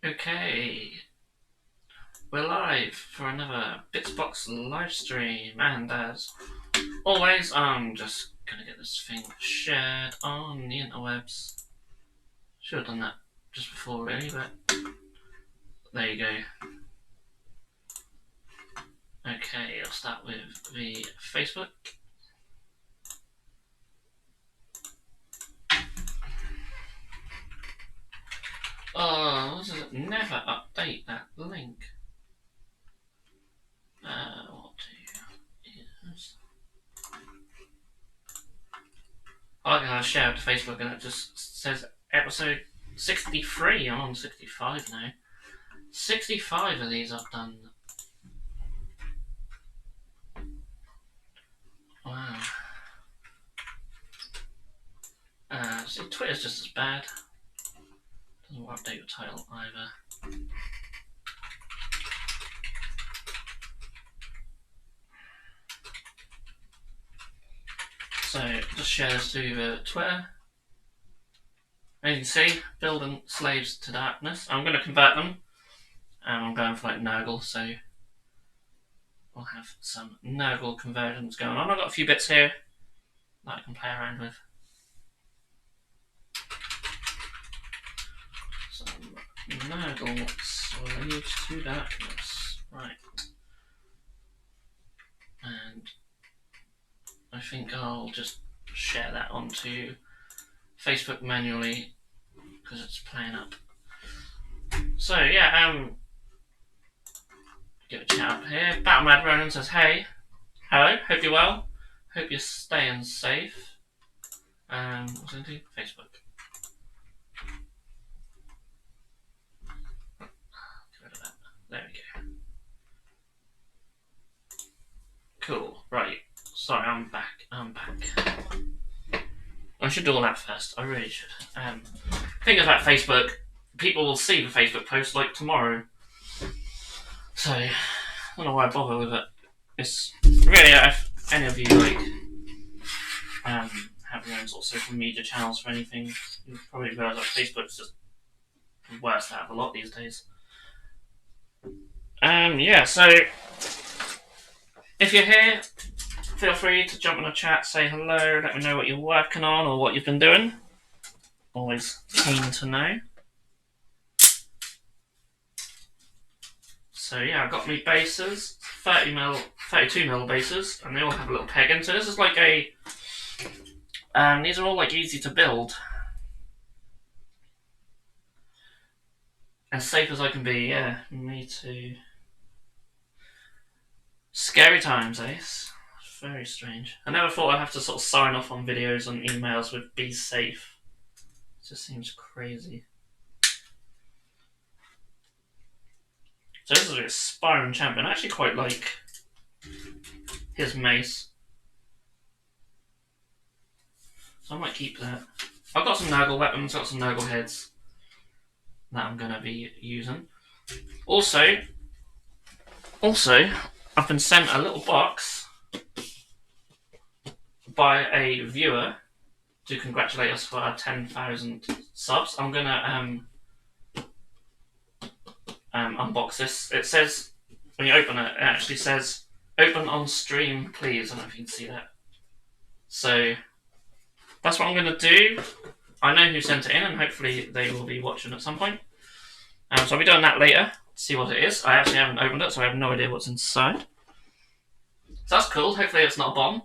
Okay, we're live for another Bitzbox live stream, and as always, I'm just gonna get this thing shared on the interwebs. Should have done that just before, really, but there you go. Okay, I'll start with the Facebook. Oh, does it never update that link? What do you use? I'm gonna share it to Facebook, and it just says episode 63. I'm on 65 now. 65 of these I've done. Wow. See, Twitter's just as bad. Doesn't update your title either. So, just share this to the Twitter. As you can see, building slaves to darkness. I'm going to convert them. And I'm going for like Nurgle, so we'll have some Nurgle conversions going on. I've got a few bits here that I can play around with. Some Nurgle slaves to darkness. Right. And I think I'll just share that onto Facebook manually because it's playing up. So yeah, give a chat up here. Battle Mad Ronan says, "Hey, hello, hope you're well. Hope you're staying safe." What's it do? Facebook. Get rid of that. There we go. Cool. Right. Sorry, I'm back. I should do all that first. I really should. Thing is about Facebook, people will see the Facebook post like tomorrow. So, I don't know why I bother with it. It's really, if any of you like have your own sort of social media channels for anything, you probably realise that Facebook's just the worst out of a lot these days. Yeah, so if you're here, feel free to jump in the chat, say hello, let me know what you're working on or what you've been doing. Always keen to know. So yeah, I've got me bases, 32mm bases, and they all have a little peg in. So this is like a, these are all like easy to build. As safe as I can be, yeah, me too. Scary times, Ace. Very strange. I never thought I'd have to sort of sign off on videos and emails with "be safe." It just seems crazy. So this is a Spyron champion. I actually quite like his mace. So I might keep that. I've got some Nurgle weapons, got some Nurgle heads that I'm going to be using. Also, I've been sent a little box by a viewer to congratulate us for our 10,000 subs. I'm going to unbox this. It says, when you open it, it actually says, "Open on stream, please." I don't know if you can see that. So, that's what I'm going to do. I know who sent it in, and hopefully they will be watching at some point. So I'll be doing that later, see what it is. I actually haven't opened it, so I have no idea what's inside. So that's cool. Hopefully it's not a bomb.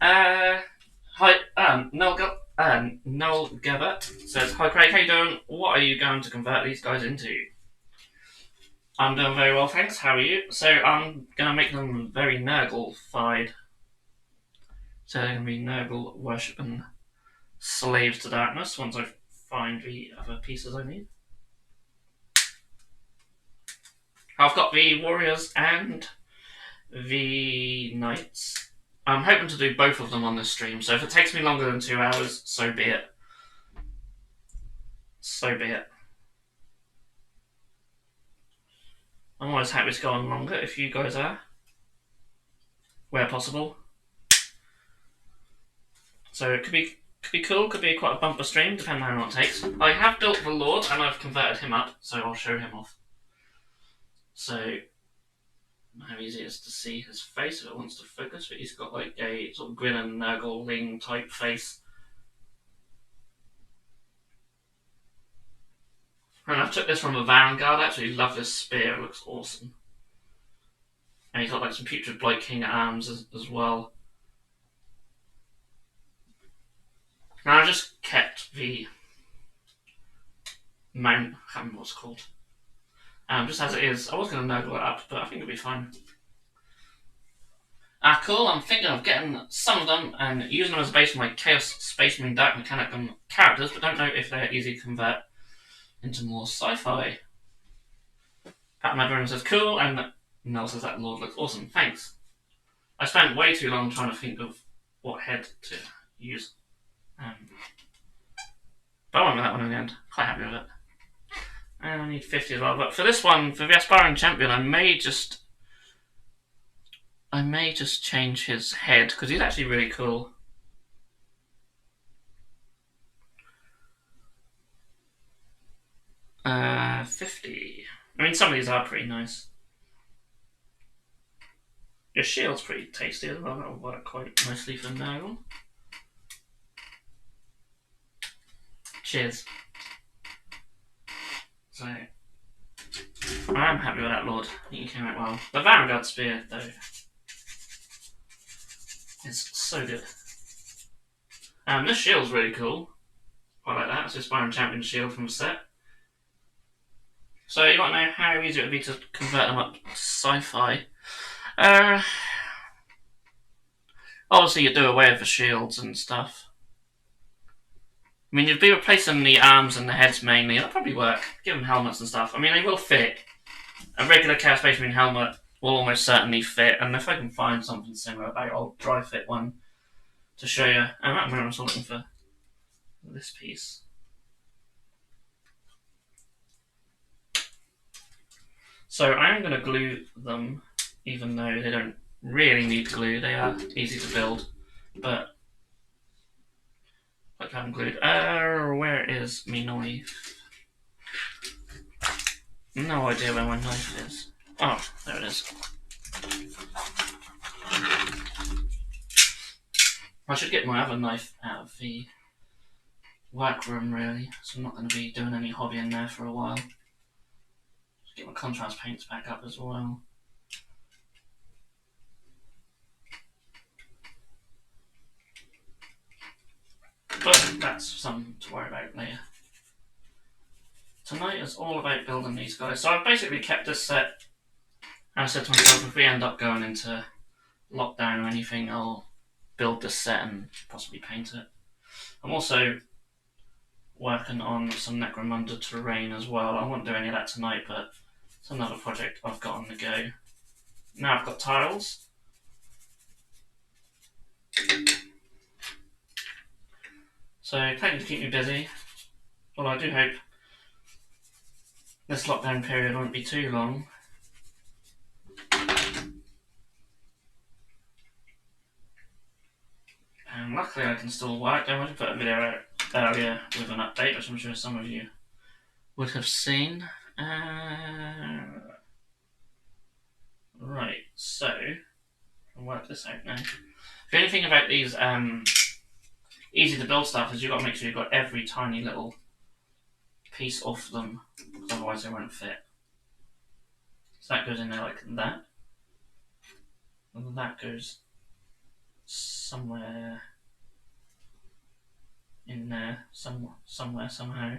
Hi, Noel Gabbert says, "Hi Craig, how you doing? What are you going to convert these guys into?" I'm doing very well, thanks. How are you? So I'm going to make them very Nurgle-fied. So they're going to be Nurgle worshipping slaves to darkness once I find the other pieces I need. I've got the warriors and the knights. I'm hoping to do both of them on this stream, so if it takes me longer than 2 hours, so be it. So be it. I'm always happy to go on longer if you guys are, where possible. So it could Could be cool, could be quite a bumper stream, depending on how long it takes. I have built the Lord and I've converted him up, so I'll show him off. So, how easy it is to see his face if it wants to focus, but he's got like a sort of grin and nurgling type face. And I've took this from a Vanguard, I actually love this spear, it looks awesome. And he's got like some Putrid Blight King arms as well. Now I've just kept the mount, I can't remember what it's called. Just as it is. I was going to nurgle it up, but I think it'll be fine. Cool. I'm thinking of getting some of them and using them as a base for my Chaos Space Marine Dark Mechanicum characters, but don't know if they're easy to convert into more sci-fi. Pat Madron says cool, and Nell says that Lord looks awesome. Thanks. I spent way too long trying to think of what head to use. But I went with that one in the end. Quite happy with it. And I need 50 as well. But for this one, for the Aspiring Champion, I may just change his head, because he's actually really cool. $50. I mean, some of these are pretty nice. Your shield's pretty tasty as well. That'll work quite nicely for Nurgle. Cheers. So, I am happy with that Lord. I think he came out well. The Vanguard Spear, though, is so good. This shield's really cool. I like that. It's the Aspiring Champion shield from the set. So you want to know how easy it would be to convert them up to sci-fi. Obviously you do away with the shields and stuff. I mean, you'd be replacing the arms and the heads mainly. That'll probably work. Give them helmets and stuff. I mean, they will fit. A regular Chaos Space Marine helmet will almost certainly fit, and if I can find something similar about it, I'll dry fit one to show you. I'm also looking for this piece. So I am going to glue them, even though they don't really need glue. They are easy to build, but I have them glued. Where is me knife? No idea where my knife is. Oh, there it is. I should get my other knife out of the workroom, really, so I'm not going to be doing any hobby in there for a while. Just get my contrast paints back up as well. But that's something to worry about later. Tonight is all about building these guys. So I've basically kept this set, and I said to myself, if we end up going into lockdown or anything, I'll build this set and possibly paint it. I'm also working on some Necromunda terrain as well. I won't do any of that tonight, but it's another project I've got on the go. Now I've got tiles. So plenty to keep me busy. Well, I do hope this lockdown period won't be too long. And luckily I can still work. I wanted to put a video out earlier with an update, which I'm sure some of you would have seen. Right, so I'll work this out now. The only thing about these easy to build stuff is you've got to make sure you've got every tiny little piece off them, because otherwise they won't fit. So that goes in there like that. And that goes somewhere in there, somewhere, somehow.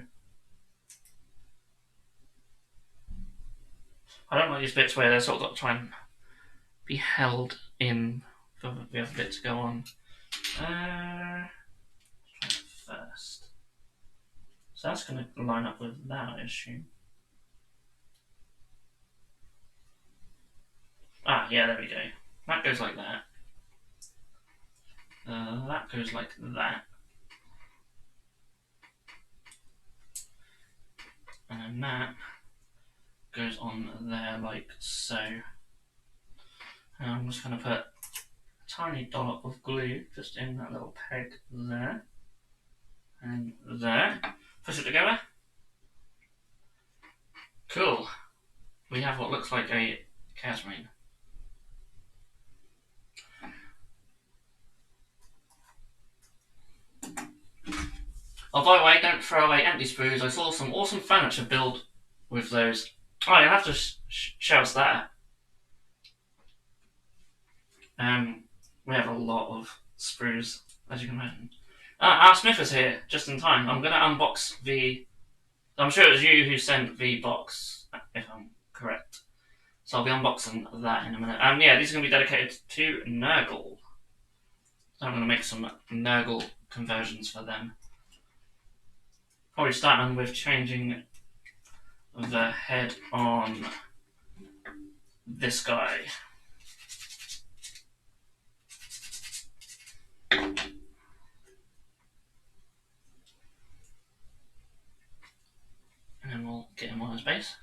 I don't like these bits where they're sort of got to try and be held in for the other bit to go on. Try it first. So that's going to line up with that, I assume. Yeah, there we go. That goes like that. That goes like that. And then that goes on there like so. And I'm just going to put a tiny dollop of glue just in that little peg there. And there. Push it together. Cool. We have what looks like a Chaos Marine. Oh, by the way, don't throw away empty sprues. I saw some awesome furniture build with those. Oh, you'll have to show us that. We have a lot of sprues, as you can imagine. Our Smith is here, just in time. I'm going to unbox the... I'm sure it was you who sent the box, if I'm correct. So I'll be unboxing that in a minute. Yeah, these are going to be dedicated to Nurgle. So I'm going to make some Nurgle conversions for them. Probably starting with changing the head on this guy. And then we'll get him on his base.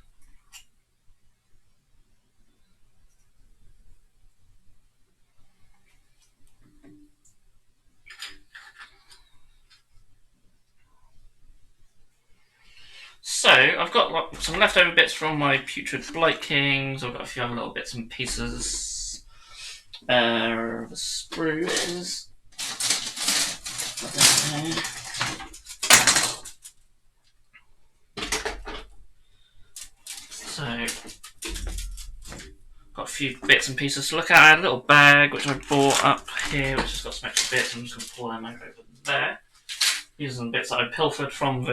So, I've got some leftover bits from my Putrid Blight Kings. I've got a few other little bits and pieces. The sprues. So, got a few bits and pieces to look at. I had a little bag which I bought up here, which has got some extra bits. I'm just going to pour them over there. These are some bits that I pilfered from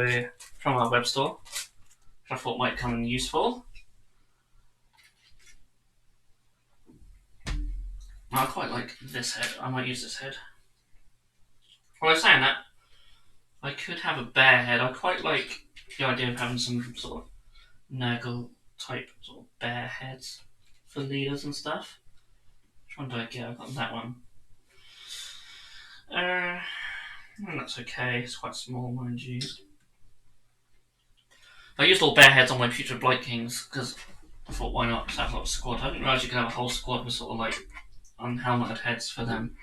our web store, which I thought might come in useful. I quite like this head. I might use this head. Well, I was saying that I could have a bear head. I quite like the idea of having some sort of Nurgle type sort of bear heads for leaders and stuff. Which one do I get? I got that one. That's okay. It's quite small, mind you. I used all bear heads on my Putrid Blight Kings because I thought, why not just have a little squad? I didn't realise you could have a whole squad with sort of like unhelmeted heads for them.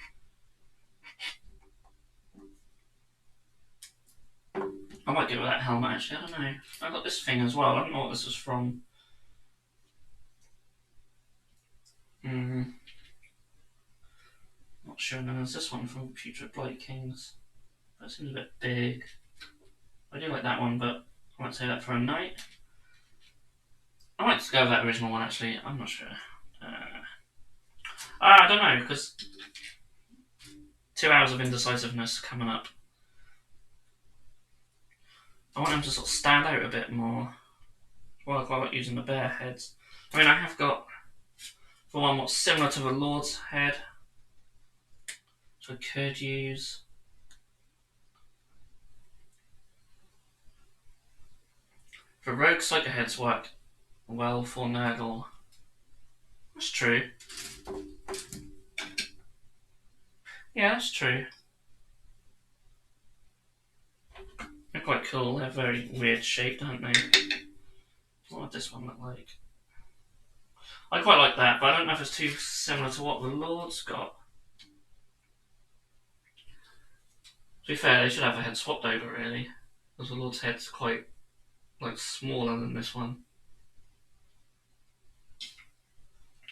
I might go with that helmet actually, I don't know. I got this thing as well, I don't know what this was from. Not sure, no, there's this one from Putrid Blight Kings. That seems a bit big. I do like that one, but I might say that for a night. I might go with that original one actually, I'm not sure. I don't know, because 2 hours of indecisiveness coming up. I want them to sort of stand out a bit more. Well, I quite like using the bear heads. I mean, I have got, for one, what's similar to the Lord's head, which I could use. The Rogue Psycho heads work well for Nurgle. That's true. Yeah, that's true. They're quite cool. They're very weird shaped, aren't they? What would this one look like? I quite like that, but I don't know if it's too similar to what the Lord's got. To be fair, they should have a head swapped over, really. Because the Lord's head's quite, like, smaller than this one.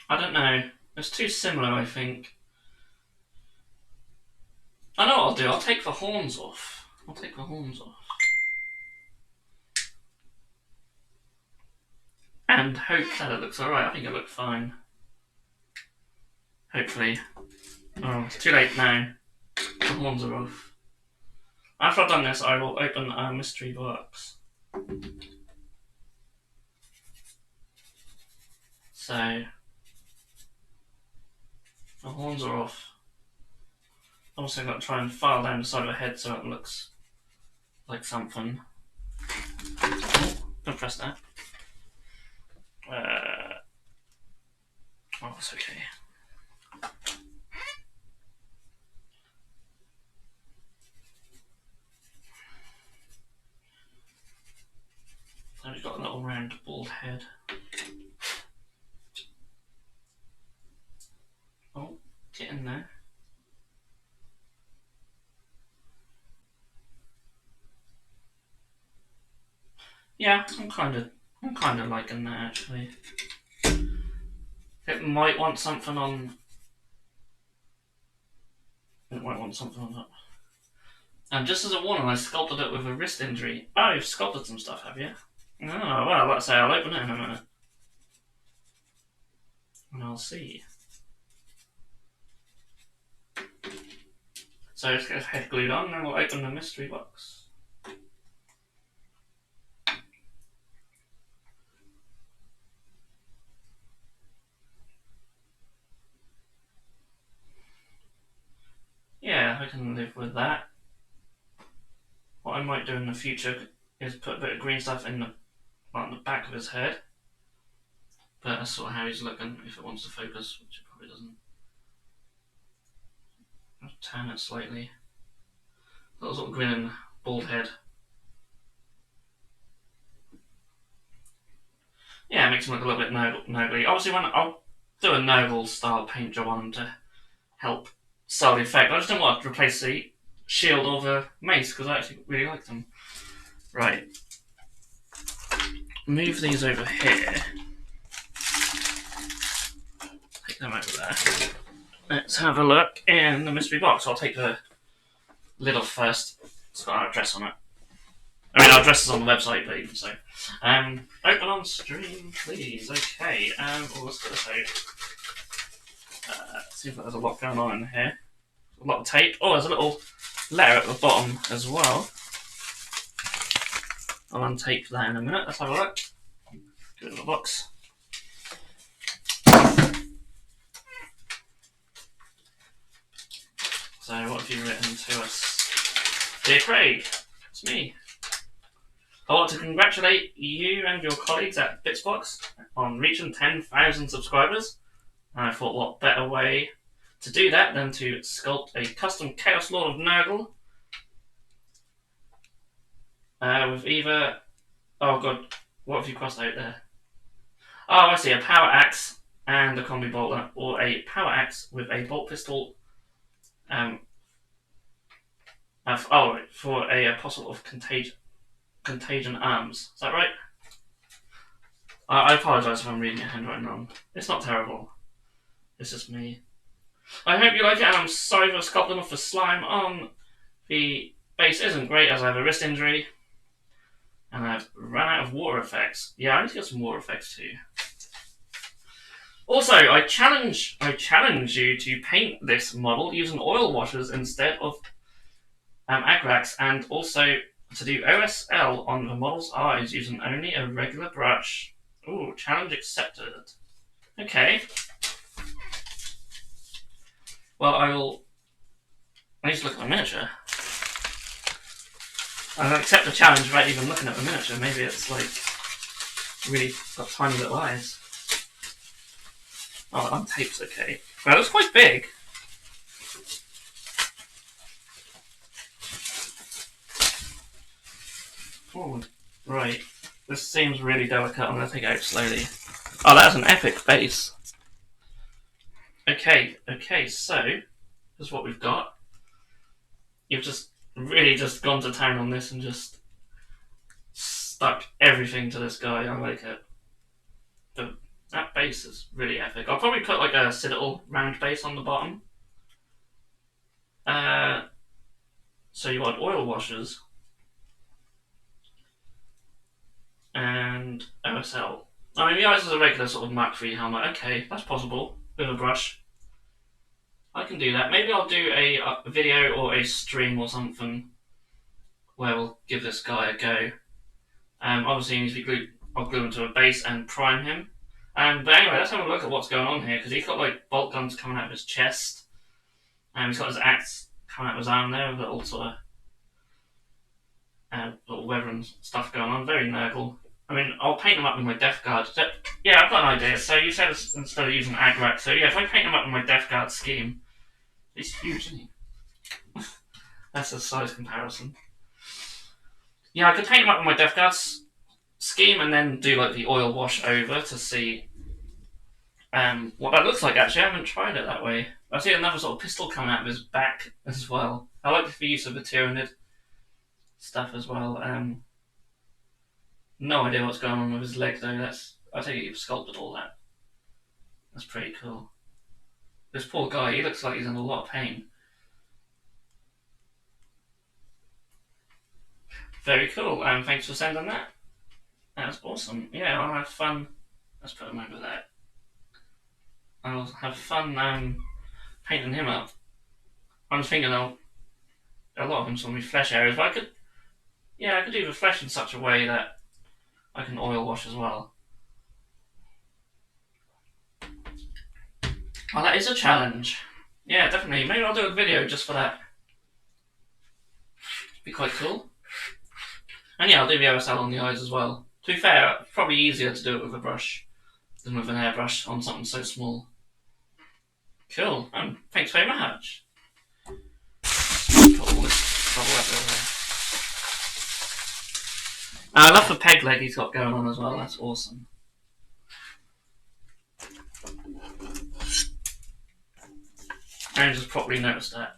I don't know. It's too similar, I think. I know what I'll do. I'll take the horns off. And hope that it looks alright. I think it looked fine. Hopefully. Oh, it's too late now. The horns are off. After I've done this, I will open a mystery box. So, the horns are off. I'm also got to try and file down the side of the head so it looks like something. Oh, don't press that. Oh, it's okay. So we've got a little round bald head. Oh, get in there. Yeah, I'm kind of liking that actually. It might want something on. It might want something on that. And just as a warning, I sculpted it with a wrist injury. Oh, you've sculpted some stuff, have you? Oh, well, let's say I'll open it in a minute. And I'll see. So let's get his head glued on, and then we'll open the mystery box. Yeah, I can live with that. What I might do in the future is put a bit of green stuff in the back of his head. But that's sort of how he's looking, if it wants to focus, which it probably doesn't. I'll turn it slightly. Little sort of grinning bald head. Yeah, it makes him look a little bit Nurgle-y. Obviously, when I'll do a Nurgle style paint job on him to help sell the effect. I just don't want to replace the shield or the mace because I actually really like them. Right. Move these over here. Take them over there. Let's have a look in the mystery box. I'll take the lid off first. It's got our address on it. I mean, our address is on the website, but even so. Open on stream, please. Okay. Let's get this out. Seems like there's a lot going on in here. A lot of tape. Oh, there's a little letter at the bottom as well. I'll untape that in a minute. Let's have a look. Go to the box. So, what have you written to us? Dear Craig, it's me. I want to congratulate you and your colleagues at Bitzbox on reaching 10,000 subscribers. And I thought, what better way to do that than to sculpt a custom Chaos Lord of Nurgle with either... Oh god, what have you crossed out there? Oh, I see, a power axe and a combi bolter, or a power axe with a bolt pistol. For a apostle of contagion arms. Is that right? I apologise if I'm reading your handwriting wrong. It's not terrible. It's just me. I hope you like it, and I'm sorry for sculpting off the slime on the base isn't great as I have a wrist injury. And I've run out of water effects. Yeah, I need to get some water effects too. Also, I challenge you to paint this model using oil washers instead of Agrax, and also to do OSL on the model's eyes using only a regular brush. Ooh, challenge accepted. Okay. Well, I need to look at the miniature. I'll accept the challenge without even looking at the miniature. Maybe it's like really got tiny little eyes. Oh, untape's okay. Well, it's quite big. Oh, right. This seems really delicate. I'm going to take it out slowly. Oh, that's an epic base. Okay, so here's what we've got. You've just really just gone to town on this and just stuck everything to this guy. I like it. That base is really epic. I'll probably put like a Citadel round base on the bottom. So you want oil washers and OSL. I mean, the eyes is a regular sort of Mark III helmet. Okay, that's possible with a brush. I can do that. Maybe I'll do a video or a stream or something where we'll give this guy a go. Obviously, he needs to be glued. I'll glue him to a base and prime him. But anyway, let's have a look at what's going on here, because he's got like bolt guns coming out of his chest. He's got his axe coming out of his arm there, with little sort of little weathering stuff going on. Very Nurgle. I mean, I'll paint him up with my Death Guard. Yeah, I've got an idea. So you said instead of using Agrax, so yeah, if I paint him up with my Death Guard scheme, he's huge, isn't he? That's a size comparison. Yeah, I could paint him up with my Death Guard scheme and then do like the oil wash over to see what that looks like. Actually, I haven't tried it that way. I see another sort of pistol coming out of his back as well. I like the use of the Tyranid stuff as well. No idea what's going on with his leg though. I take it you've sculpted all that. That's pretty cool. This poor guy, he looks like he's in a lot of pain. Very cool. Thanks for sending that. That's awesome. Yeah, I'll have fun. Let's put him over there. I'll have fun painting him up. I'm thinking a lot of him's gonna be flesh areas, but I could do the flesh in such a way that I can oil wash as well. Well, that is a challenge. Yeah, definitely. Maybe I'll do a video just for that. Be quite cool. And yeah, I'll do the aerosol on the eyes as well. To be fair, it's probably easier to do it with a brush than with an airbrush on something so small. Cool. Thanks very much. Cool. I love the peg leg he's got going on as well. That's awesome. I just properly noticed that.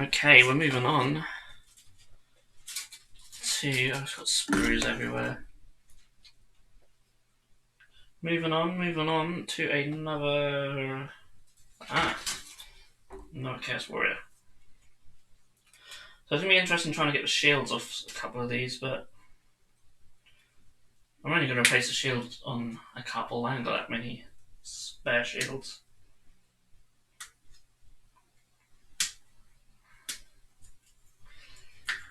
Okay, we're moving on to... I've got screws everywhere. Moving on to another... Another Chaos Warrior. So it's going to be interesting trying to get the shields off a couple of these, but I'm only going to replace the shields on a couple. I haven't got that many spare shields.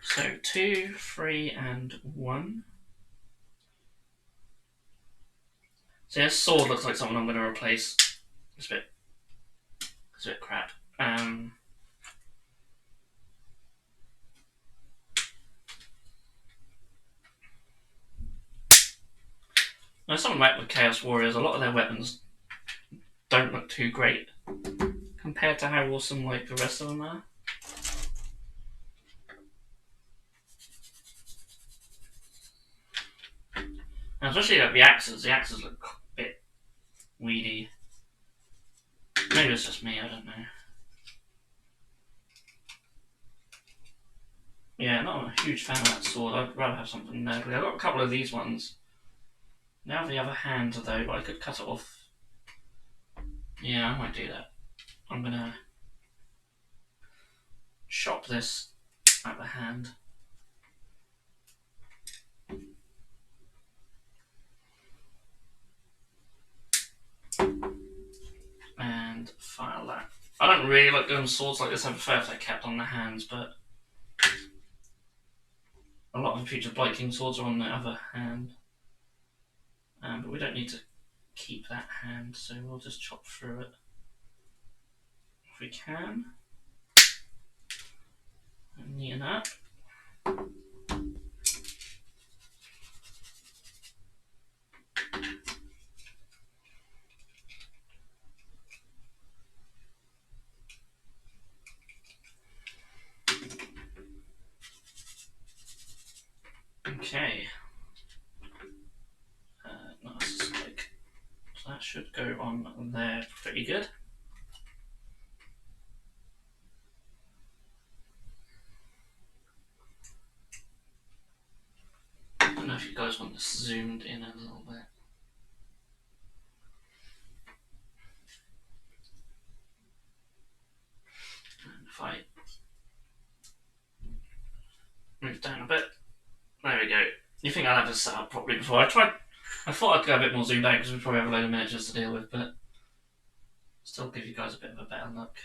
So 2, 3, and 1. So this sword looks like something I'm going to replace. It's a bit crap. Now, something like with Chaos Warriors, a lot of their weapons don't look too great compared to how awesome like the rest of them are. And especially like the axes look a bit weedy. Maybe it's just me, I don't know. Yeah, not a huge fan of that sword. I'd rather have something nerdly. I've got a couple of these ones. Now the other hand though, but I could cut it off. Yeah, I might do that. I'm gonna chop this at the hand. And file that. I don't really like doing swords like this. I prefer if they're kept on the hands, but a lot of the future Blight King swords are on the other hand. But we don't need to keep that hand, so we'll just chop through it if we can. And neaten up. Okay. Nice. So that should go on there pretty good. I don't know if you guys want this zoomed in a little bit. And if I move down a bit, there we go. You think I'll have this set up properly before I thought I'd go a bit more zoomed out because we probably have a load of miniatures to deal with, but still give you guys a bit of a better look.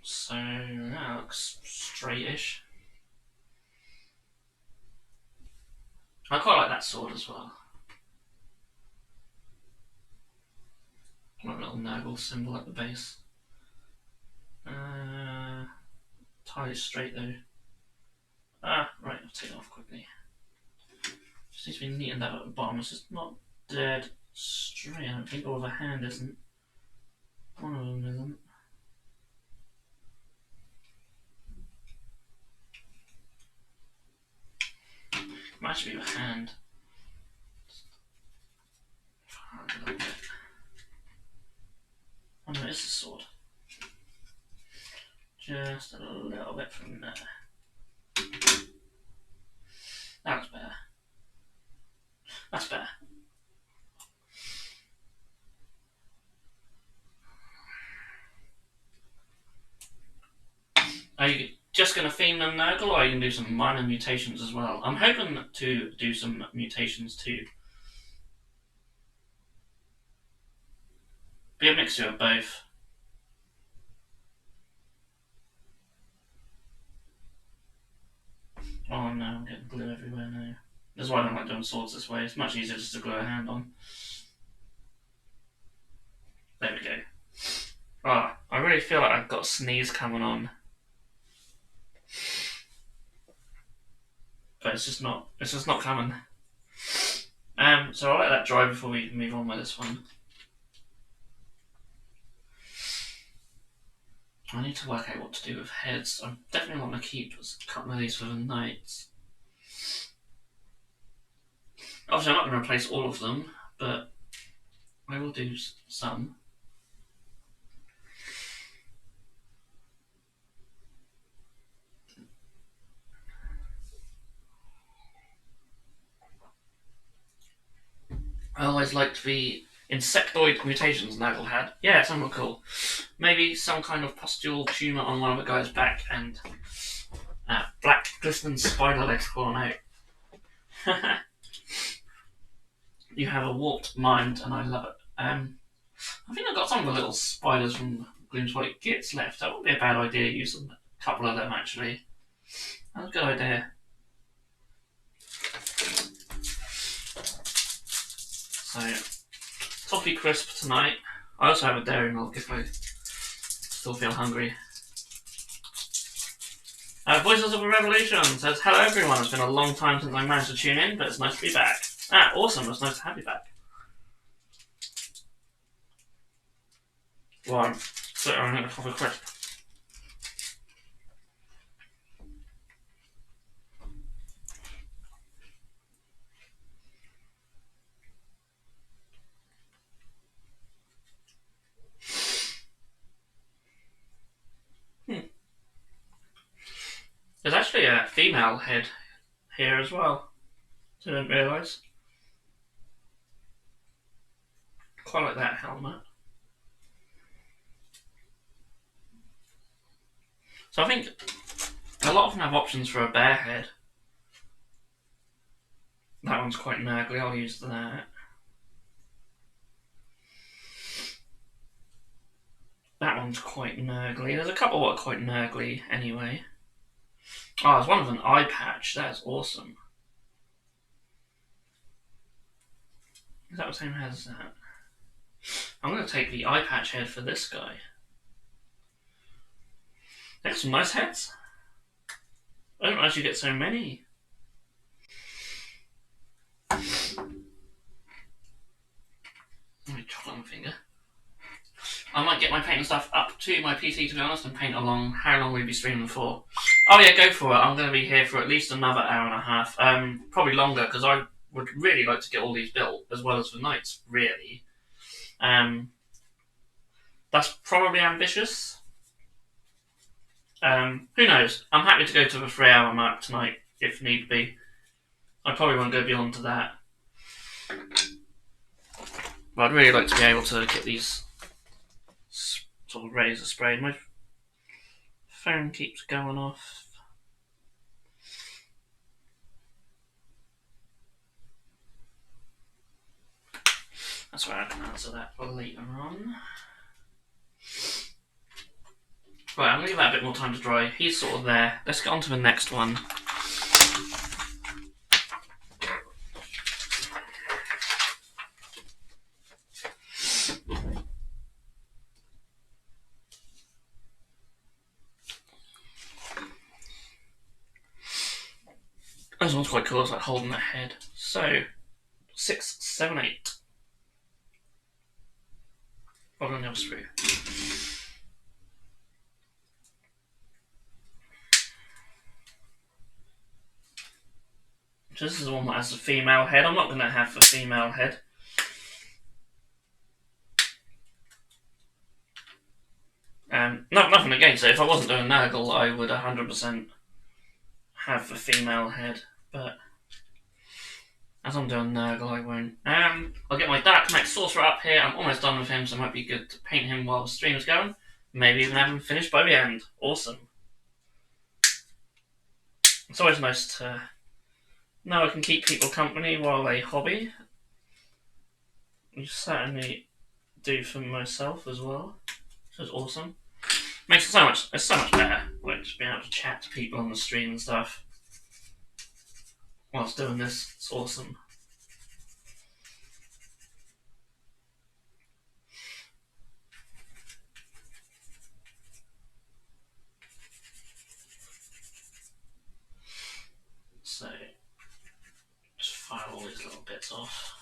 So that looks straightish. I quite like that sword as well. Got a little noble symbol at the base. Tie it straight though. Right, I'll take it off quickly. Just needs to be neatened up at the bottom. It's just not dead straight, I don't think, or the hand isn't. One of them isn't. Might actually be the hand. sword. Just a little bit from there. That's better. That's better. Are you just going to theme them Nurgle, or are you going to do some minor mutations as well? I'm hoping to do some mutations too. Be a mixture of both. Oh no, I'm getting glue everywhere now. That's why I don't like doing swords this way. It's much easier just to glue a hand on. There we go. Ah, I really feel like I've got a sneeze coming on. But it's just not coming. So I'll let that dry before we move on with this one. I need to work out what to do with heads. I definitely want to keep a couple of these for the knights. Obviously I'm not going to replace all of them, but I will do some. I always liked the insectoid mutations Nurgle had. Yeah, some were cool. Maybe some kind of pustule tumour on one of the guy's back and black glistening spider legs crawling out. You have a warped mind and I love it. I think I've got some of the little spiders from Gloom's White Gits left. That wouldn't be a bad idea to use a couple of them actually. That's a good idea. So, toffee crisp tonight. I also have a dairy milk if I still feel hungry. Voices of a Revolution says, hello everyone, it's been a long time since I managed to tune in, but it's nice to be back. Awesome, it's nice to have you back. Well, so I'm going to coffee crisp. There's actually a female head here as well. I didn't realise. Quite like that helmet. So I think a lot of them have options for a bear head. That one's quite nurgly, I'll use that. That one's quite nurgly. There's a couple that are quite nurgly anyway. Oh, there's one with an eye patch. That's awesome. Is that the same head as that? I'm going to take the eye patch head for this guy. They have some nice heads. I don't actually get so many. Let me chocolate on my finger. I might get my paint and stuff up to my PC, to be honest, and paint along. How long will we be streaming for? Oh yeah, go for it. I'm going to be here for at least another hour and a half. Probably longer, because I would really like to get all these built, as well as the knights, really. That's probably ambitious. Who knows? I'm happy to go to the 3-hour mark tonight, if need be. I probably won't go beyond to that. But I'd really like to be able to get these sort of razor spray. My phone keeps going off. That's where I can answer that for later on. Right, I'm going to give that a bit more time to dry. He's sort of there. Let's get on to the next one. This one's quite cool, it's like holding that head. So, 6, 7, 8. Hold on the other screw. So this is the one that has the female head. I'm not going to have the female head. Nothing against it. If I wasn't doing Nurgle, I would 100% have a female head. But as I'm doing Nurgle, I won't. I'll get my Dark Knight Sorcerer up here. I'm almost done with him, so it might be good to paint him while the stream's going. Maybe even have him finished by the end. Awesome. It's always nice to know I can keep people company while they hobby. You certainly do for myself as well, which is awesome. Makes it it's so much better, like just being able to chat to people on the stream and stuff whilst doing this. It's awesome. So just fire all these little bits off.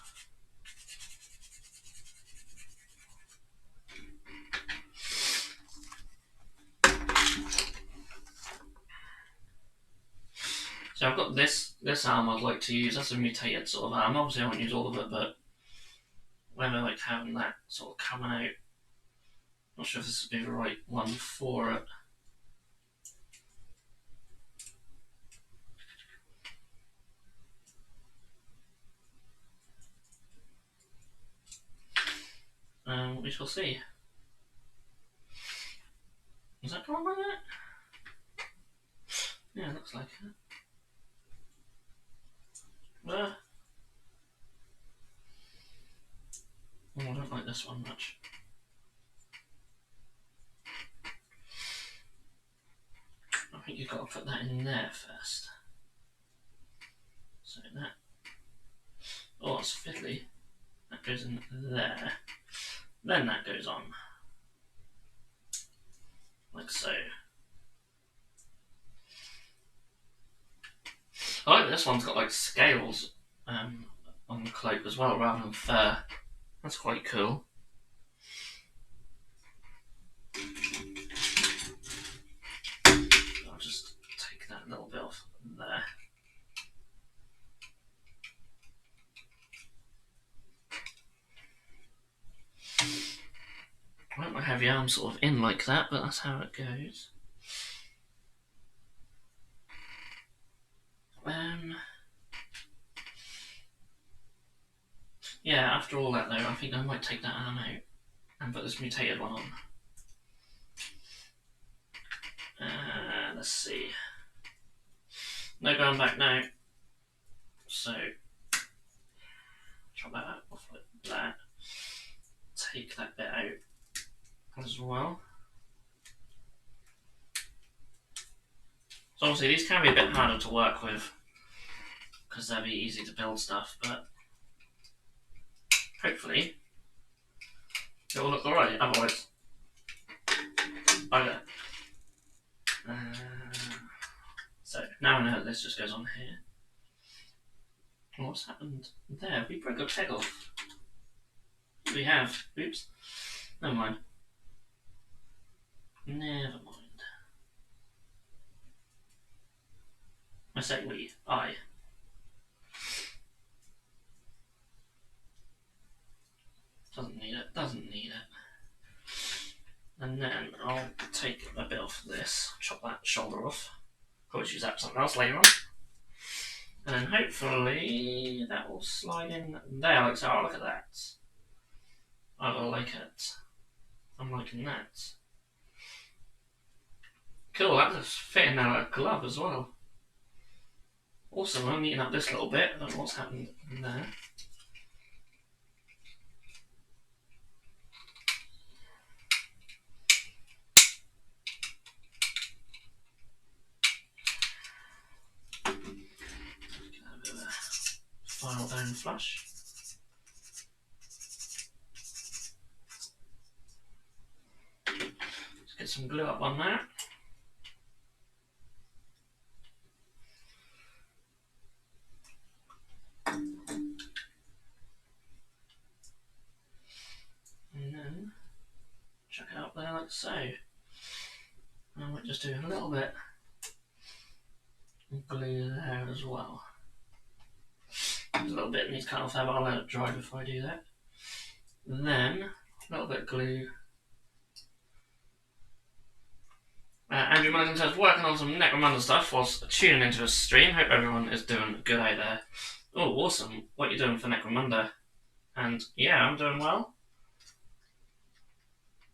So I've got this arm I'd like to use. That's a mutated sort of arm. Obviously I won't use all of it, but whether like having that sort of coming out, not sure if this would be the right one for it. We shall see. Is that going like that? Yeah, it looks like it. Oh, I don't like this one much. I think you've got to put that in there first. So that. Oh, it's fiddly. That goes in there. Then that goes on. Like so. I like that this one's got like scales on the cloak as well rather than fur. That's quite cool. I'll just take that little bit off there. I don't have the arm sort of in like that, but that's how it goes. Yeah, after all that though, I think I might take that arm out and put this mutated one on. Let's see. No going back now. So, chop that off like that. Take that bit out as well. So obviously these can be a bit harder to work with because they'll be easy to build stuff, but hopefully it will look alright. Otherwise, okay. So now I know that this just goes on here. What's happened there? We broke a peg off. We have. Oops. Never mind. Never mind. I say we. I. Doesn't need it. Doesn't need it. And then I'll take a bit off this. Chop that shoulder off. Probably use that for something else later on. And then hopefully that will slide in there like so. Oh, look at that. I like it. I'm liking that. Cool, that just fit in there like a glove as well. Also, I'm eating up this little bit. I don't know what's happened in there. Get a bit of a file down flush. Let's get some glue up on that. And then chuck it up there like so. And I might just do a little bit of glue there as well. There's a little bit needs cut off there, but I'll let it dry before I do that. And then a little bit of glue Andrew Mulligan says, working on some Necromunda stuff whilst tuning into the stream. Hope everyone is doing good out there. Oh, awesome. What are you doing for Necromunda? And yeah, I'm doing well.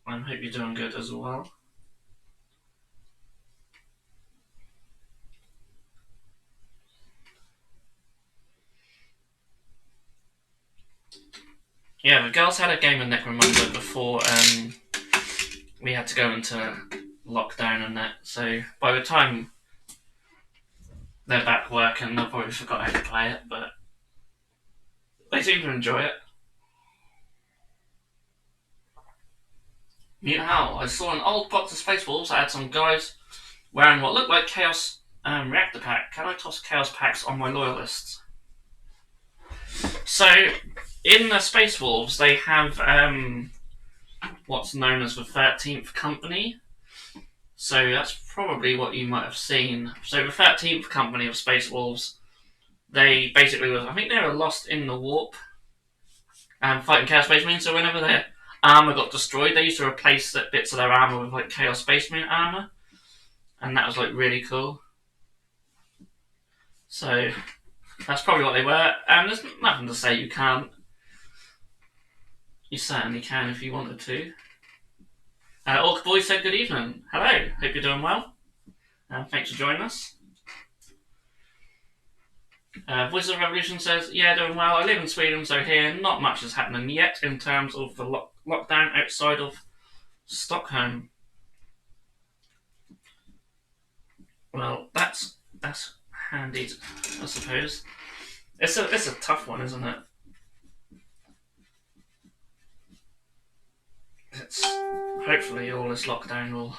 I hope you're doing good as well. Yeah, the girls had a game of Necromunda before we had to go into lockdown and that. So by the time they're back working, they'll probably forgot how to play it, but they seem to enjoy it. Meow, I saw an old box of Space Wolves that had some guys wearing what looked like Chaos Reactor Pack. Can I toss Chaos Packs on my loyalists? So, in the Space Wolves, they have what's known as the 13th Company. So that's probably what you might have seen. So the 13th Company of Space Wolves, they basically were, I think they were lost in the warp fighting Chaos Space Marine. So whenever their armor got destroyed, they used to replace bits of their armor with like Chaos Space Marine armor, and that was like really cool. So that's probably what they were. And there's nothing to say you can't. You certainly can if you wanted to. Orc Boy said good evening. Hello, hope you're doing well. Thanks for joining us. Voice of the Revolution says, yeah, doing well. I live in Sweden, so here not much is happening yet in terms of the lockdown outside of Stockholm. Well, that's handy, I suppose. It's a tough one, isn't it? It's hopefully all this lockdown will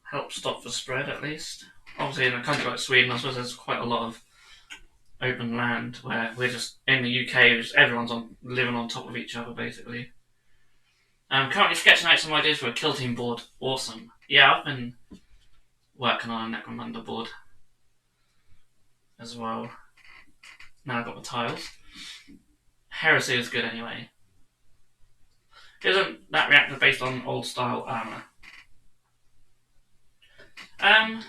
help stop the spread at least. Obviously, in a country like Sweden, I suppose there's quite a lot of open land where we're just in the UK. Everyone's living on top of each other basically. I'm currently sketching out some ideas for a kill team board. Awesome. Yeah, I've been working on a Necromunda board as well. Now I've got the tiles. Heresy is good anyway. Isn't that reactor based on old style armour? I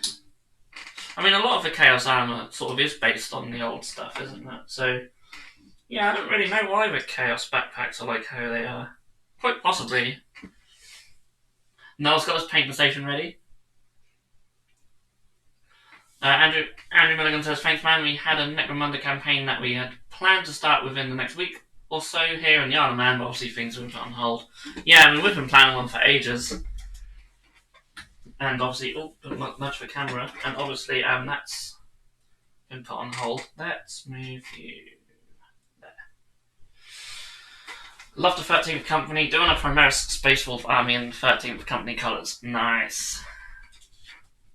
mean, a lot of the Chaos armour sort of is based on the old stuff, isn't it? So, yeah, I don't really know why the Chaos backpacks are like how they are. Quite possibly. Noel's got his painting station ready. Andrew Milligan says, thanks man, we had a Necromunda campaign that we had planned to start within the next week or so here in the Isle of Man, but obviously things were put on hold. Yeah, I mean, we've been planning one for ages. And obviously, don't nudge the camera, and obviously that's been put on hold. Let's move you there. Love the 13th Company, doing a Primaris Space Wolf army in 13th Company colours. Nice.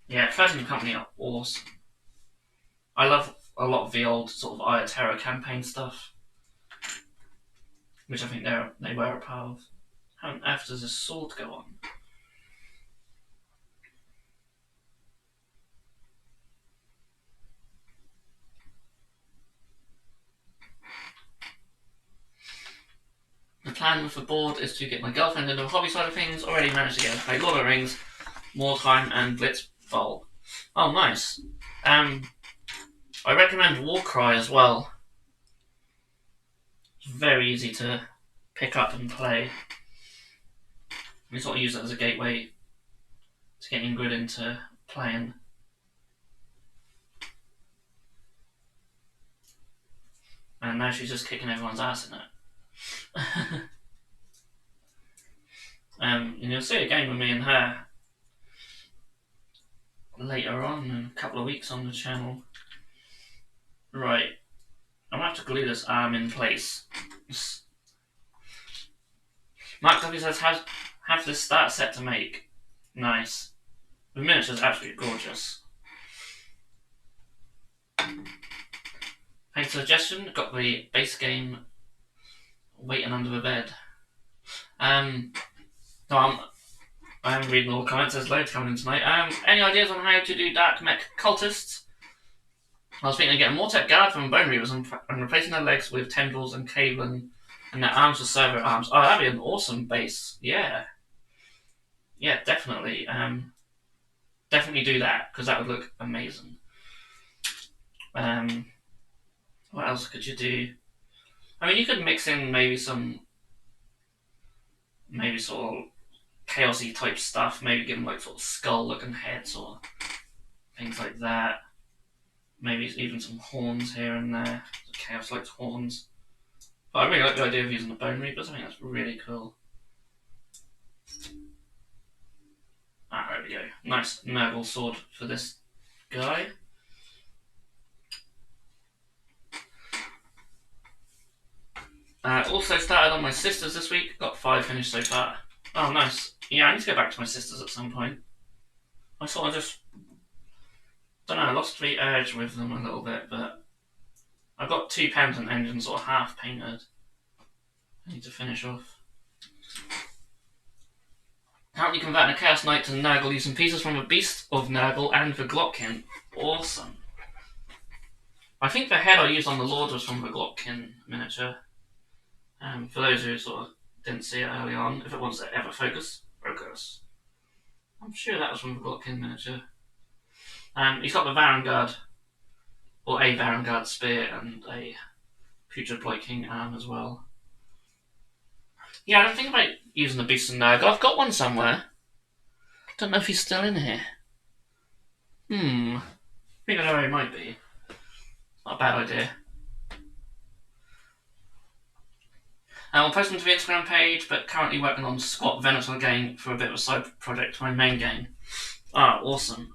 Yeah, 13th Company are awesome. I love a lot of the old sort of Eye of Terror campaign stuff, which I think they were a part of. How on earth does this sword go on? The plan with the board is to get my girlfriend into the hobby side of things. Already managed to get her to play Lord of the Rings, Wartime, and Blitzbox. Oh, nice. I recommend Warcry as well. It's very easy to pick up and play. We sort of use it as a gateway to get Ingrid into playing. And now she's just kicking everyone's ass in it. And you'll see a game with me and her later on in a couple of weeks on the channel. Right, I'm gonna have to glue this arm in place. Mark W says, have this start set to make. Nice. The miniature's absolutely gorgeous. Thanks for the suggestion. Got the base game waiting under the bed. No, I'm reading all the comments. There's loads coming in tonight. Any ideas on how to do Dark Mech Cultists? I was thinking of getting Mortek Guard from Bone Reavers and replacing their legs with tendrils and cable and their arms with servo arms. Oh, that'd be an awesome base. Yeah. Yeah, definitely. definitely do that because that would look amazing. What else could you do? I mean, you could mix in maybe maybe sort of chaosy type stuff. Maybe give them like sort of skull-looking heads or things like that. Maybe even some horns here and there. Chaos likes horns. But I really like the idea of using the bone reapers. I think that's really cool. There we go. Nice Nurgle sword for this guy. Also started on my sisters this week. Got 5 finished so far. Oh, nice. Yeah, I need to go back to my sisters at some point. I sort of just, don't know, I lost the urge with them a little bit, but I've got 2 Pendant engines sort of half painted. I need to finish off. Currently converting a Chaos Knight to Nurgle using pieces from a Beast of Nurgle and the Glotkin. Awesome. I think the head I used on the Lord was from the Glotkin miniature. For those who sort of didn't see it early on, if it wants to ever focus. I'm sure that was from the Glotkin miniature. He's got the Varangard, or a Varangard spear, and a Putrid Blight King arm as well. Yeah, I don't think about using the Beast of Nurgle. I've got one somewhere. Don't know if he's still in here. I think I know where he might be. Not a bad idea. I'll post them to the Instagram page, but currently working on Squat Venator game for a bit of a side project to my main game. Awesome.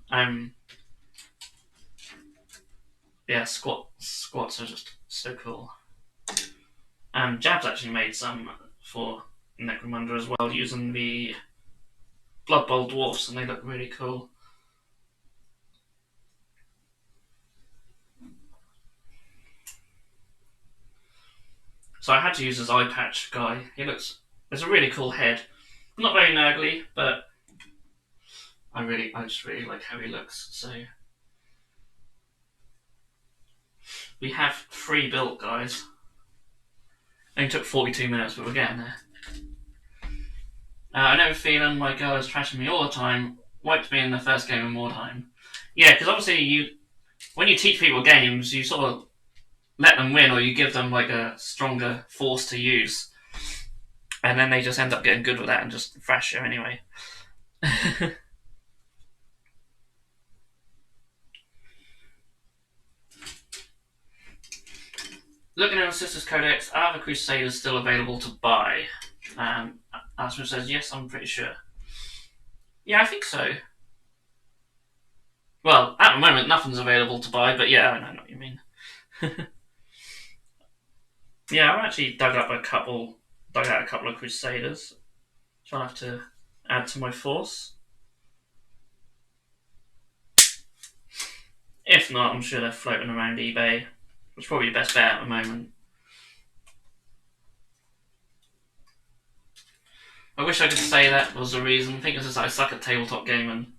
Yeah, squats are just so cool. Jab's actually made some for Necromunda as well, using the Blood Bowl dwarfs, and they look really cool. So I had to use this eye patch guy. It's a really cool head. Not very nurgly, but I just really like how he looks. So we have 3 built guys. Only took 42 minutes, but we're getting there. I know a feeling my girl is trashing me all the time. Wiped me in the first game in more time. Yeah, because obviously when you teach people games, you sort of let them win, or you give them like a stronger force to use, and then they just end up getting good with that and just thrash you anyway. Looking at the Sisters Codex, are the Crusaders still available to buy? Aspen says yes, I'm pretty sure. Yeah, I think so. Well, at the moment, nothing's available to buy, but yeah, I know what you mean. Yeah, I've actually dug out a couple of Crusaders, so I'll have to add to my force. If not, I'm sure they're floating around eBay. It's probably the best bet at the moment. I wish I could say that was the reason. I think it's just I suck at tabletop gaming.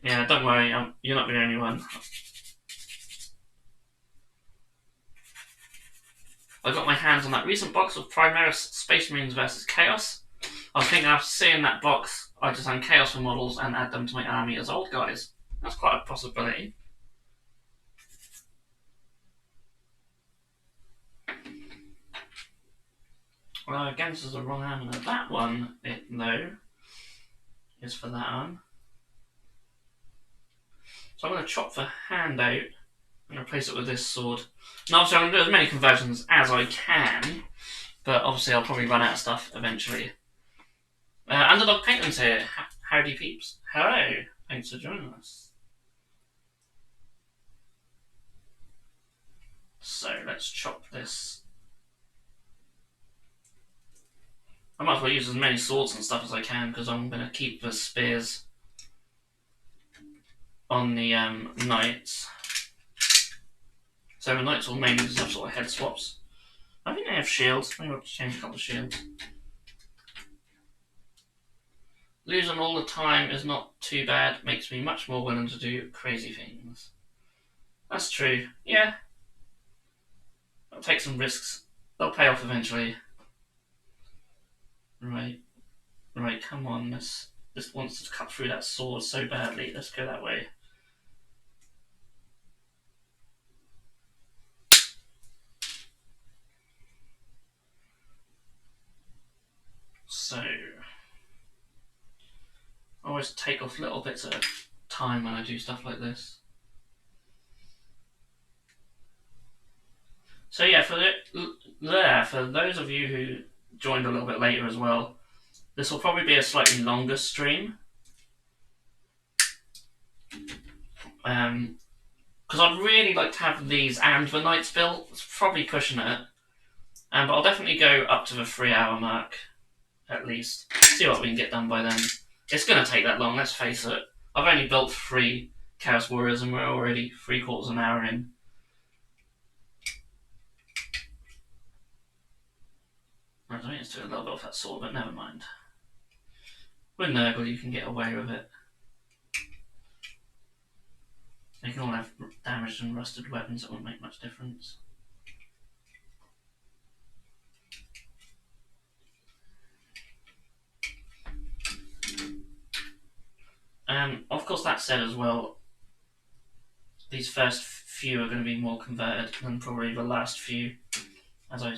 Yeah, don't worry, you're not the only one. I got my hands on that recent box of Primaris Space Marines vs. Chaos. I was thinking after seeing that box, I'd design Chaos for models and add them to my army as old guys. That's quite a possibility. Well, against is the wrong arm, and that one, no, is for that arm. So I'm going to chop the hand out and replace it with this sword. And obviously I'm going to do as many conversions as I can, but obviously I'll probably run out of stuff eventually. Underdog Paintings here. Howdy peeps. Hello. Thanks for joining us. So let's chop this. I might as well use as many swords and stuff as I can, because I'm going to keep the spears on the knights. So the knights will mainly just have sort of head swaps. I think they have shields. Maybe I'll change a couple of shields. Losing all the time is not too bad. Makes me much more willing to do crazy things. That's true. Yeah. I'll take some risks. They'll pay off eventually. Right, come on, miss. This wants to cut through that sword so badly. Let's go that way. So, I always take off little bits of time when I do stuff like this. So yeah, for those of you who joined a little bit later as well, this will probably be a slightly longer stream. Because I'd really like to have these and the Knights built. It's probably pushing it. But I'll definitely go up to the 3-hour mark, at least. See what we can get done by then. It's going to take that long, let's face it. I've only built 3 Chaos Warriors and we're already 3/4 of an hour in. I don't need to do a little bit off that sword, but never mind. With Nurgle, you can get away with it. They can all have damaged and rusted weapons, it won't make much difference. Of course, that said as well, these first few are going to be more converted than probably the last few, as I'll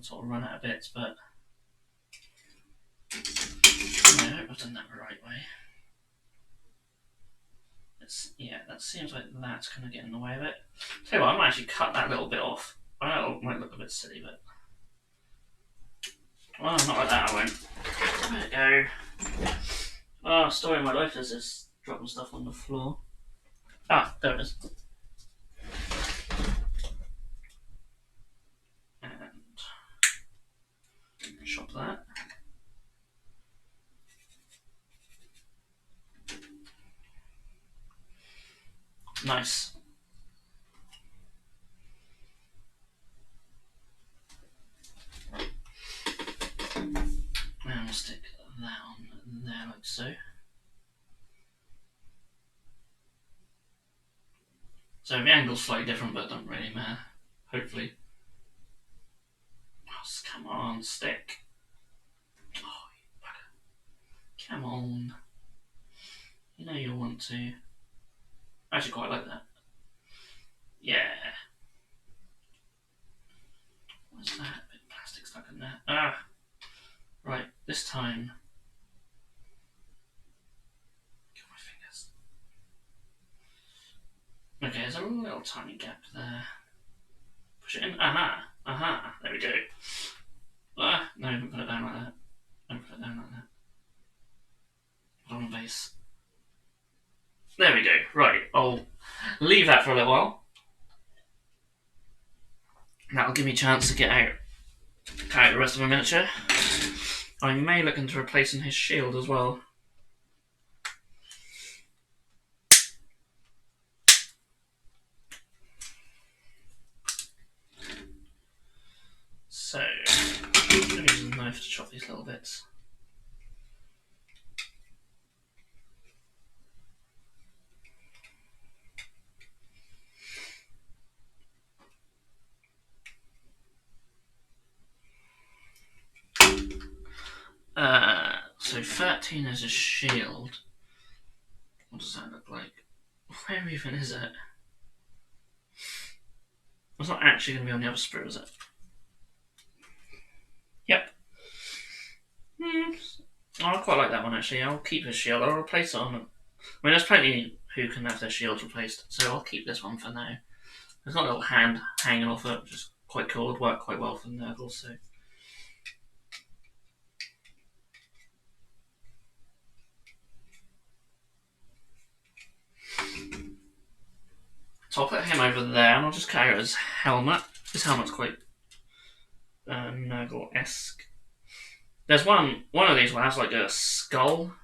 sort of run out of bits, but I hope I've done that the right way. Yeah, that seems like that's going to get in the way of it. Tell you what, I might actually cut that little bit off. I know it might look a bit silly, but... Well, not like that, I won't. There we go. Oh, story of my life is just dropping stuff on the floor. Ah, there it is. And chop that. Nice. And we'll stick that on there like so. So the angle's slightly different, but it doesn't really matter. Hopefully. Oh, come on, stick. Oh, you bugger. Come on. You know you want to. I actually quite like that. Yeah. What's that? A bit of plastic stuck in there. Ah! Right, this time. Get my fingers. Okay, there's a little tiny gap there. Push it in. Aha! Aha! There we go. Ah! No, don't put it down like that. Don't put it down like that. Put it on the base. There we go. Right, I'll leave that for a little while. That'll give me a chance to get out the rest of my miniature. I may look into replacing his shield as well. So, let me use a knife to chop these little bits. So 13 is a shield. What does that look like? Where even is it? It's not actually going to be on the other sprue, is it? Yep. I quite like that one actually. I'll keep his shield. I'll replace it on. I mean, there's plenty who can have their shields replaced, so I'll keep this one for now. There's got a little hand hanging off it, which is quite cool. It'd work quite well for Nurgle, so. So I'll put him over there, and I'll just cut out his helmet. His helmet's quite Nurgle-esque. There's one of these will have like a skull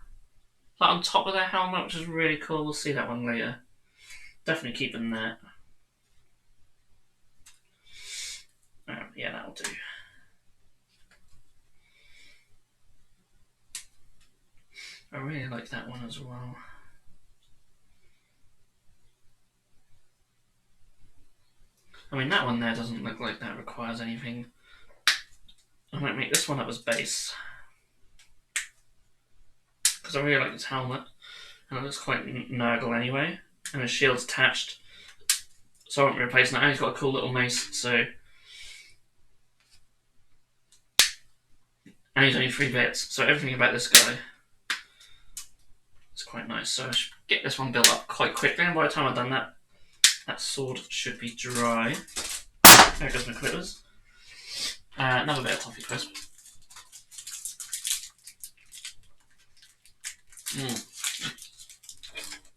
like on top of their helmet, which is really cool. We'll see that one later. Definitely keeping that. Yeah, that'll do. I really like that one as well. I mean, that one there doesn't look like that requires anything. I might make this one up as base. because I really like his helmet, and it looks quite Nurgle anyway, and his shield's attached, so I won't be replacing that. And he's got a cool little mace, so. And he's only 3 bits, so everything about this guy is quite nice. So I should get this one built up quite quickly, and by the time I've done that, that sword should be dry. There goes my clippers. Another bit of toffee crisp.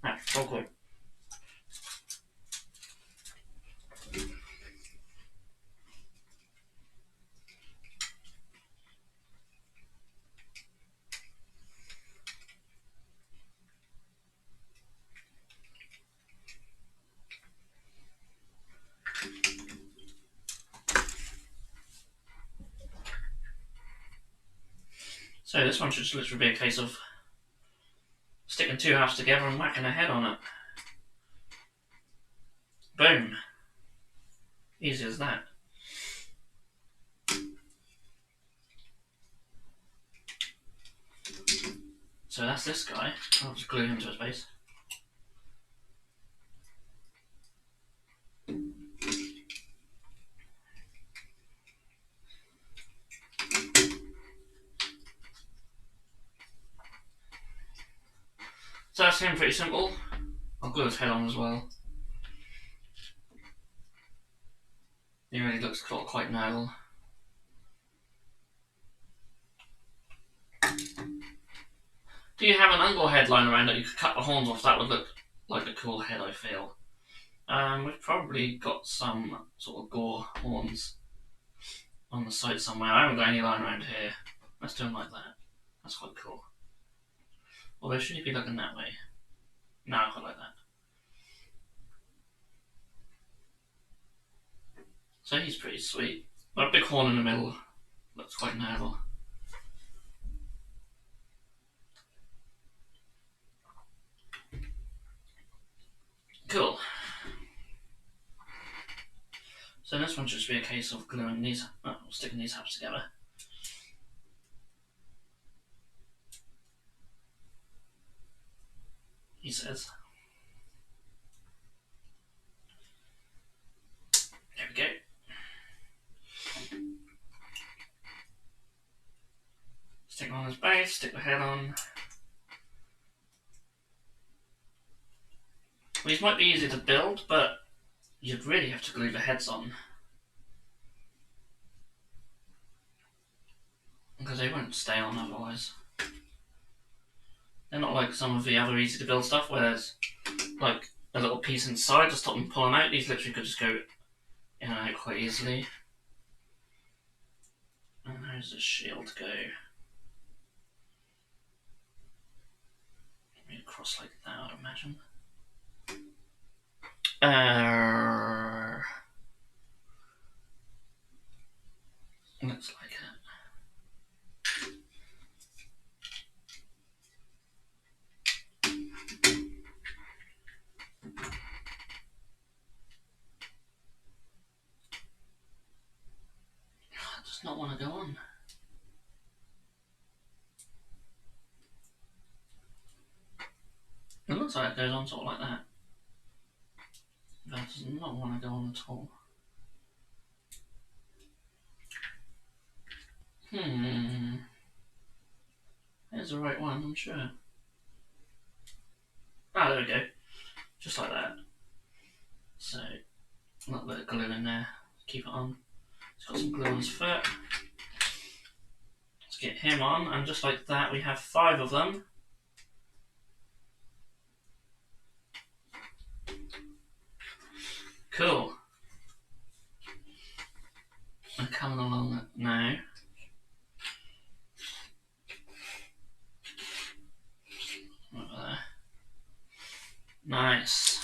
That's so good. So this one should just literally be a case of sticking 2 halves together and whacking a head on it. Boom. Easy as that. So that's this guy. I'll just glue him to his base. So that's him, pretty simple. I'll glue his head on as well. He really looks quite Nurgle. Do you have an Ungor head lying around that you could cut the horns off? That would look like a cool head, I feel. We've probably got some sort of gore horns on the site somewhere. I haven't got any lying around here. Let's do them like that. That's quite cool. Although, should he be looking that way? No, I quite like that. So he's pretty sweet. That big horn in the middle looks quite Nurgle. Cool. So this one should just be a case of gluing these, sticking these halves together. He says. There we go. Stick on his base, stick the head on. These might be easy to build, but you'd really have to glue the heads on, because they won't stay on otherwise. They're not like some of the other easy to build stuff where there's like a little piece inside to stop them pulling out. These literally could just go in and out quite easily. And how's the shield go? Maybe across like that, I'd imagine. Looks like it. It does not want to go on. It looks like it goes on sort of like that. But it does not want to go on at all. There's the right one, I'm sure. Ah, there we go. Just like that. So, a little bit of glue in there. Keep it on. It's got some glue on his foot. Let's get him on, and just like that, we have 5 of them. Cool. They're coming along now. Over there. Nice.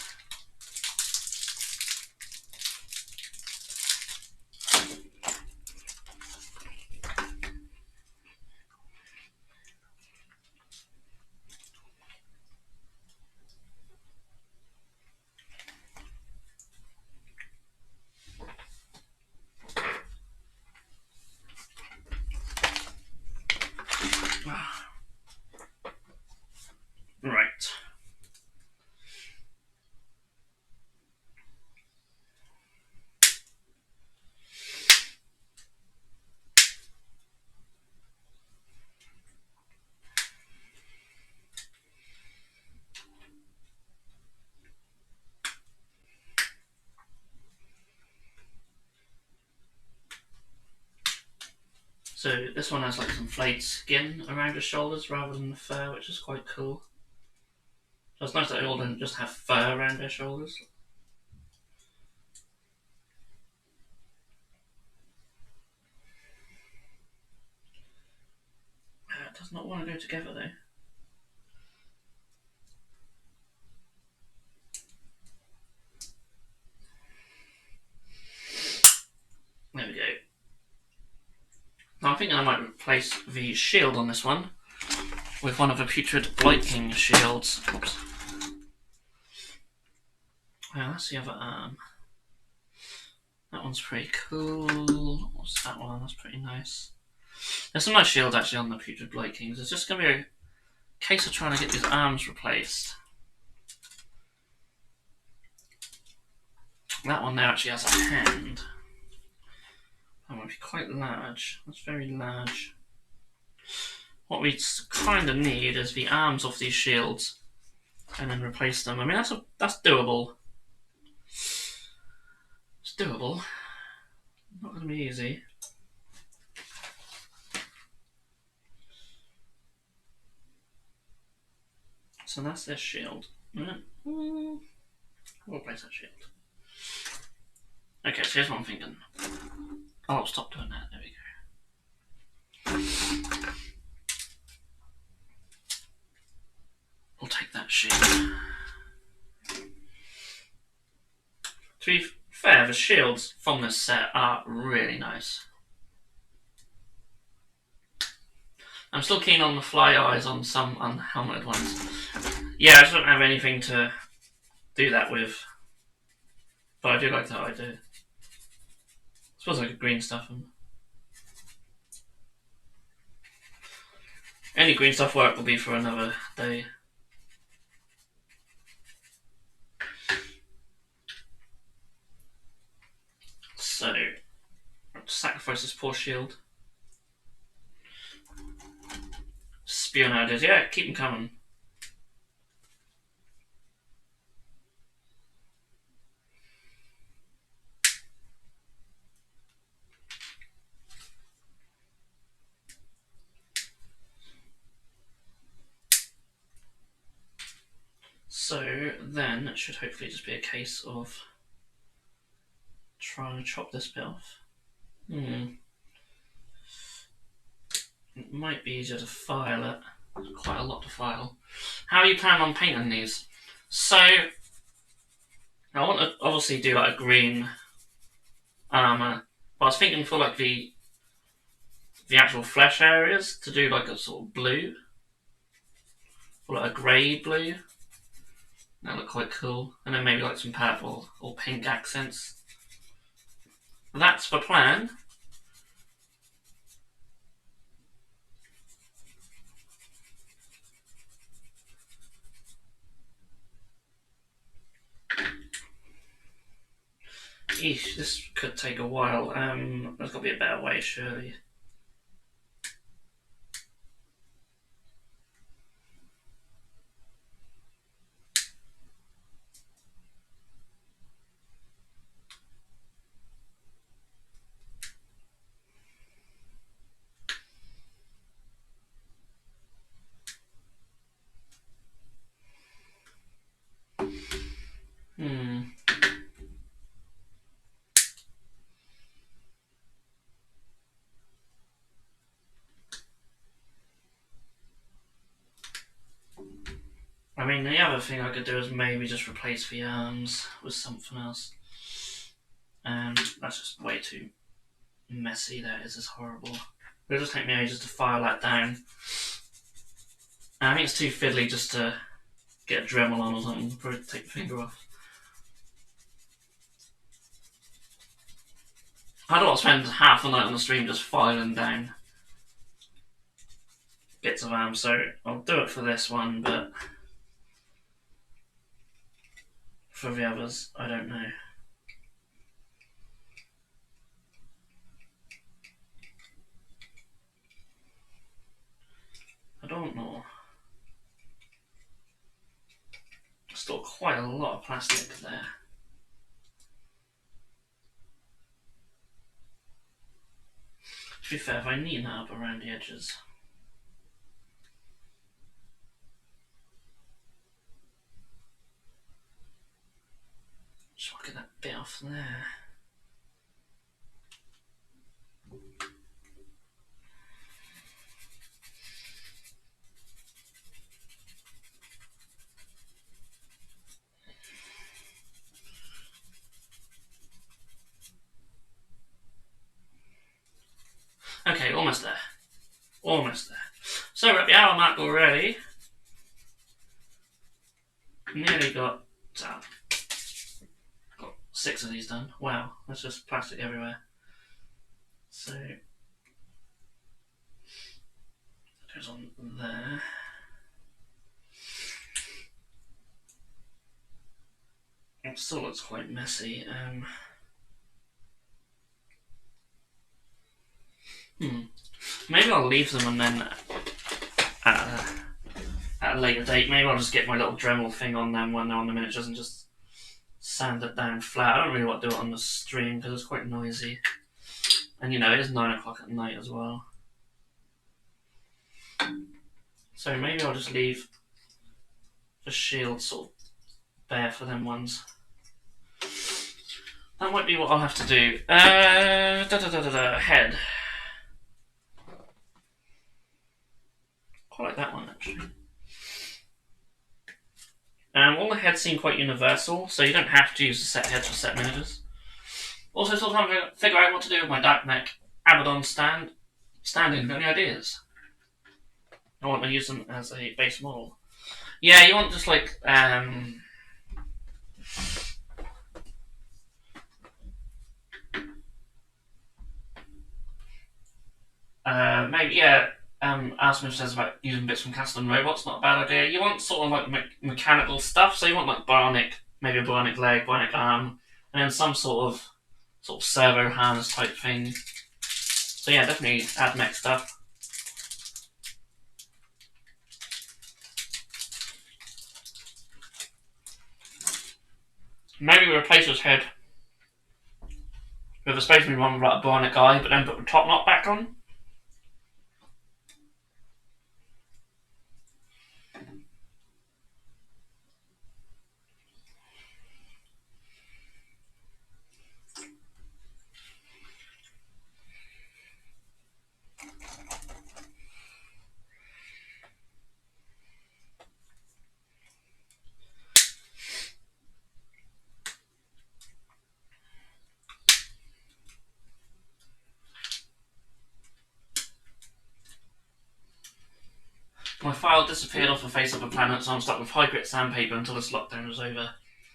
So this one has like some flayed skin around the shoulders rather than the fur, which is quite cool. So it's nice that they all don't just have fur around their shoulders. It does not want to go together though. There we go. Now I'm thinking I might replace the shield on this one with one of the Putrid Blight King shields. Oops. Well, that's the other arm. That one's pretty cool. What's that one? That's pretty nice. There's some nice shields actually on the Putrid Blight Kings. It's just going to be a case of trying to get these arms replaced. That one there actually has a hand. That might be quite large. That's very large. What we kind of need is the arms of these shields and then replace them. I mean, that's doable. It's doable. Not going to be easy. So that's their shield. We'll replace that shield. Okay, so here's what I'm thinking. Oh, stop doing that. There we go. We'll take that shield. To be fair, the shields from this set are really nice. I'm still keen on the fly eyes on some unhelmeted ones. Yeah, I just don't have anything to do that with. But I do like that idea. I suppose I could green stuff them. Any green stuff work will be for another day. So, sacrifice this poor shield. Spewing ideas. Yeah, keep them coming. So then it should hopefully just be a case of trying to chop this bit off. It might be easier to file it. There's quite a lot to file. How are you planning on painting these? So I want to obviously do like a green armour, but I was thinking for like the actual flesh areas to do like a sort of blue, or like a grey blue. That look quite cool, and then maybe like some purple or pink accents. That's the plan. Eesh, this could take a while. There's got to be a better way, surely. I mean, the other thing I could do is maybe just replace the arms with something else. And that's just way too messy, that is. It's horrible. It'll just take me ages to file that down. And I think it's too fiddly just to get a Dremel on or something. Probably take the finger off. I don't want to spend half the night on the stream just filing down bits of arms, so I'll do it for this one, but for the others, I don't know. I don't know. Still quite a lot of plastic there. To be fair, if I neaten that up around the edges. Just want to get that bit off there. Okay, almost there. Almost there. So we're at the hour mark already. Nearly got 6 of these done. Wow, that's just plastic everywhere. So it goes on there. It still looks quite messy. Maybe I'll leave them and then at a later date, maybe I'll just get my little Dremel thing on them when they're on the miniatures and just sand it down flat. I don't really want to do it on the stream because it's quite noisy. And you know, it is 9 o'clock at night as well. So maybe I'll just leave the shield sort of bare for them ones. That might be what I'll have to do. Head. Quite like that one actually. All the heads seem quite universal, so you don't have to use the set heads for set miniatures. Also, still trying to figure out what to do with my Dark Neck Abaddon stand-in. Got any ideas? I want to use them as a base model. Yeah, you want just like maybe yeah. Asmith says about using bits from Castle and Robots, not a bad idea. You want sort of like mechanical stuff, so you want like bionic, maybe a bionic leg, bionic arm, and then some sort of servo harness type thing. So yeah, definitely add mech stuff. Maybe replace his head with a Space Marine one with like a bionic eye, but then put the top knot back on. My file disappeared off the face of the planet, so I'm stuck with high-grit sandpaper until this lockdown is over.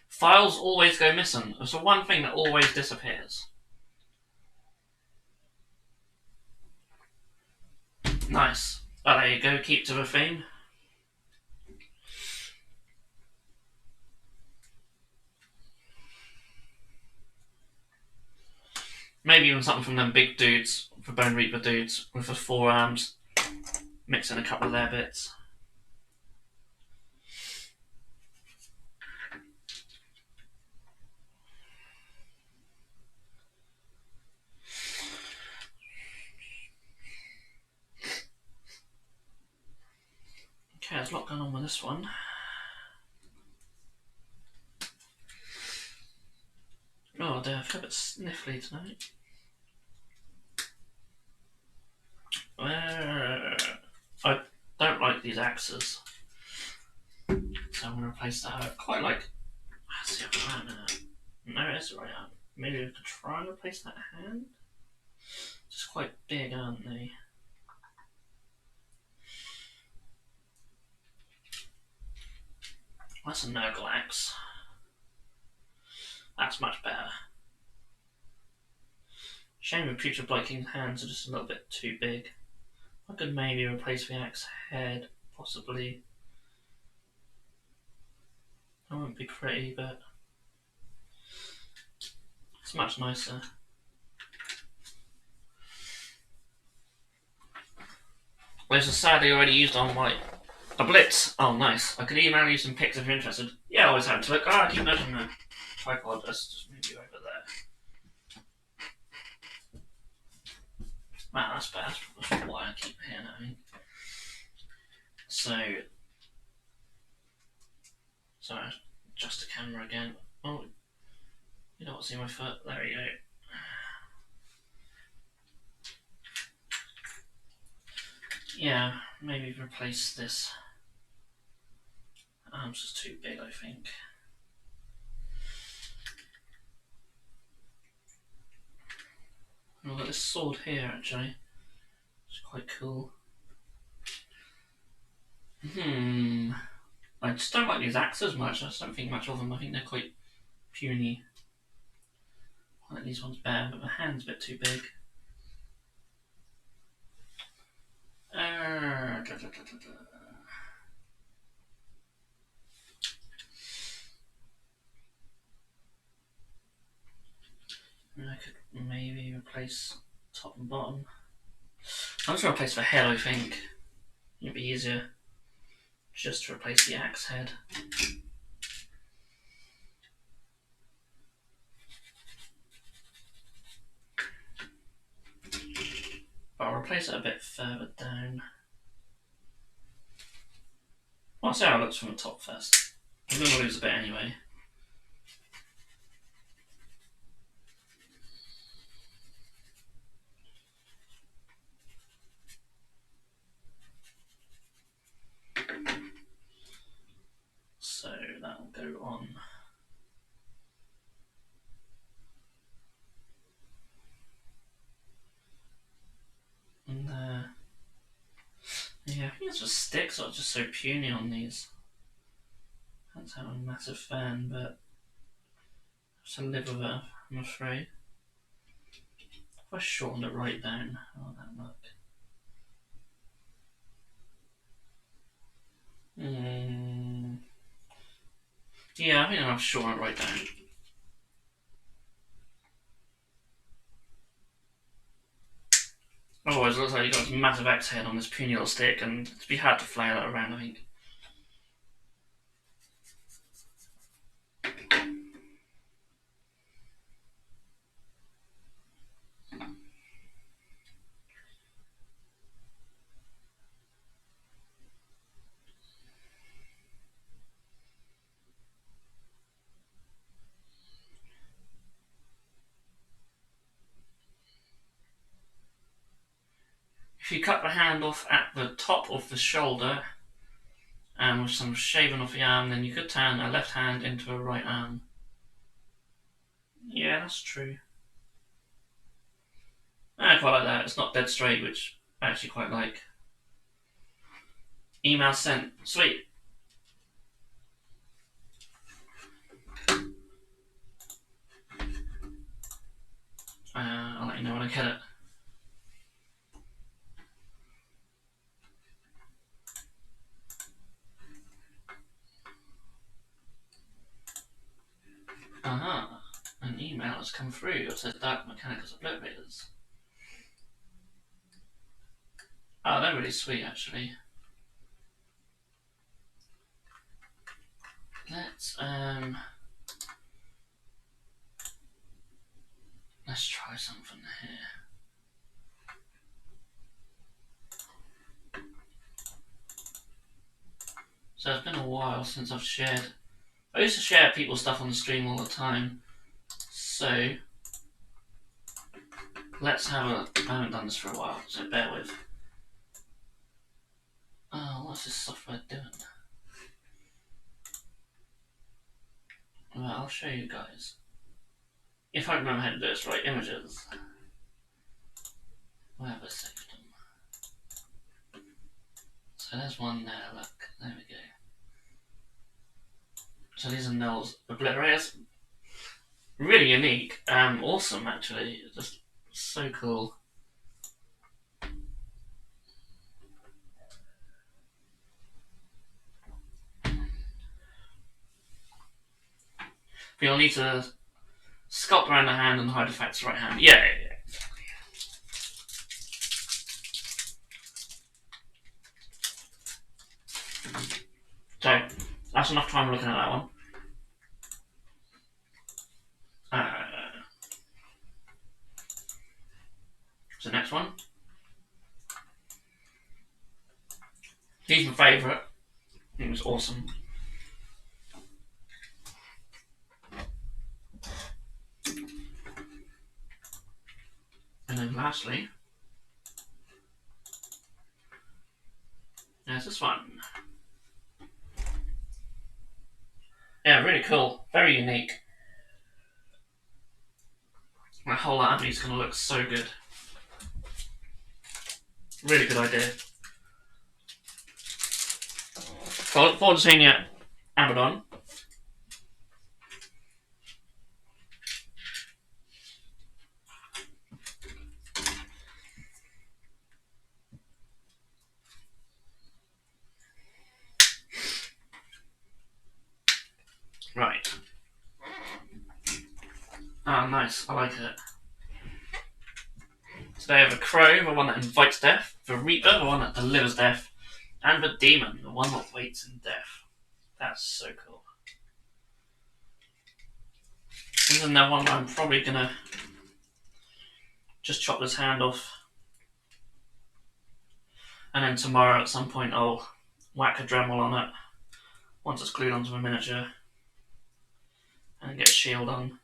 Files always go missing. It's the one thing that always disappears. Nice. Well, there you go. Keep to the theme. Maybe even something from them big dudes, the Bone Reaper dudes, with the forearms. Mix in a couple of their bits. Okay, there's a lot going on with this one. Oh dear, I feel a bit sniffly tonight. I don't like these axes, so I'm going to replace that. I quite like. Let's see if I can. No, it's the right hand. Maybe we could try and replace that hand. Just quite big, aren't they? That's a Nurgle axe. That's much better. Shame the Future Blight King's hands are just a little bit too big. I could maybe replace the axe head, possibly. That wouldn't be pretty, but it's much nicer. There's a sadly already used on white. A Blitz! Oh, nice. I could email you some pics if you're interested. Yeah, I always have to look. Oh, I keep noticing the tripod. Let's just move you over there. Wow, that's bad. That's why I keep hearing it, I think. So, sorry, adjust the camera again. Oh, you don't want to see my foot? There we go. Yeah, maybe replace this. The arm's just too big, I think. I've got this sword here, actually. It's quite cool. I just don't like these axes much. I just don't think much of them. I think they're quite puny. I like these ones better, but the hand's a bit too big. I could maybe replace top and bottom. I'm just going to replace the head, I think. It'd be easier just to replace the axe head. But I'll replace it a bit further down. Well, I'll see how it looks from the top first. I'm going to lose a bit anyway. So that'll go on. And yeah, I think it's just sticks are just so puny on these. That's how I'm a massive fan, but I have to live with it, I'm afraid. If I shortened it right down, how would that look? Yeah, I think I'll shorten it right down. Otherwise, it looks like you've got this massive axe head on this puny little stick, and it'd be hard to flail it around, I think. If you cut the hand off at the top of the shoulder, and with some shaving off the arm, then you could turn a left hand into a right arm. Yeah, that's true. I quite like that. It's not dead straight, which I actually quite like. Email sent. Sweet. I'll let you know when I get it. Aha. An email has come through. It says Dark Mechanicals Obliterators. Oh, they're really sweet, actually. Let's try something here. So it's been a while since I've shared. I used to share people's stuff on the stream all the time. So let's have a. I haven't done this for a while, so bear with. Oh, what's this software doing? Well, I'll show you guys. If I remember how to do this right, images. Where have I saved them? So there's one there, look. There we go. So these are Nell's obliterators. Really unique. Awesome, actually. Just so cool. But you'll need to sculpt around the hand and hide the fact it's the right hand. Yeah, exactly. So, that's enough time looking at that one. So next one. He's my favourite. He was awesome. And then lastly, there's this one. Yeah, really cool. Very unique. My whole army's going to look so good. Really good idea. So I look forward to seeing you at Abaddon. Right. Ah, nice. I like it. Today I have a crow, the one that invites death, the reaper, the one that delivers death, and the demon, the one that waits in death. That's so cool. There's another one that I'm probably gonna just chop this hand off, and then tomorrow at some point I'll whack a Dremel on it once it's glued onto the miniature, and get a shield on.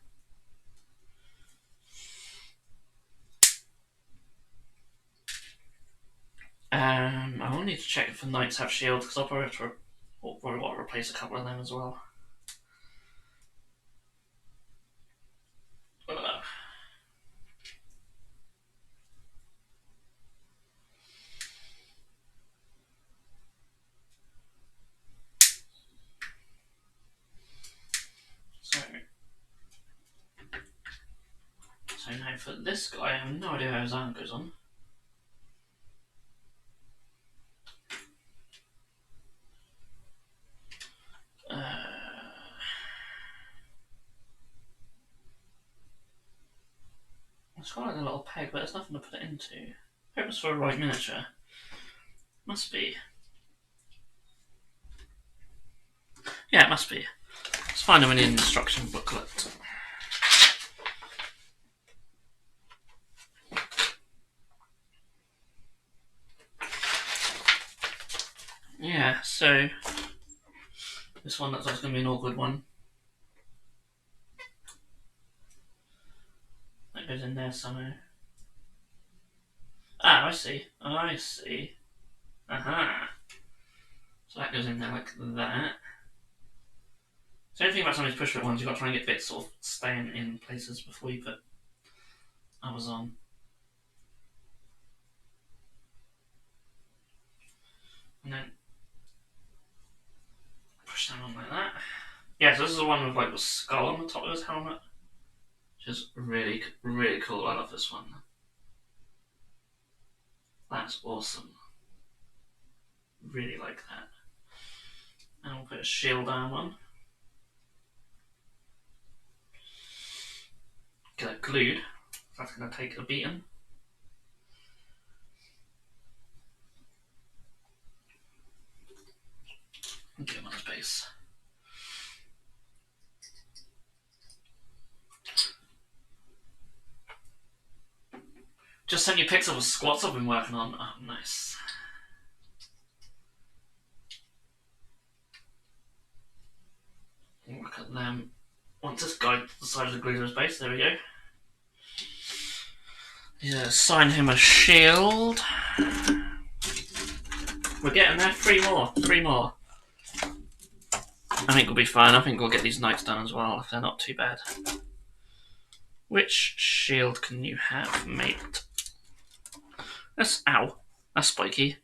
I will need to check if the knights have shields because I'll probably have to probably want to replace a couple of them as well. So now for this guy, I have no idea how his arm goes on. It's got like a little peg, but there's nothing to put it into. I hope it's for a right miniature. Must be. Yeah, it must be. Let's find them in the instruction booklet. Yeah, so this one looks like it's going to be an awkward one. That goes in there somewhere. Ah, I see. I see. Aha. So that goes in there like that. So the only thing about some of these push-fit ones, you've got to try and get bits sort of staying in places before you put others on. And then push that on like that. Yeah, so this is the one with like the skull on the top of his helmet. Which is really, really cool. I love this one. That's awesome. Really like that. And we'll put a shield arm on. Get it glued. That's going to take a beating. And get him on his base. Just send you pics of the squats I've been working on. Oh, nice. Look at them. Once this guy decided to glue to his base, there we go. Yeah, assign him a shield. We're getting there. 3 more. 3 more. I think we'll be fine. I think we'll get these knights done as well if they're not too bad. Which shield can you have, mate? That's ow. That's spiky.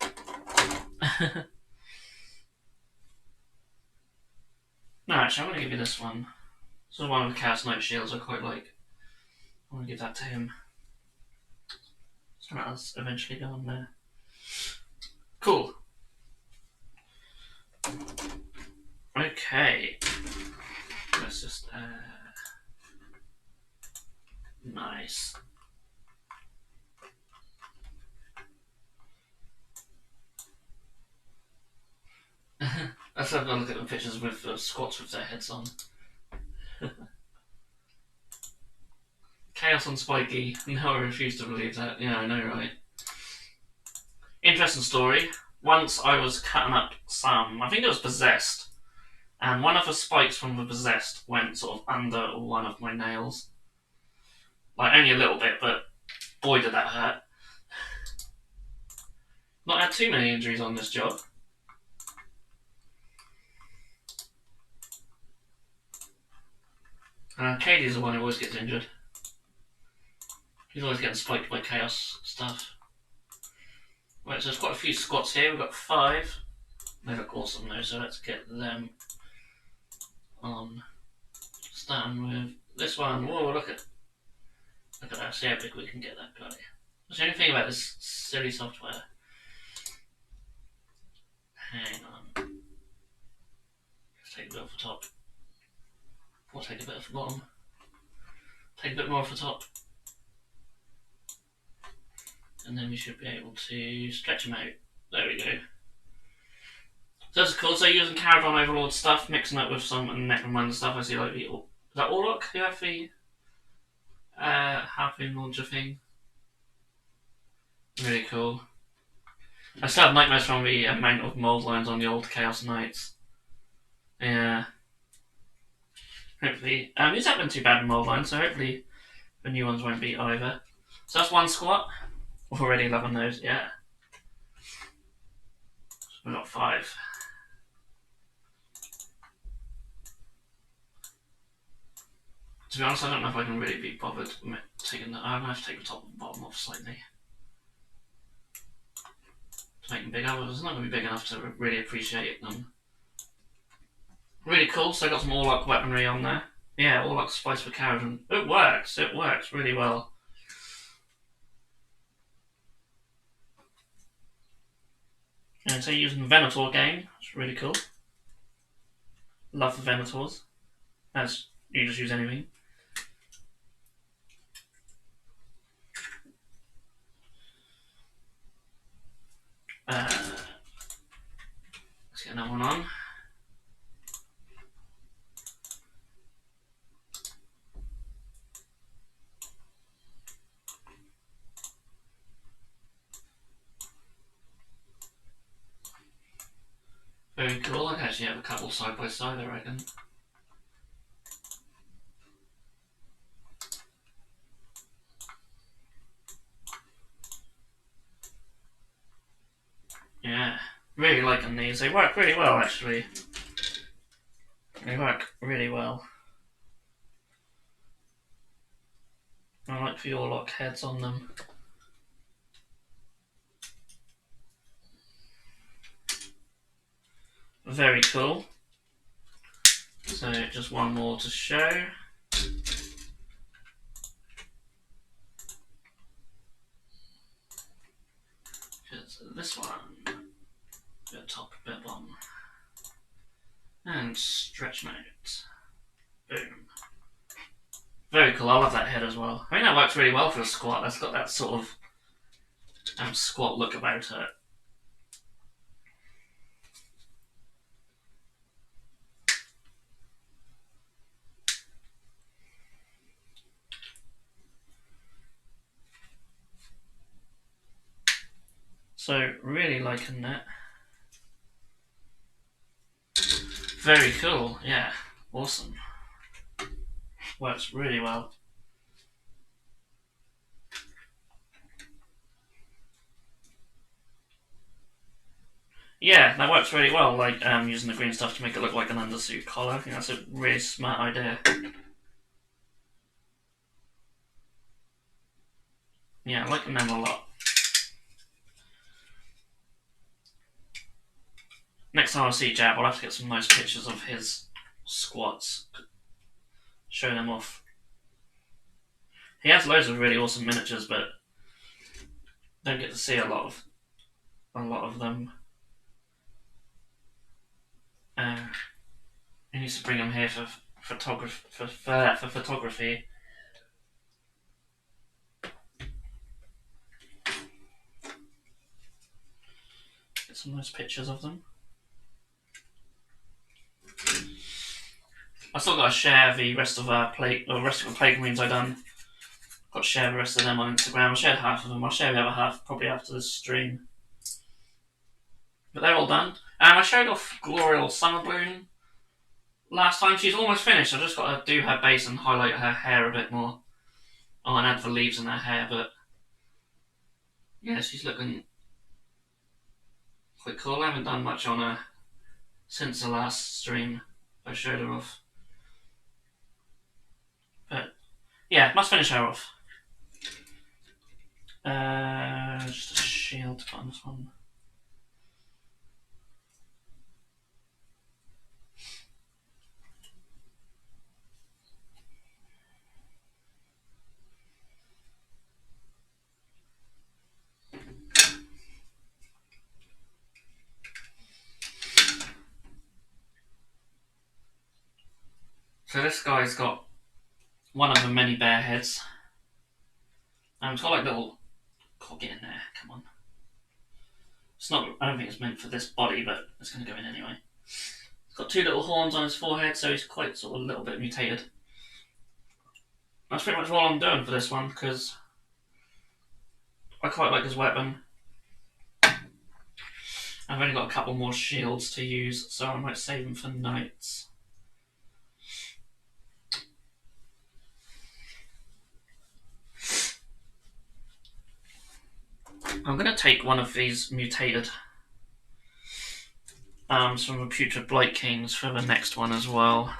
No, actually, I'm going to give you this one. This is one of the Chaos Knight shields I quite like. I'm going to give that to him. So that'll eventually go on there. Cool. Okay. Let's just... nice. Let's have a look at the pictures with squats with their heads on. Chaos on Spiky. No, I refuse to believe that. Yeah, I know, right? Interesting story. once I was cutting up some, I think it was Possessed, and one of the spikes from the Possessed went sort of under one of my nails. Like, only a little bit, but boy did that hurt. Not had too many injuries on this job. Katie's the one who always gets injured. He's always getting spiked by chaos stuff. Right, so there's quite a few squats here. We've got 5. They look awesome though, so let's get them on. Starting with this one. Whoa, look at that. See how big we can get that guy. What's the only thing about this silly software? Hang on. Let's take a bit off the top. We'll take a bit off the bottom. Take a bit more off the top. And then we should be able to stretch them out. There we go. So that's cool. So using Caradon Overlord stuff, mixing it with some Necromunda stuff. I see like the... Is that Orlok who have the... Halfling launcher thing? Really cool. I still have nightmares from the amount of mold lines on the old Chaos Knights. Yeah. Hopefully... these haven't been too bad in mold lines, so hopefully the new ones won't be either. So that's one squat. Already loving those, yeah. So we've got 5. To be honest, I don't know if I can really be bothered taking that. I'm going to have to take the top and bottom off slightly. To make them bigger, but it's not going to be big enough to really appreciate them. Really cool, so I got some Orlok weaponry on there. Yeah, Orlok Spice for Caradon. It works really well. And so using the Venator game, it's really cool. Love the Venators. As you just use anything. Let's get another one on. Very cool. I can actually have a couple side by side, I reckon. Yeah, really liking these. They work really well, actually. They work really well. I like the Orlok heads on them. Very cool. So just one more to show. Just this one. Bit top, bit bottom. And stretch mode. Boom. Very cool. I love that head as well. I think that works really well for a squat. That's got that sort of squat look about it. So really liking that. Very cool. Yeah. Awesome. Works really well. Yeah, that works really well, like using the green stuff to make it look like an undersuit collar. I think that's a really smart idea. Yeah, I like them a lot. Next time I see Jab, I'll have to get some nice pictures of his squats. Show them off. He has loads of really awesome miniatures, but don't get to see a lot of them. He needs to bring them here for photography. Get some nice pictures of them. I still got to share the rest of the Plague Marines I've done. Got to share the rest of them on Instagram. I shared half of them. I'll share the other half probably after this stream. But they're all done. I showed off Glorial Summer Bloom last time. She's almost finished. I've just got to do her base and highlight her hair a bit more. Oh, and add the leaves in her hair, but yeah, she's looking quite cool. I haven't done much on her since the last stream I showed her off. But yeah, must finish her off. Just a shield on this one. So this guy's got one of the many bear heads. It's got like little... get in there, come on. It's not... I don't think it's meant for this body, but it's going to go in anyway. He's got two little horns on his forehead, so he's quite sort of a little bit mutated. That's pretty much all I'm doing for this one, because I quite like his weapon. I've only got a couple more shields to use, so I might save them for knights. I'm going to take one of these mutated arms from the Putrid Blight Kings for the next one as well.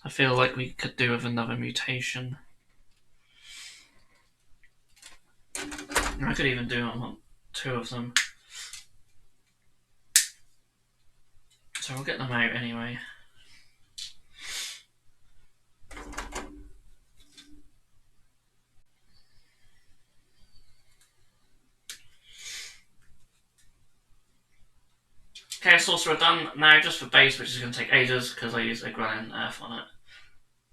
I feel like we could do with another mutation. I could even do on two of them. So we'll get them out anyway. Okay, Sorcerer done. Now just for base, which is going to take ages because I used a Grand Earth on it.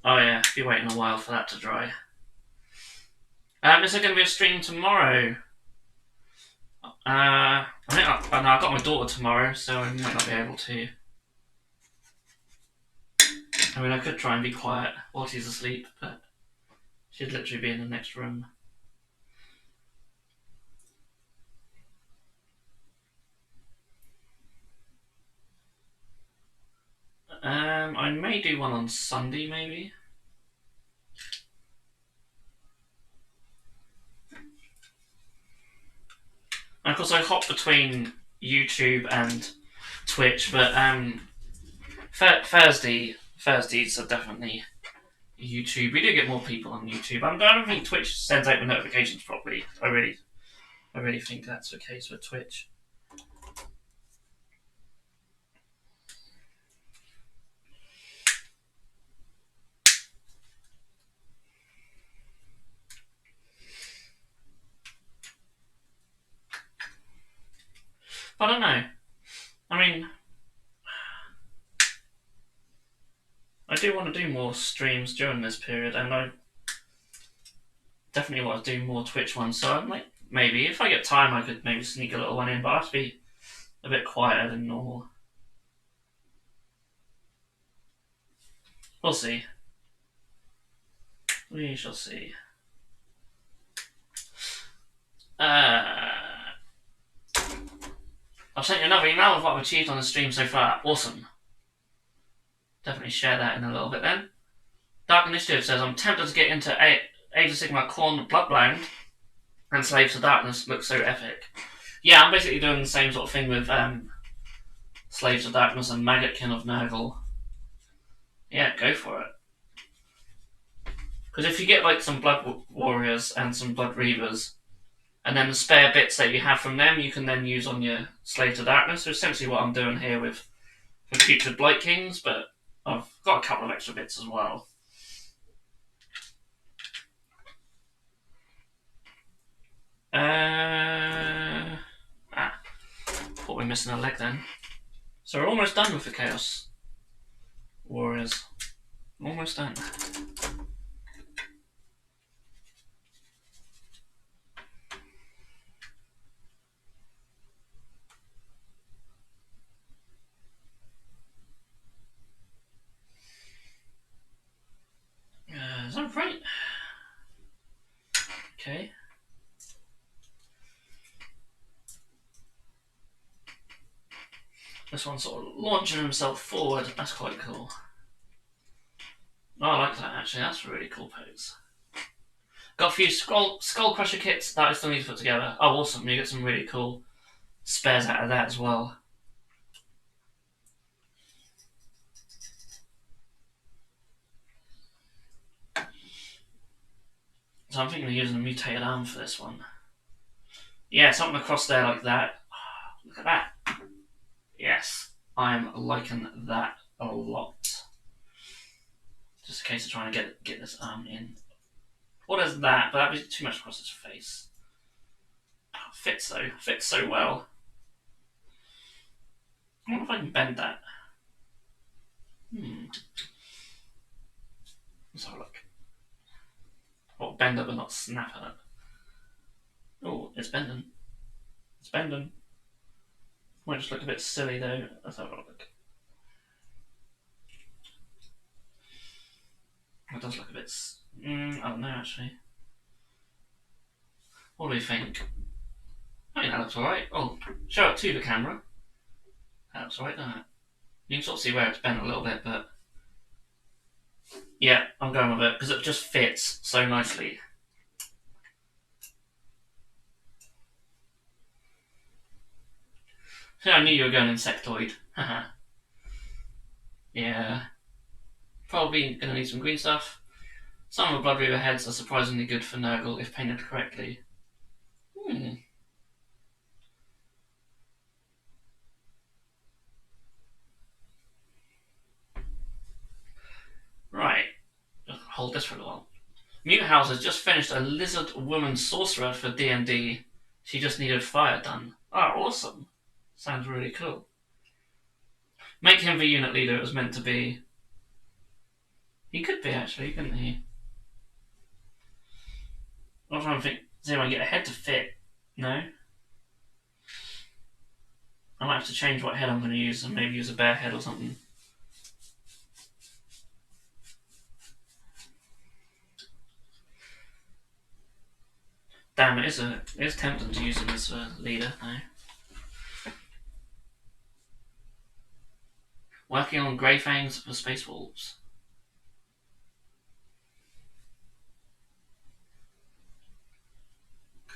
Oh yeah, be waiting a while for that to dry. Is there going to be a stream tomorrow? I got my daughter tomorrow, so I might not be able to. I mean, I could try and be quiet while she's asleep, but she'd literally be in the next room. I may do one on Sunday, maybe. And of course, I hop between YouTube and Twitch, but Thursdays are definitely YouTube. We do get more people on YouTube. I don't think Twitch sends out the notifications properly. I really think that's the case with Twitch. I don't know. I mean, I do want to do more streams during this period, and I definitely want to do more Twitch ones. So I'm like, maybe if I get time, I could maybe sneak a little one in, but I have to be a bit quieter than normal. We'll see. We shall see. I've sent you another email of what I've achieved on the stream so far. Awesome. Definitely share that in a little bit then. Dark Initiative says, I'm tempted to get into Age of Sigmar Khorne Bloodbound and Slaves to Darkness. Looks so epic. Yeah, I'm basically doing the same sort of thing with Slaves to Darkness and Maggotkin of Nurgle. Yeah, go for it. Because if you get like some Blood Warriors and some Blood Reavers, and then the spare bits that you have from them, you can then use on your Slave to Darkness. So essentially what I'm doing here with the Putrid Blight Kings, but I've got a couple of extra bits as well. Thought we're missing a leg then. So we're almost done with the Chaos Warriors. Almost done. Is that right? Okay. This one's sort of launching himself forward. That's quite cool. Oh, I like that actually. That's a really cool pose. Got a few Skull Crusher kits that I still need to put together. Oh, awesome. You get some really cool spares out of that as well. So I'm thinking of using a mutated arm for this one. Yeah, something across there like that. Oh, look at that. Yes, I'm liking that a lot. Just a case of trying to get this arm in. What is that? But that'd be too much across his face. Oh, fits though. Fits so well. I wonder if I can bend that. Let's have a look. Or bend it but not snap it. Oh, it's bending. It's bending. Might just look a bit silly though. Let's have a look. It does look a bit. I don't know actually. What do you think? I think that looks alright. Oh, show it to the camera. That looks alright, doesn't it? You can sort of see where it's bent a little bit, but yeah, I'm going with it because it just fits so nicely. So I knew you were going insectoid. Haha. Yeah. Probably going to need some green stuff. Some of the Blood Reaver heads are surprisingly good for Nurgle if painted correctly. Right. Hold this for a while. Mutehouse has just finished a lizard woman sorcerer for D&D. She just needed fire done. Oh, awesome. Sounds really cool. Make him the unit leader it was meant to be. He could be actually, couldn't he? I'm trying to think, see if I can get a head to fit. No? I might have to change what head I'm going to use and maybe use a bear head or something. Damn, it is tempting to use him as a leader now. Working on Grey Fangs for Space Wolves.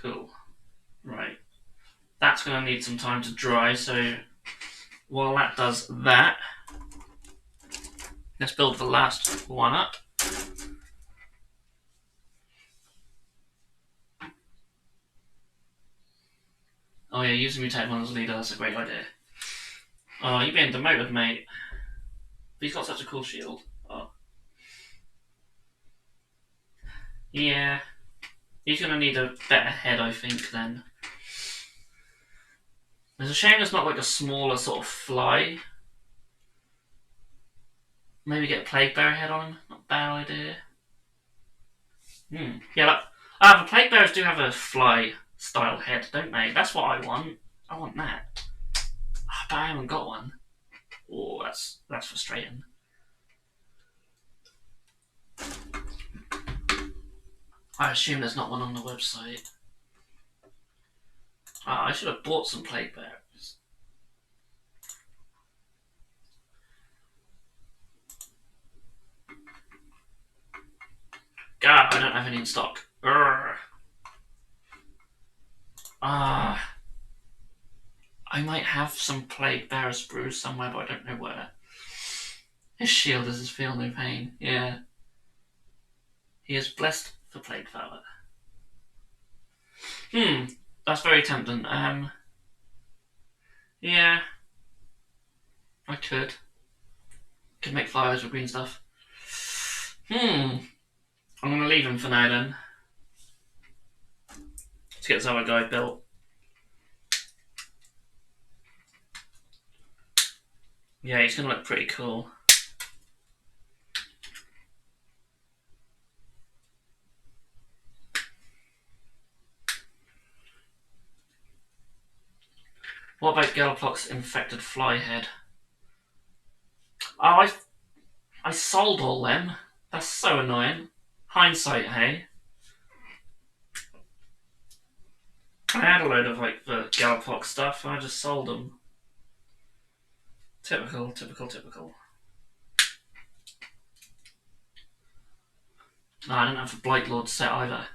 Cool. Right. That's going to need some time to dry, so while that does that, let's build the last one up. Oh yeah, use the mutated one as a leader, that's a great idea. Oh, you're being demoted, mate. But he's got such a cool shield. Oh. Yeah. He's going to need a better head, I think, then. There's a shame there's not like a smaller sort of fly. Maybe get a Plague Bearer head on him. Not a bad idea. Yeah, the Plague Bearers do have a fly style head, don't they? That's what I want. I want that. But I haven't got one. Oh, that's frustrating. I assume there's not one on the website. I should have bought some Plague Bearers. God, I don't have any in stock. I might have some Plague Bearer sprues somewhere, but I don't know where. His shield is his feel no pain. Yeah. He is blessed for Plague Father. That's very tempting. Yeah. I could. Could make flyers with green stuff. I'm going to leave him for now then. Let's get this other guy built. Yeah, he's going to look pretty cool. What about Galaplox's infected fly head? Oh, I sold all them. That's so annoying. Hindsight, hey? I had a load of like the Galaplox stuff and I just sold them. Typical, typical, typical. No, I don't have the Blight Lord set either.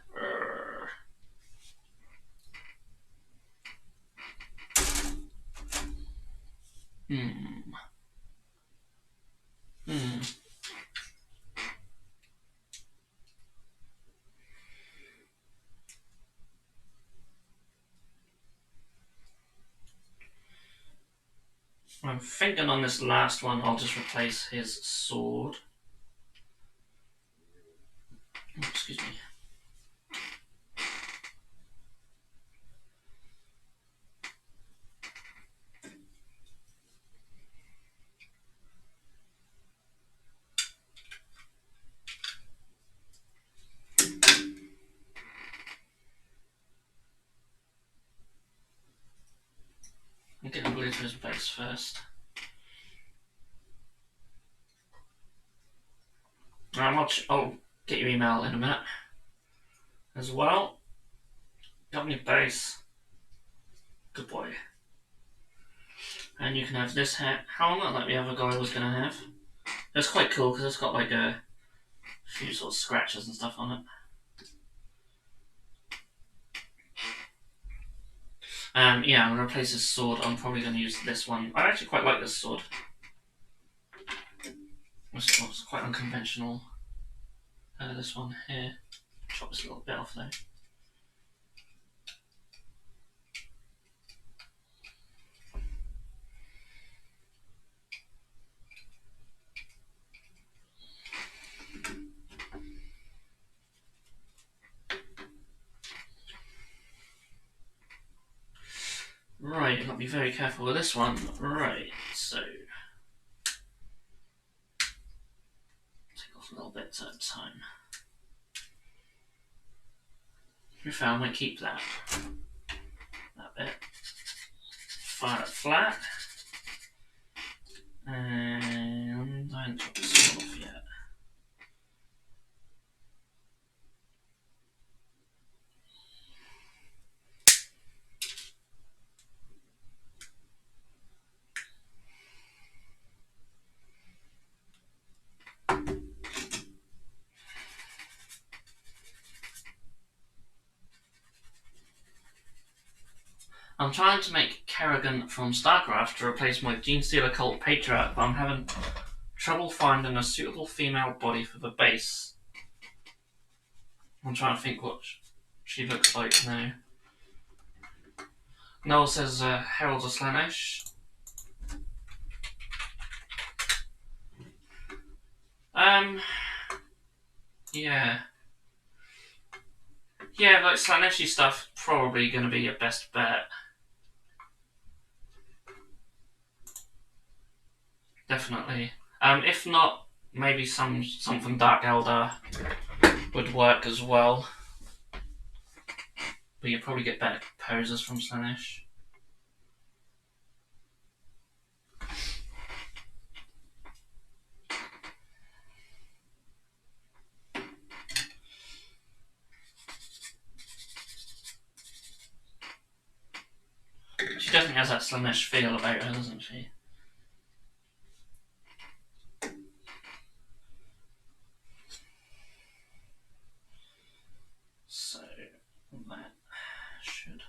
I'm thinking on this last one I'll just replace his sword. Oh, excuse me. I'm getting blue to his base first. I'll get your email in a minute as well. Got me a base. Good boy. And you can have this helmet like the other guy was going to have. It's quite cool because it's got like a few sort of scratches and stuff on it. Yeah, I'm going to replace his sword. I'm probably going to use this one. I actually quite like this sword. It's quite unconventional. This one here. Chop this a little bit off though. Right, I've got to be very careful with this one. Right, so take off a little bit at a time. To be fair, I might keep that bit. Fire it flat. And I haven't chopped this one off yet. I'm trying to make Kerrigan from StarCraft to replace my Genestealer Cult Patriarch, but I'm having trouble finding a suitable female body for the base. I'm trying to think what she looks like now. Noel says Herald of Slaanesh. Yeah. Yeah, like Slaaneshi stuff, probably going to be your best bet. Definitely. If not, maybe something Dark Eldar would work as well. But you'd probably get better poses from Slaanesh. She definitely has that Slaanesh feel about her, doesn't she? So, that should...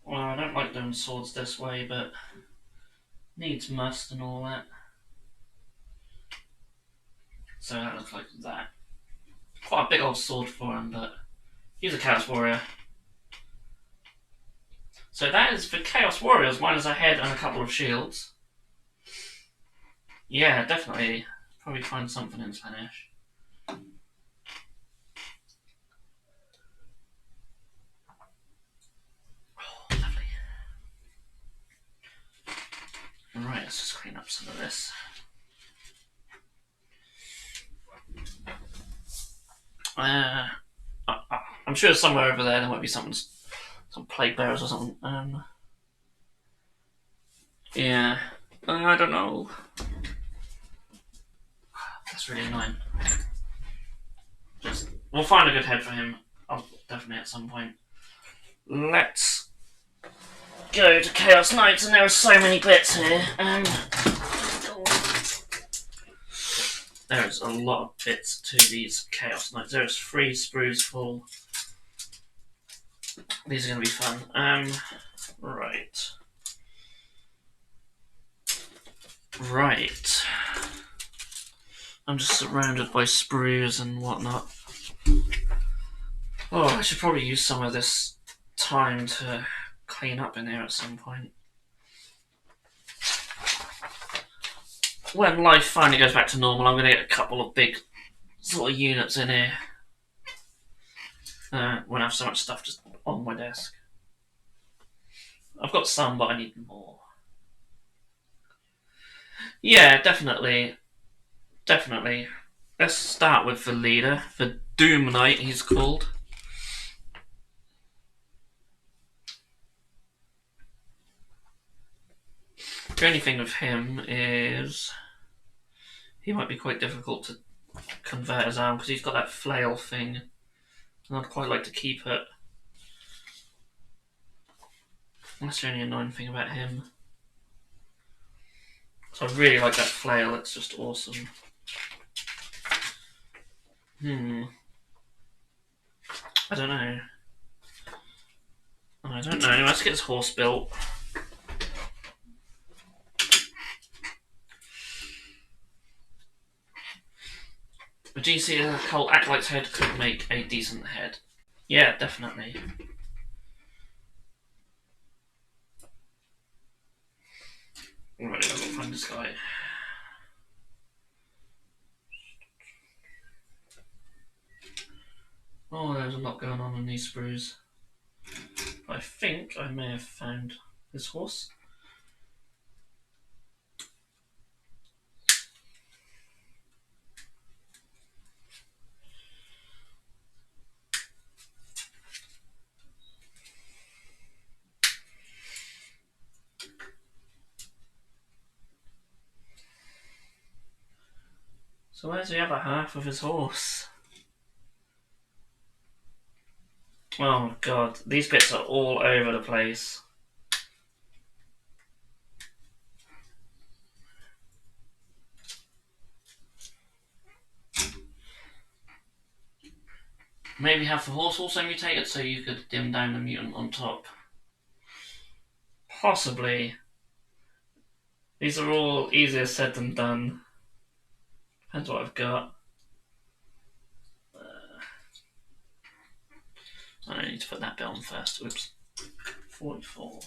Well, I don't like doing swords this way, but needs must and all that. So that looks like that. Quite a big old sword for him, but he's a Chaos Warrior. So that is for Chaos Warriors, minus a head and a couple of shields. Yeah, definitely. Probably find something in Slaanesh. Oh, lovely. Right, let's just clean up some of this. I'm sure somewhere over there might be some plague bearers or something. Yeah, I don't know. That's really annoying. We'll find a good head for him. Definitely at some point. Let's go to Chaos Knights, and there are so many bits here. There's a lot of bits to these Chaos Knights. There's 3 sprues full. These are going to be fun. Right. Right. I'm just surrounded by sprues and whatnot. Oh, I should probably use some of this time to clean up in here at some point. When life finally goes back to normal, I'm going to get a couple of big sort of units in here. When I have so much stuff just on my desk. I've got some, but I need more. Yeah, definitely. Definitely. Let's start with the leader, the Doom Knight he's called. The only thing with him is he might be quite difficult to convert his arm because he's got that flail thing, and I'd quite like to keep it. That's the only annoying thing about him. So I really like that flail, it's just awesome. I don't know. Let's get his horse built. A GC Cult Acolyte's head could make a decent head. Yeah, definitely. Right, I've got to find this guy. Oh, there's a lot going on in these sprues. I think I may have found this horse. So where's the other half of his horse? Oh god, these bits are all over the place. Maybe have the horse also mutated so you could dim down the mutant on top. Possibly. These are all easier said than done. Depends what I've got. I need to put that bit on first. Oops. 44.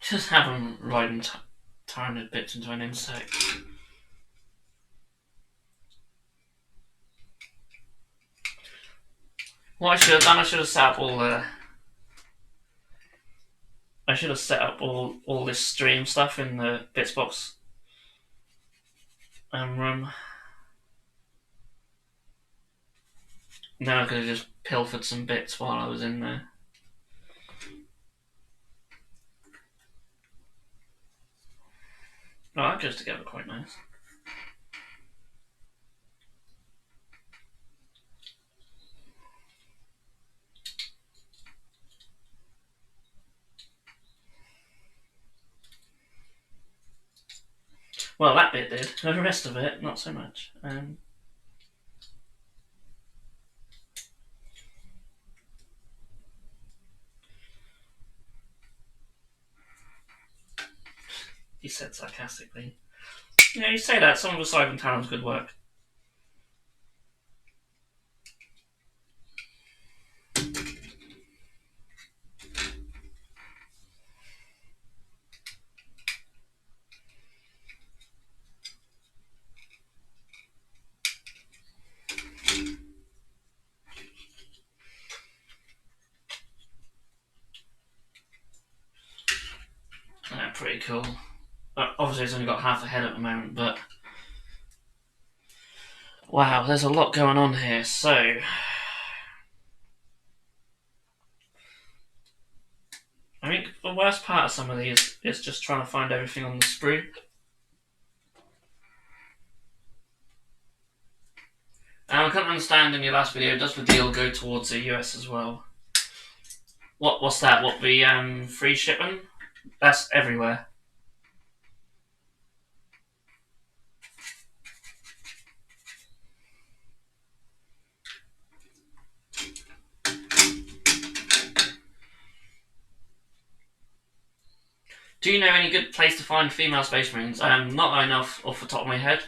Just have them riding tiny bits into an insect. What I should have done, I should have set up all the... I should have set up all this stream stuff in the Bitzbox room. Now I could have just pilfered some bits while I was in there. Oh, that goes together quite nice. Well, that bit did. The rest of it, not so much. He said sarcastically. Yeah, you say that. Some of the Siphon Talons could work. Pretty cool. Obviously, it's only got half a head at the moment, but wow, there's a lot going on here. So I think the worst part of some of these is just trying to find everything on the sprue. I couldn't understand in your last video, does the deal go towards the US as well? What's that? What, the free shipping? That's everywhere. Do you know any good place to find female Space Marines? Not enough off the top of my head.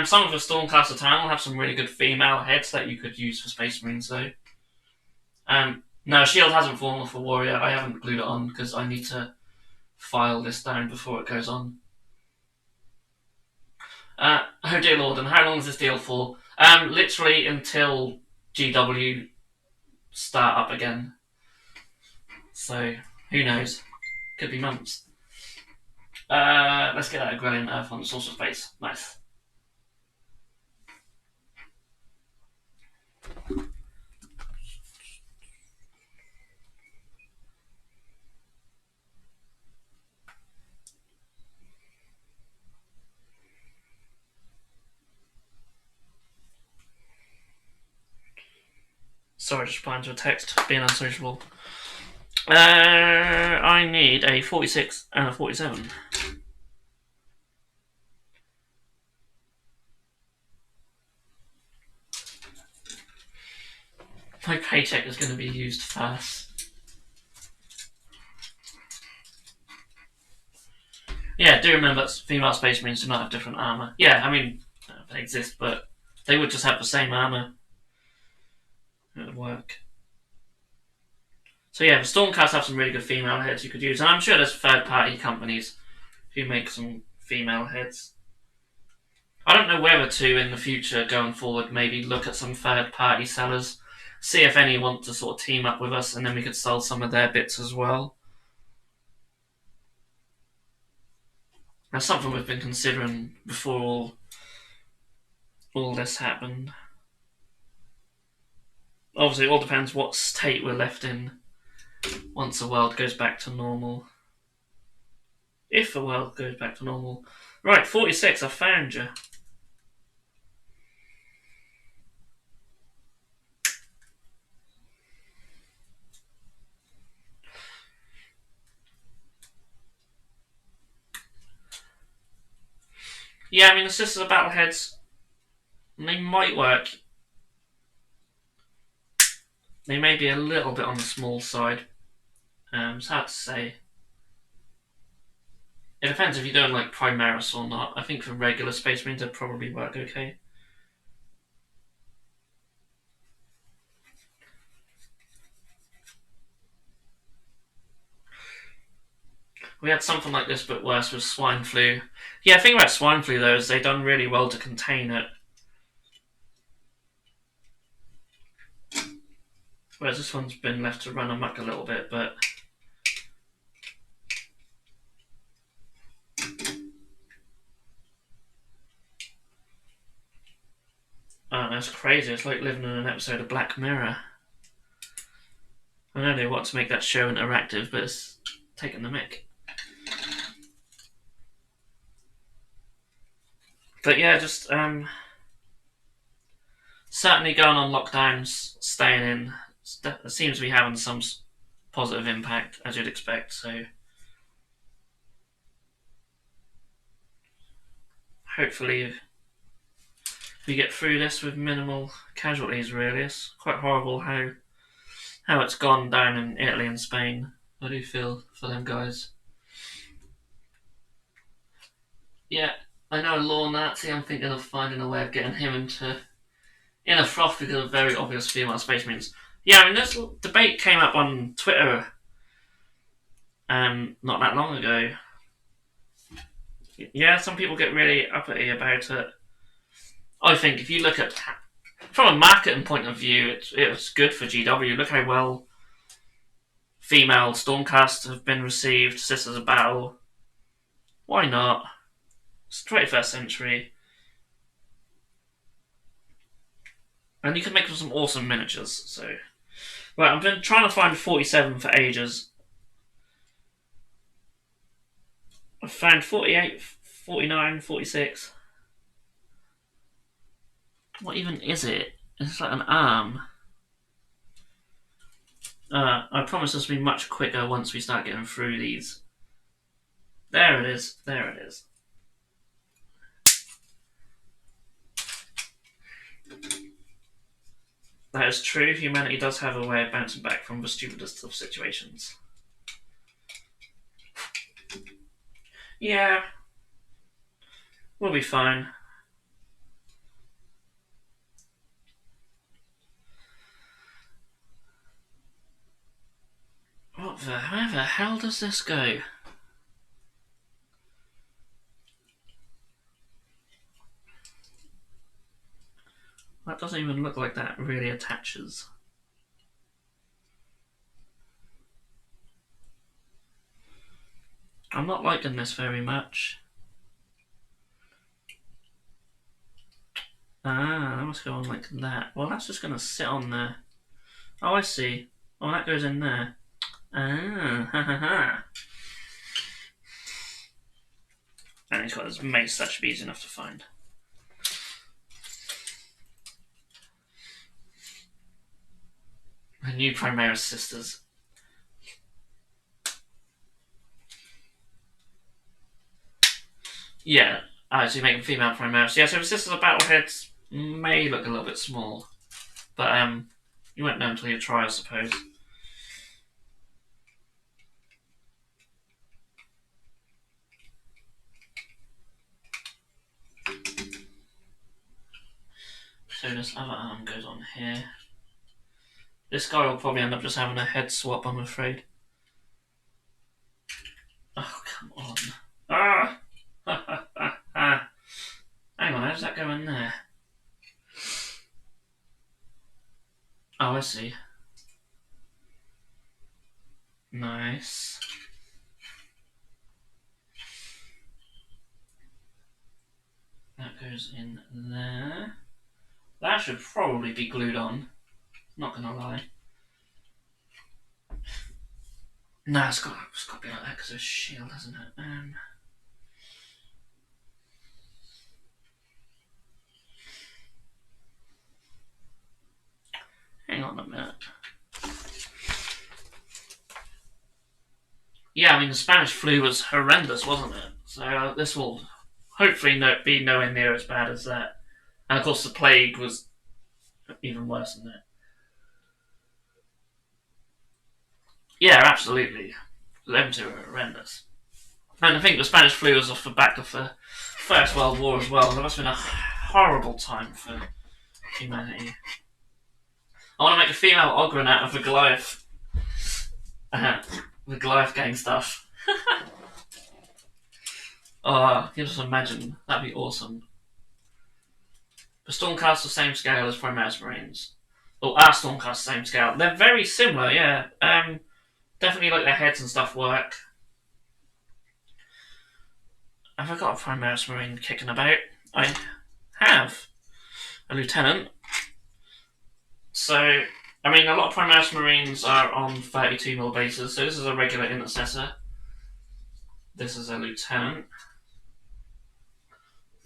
Some of the Stormcast Town will have some really good female heads that you could use for Space Marines, though. No, Shield hasn't fallen off a Warrior. I haven't glued it on because I need to file this down before it goes on. Oh dear Lord, and how long is this deal for? Literally until GW start up again. So, who knows? Could be months. Let's get that Agrellian Earth on the source of space. Nice. Sorry, just replying to a text, being unsociable. I need a 46 and a 47. My paycheck is going to be used first. Yeah, do remember that female Space Marines do not have different armour. Yeah, I mean, they exist, but they would just have the same armour. It would work. So yeah, the Stormcast have some really good female heads you could use, and I'm sure there's third-party companies who make some female heads. I don't know whether to, in the future, going forward, maybe look at some third-party sellers, see if any want to sort of team up with us, and then we could sell some of their bits as well. That's something we've been considering before all this happened. Obviously, it all depends what state we're left in once the world goes back to normal. If the world goes back to normal. Right, 46, I found you. Yeah, I mean, the Sisters of Battleheads, they might work. They may be a little bit on the small side. It's hard to say. It depends if you're doing like Primaris or not. I think for regular Space Marines, they'd probably work okay. We had something like this, but worse with swine flu. Yeah, the thing about swine flu though is they've done really well to contain it. Whereas this one's been left to run amok a little bit, but oh, that's crazy. It's like living in an episode of Black Mirror. I know they want to make that show interactive, but it's taking the mick. But yeah, just certainly going on lockdowns, staying in, it seems to be having some positive impact, as you'd expect, so hopefully we get through this with minimal casualties, really. It's quite horrible how it's gone down in Italy and Spain. I do feel for them guys. Yeah, I know a law Nazi. I'm thinking of finding a way of getting him into a froth because of very obvious female Space Marines. Yeah, I mean, this debate came up on Twitter not that long ago. Yeah, some people get really uppity about it. I think if you look at from a marketing point of view, it's good for GW. Look how well female Stormcast have been received. Sisters of Battle. Why not? It's 21st century. And you can make some awesome miniatures. So, right, I've been trying to find 47 for ages. I've found 48, 49, 46. What even is it? It's like an arm. I promise this will be much quicker once we start getting through these. There it is. There it is. That is true. Humanity does have a way of bouncing back from the stupidest of situations. Yeah. We'll be fine. Where the hell does this go? That doesn't even look like that really attaches. I'm not liking this very much. Ah, that must go on like that. Well, that's just going to sit on there. Oh, I see. Oh, that goes in there. Ah, ha ha ha. And he's got his mace, that should be easy enough to find. The new Primaris sisters. Yeah, so you make them female Primaris. Yeah, so the sisters of Battleheads may look a little bit small. But, you won't know until you try, I suppose. So this other arm goes on here. This guy will probably end up just having a head swap, I'm afraid. Oh, come on. Ah! Hang on, how does that go in there? Oh, I see. Nice. That goes in there. That should probably be glued on. Not gonna lie. Nah, it's got to be like that because of a shield, hasn't it? Hang on a minute. Yeah, I mean, the Spanish flu was horrendous, wasn't it? So this will hopefully be nowhere near as bad as that. And of course, the plague was even worse than that. Yeah, absolutely. Them two are horrendous. And I think the Spanish flu was off the back of the First World War as well. That must have been a horrible time for humanity. I want to make a female Ogren out of the Goliath. The Goliath gang stuff. Oh, can you just imagine? That'd be awesome. The Stormcast the same scale as Primaris Marines. Or our Stormcast same scale. They're very similar, yeah. Definitely like their heads and stuff work. Have I got a Primaris Marine kicking about? I have. A Lieutenant. So, I mean, a lot of Primaris Marines are on 32mm bases, so this is a regular Intercessor. This is a Lieutenant.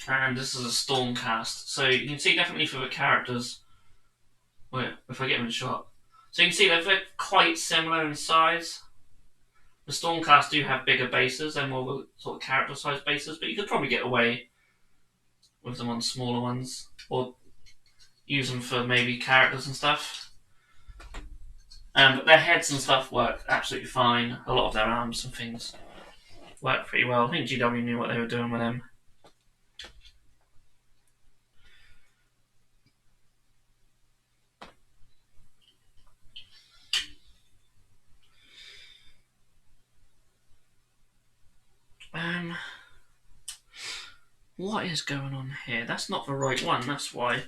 And this is a Stormcast. So you can see definitely for the characters. Wait, if I get them in shot. So you can see they're quite similar in size. The Stormcast do have bigger bases, they're more sort of character sized bases, but you could probably get away with them on smaller ones. Or use them for maybe characters and stuff. But their heads and stuff work absolutely fine. A lot of their arms and things work pretty well. I think GW knew what they were doing with them. What is going on here? That's not the right one, that's why.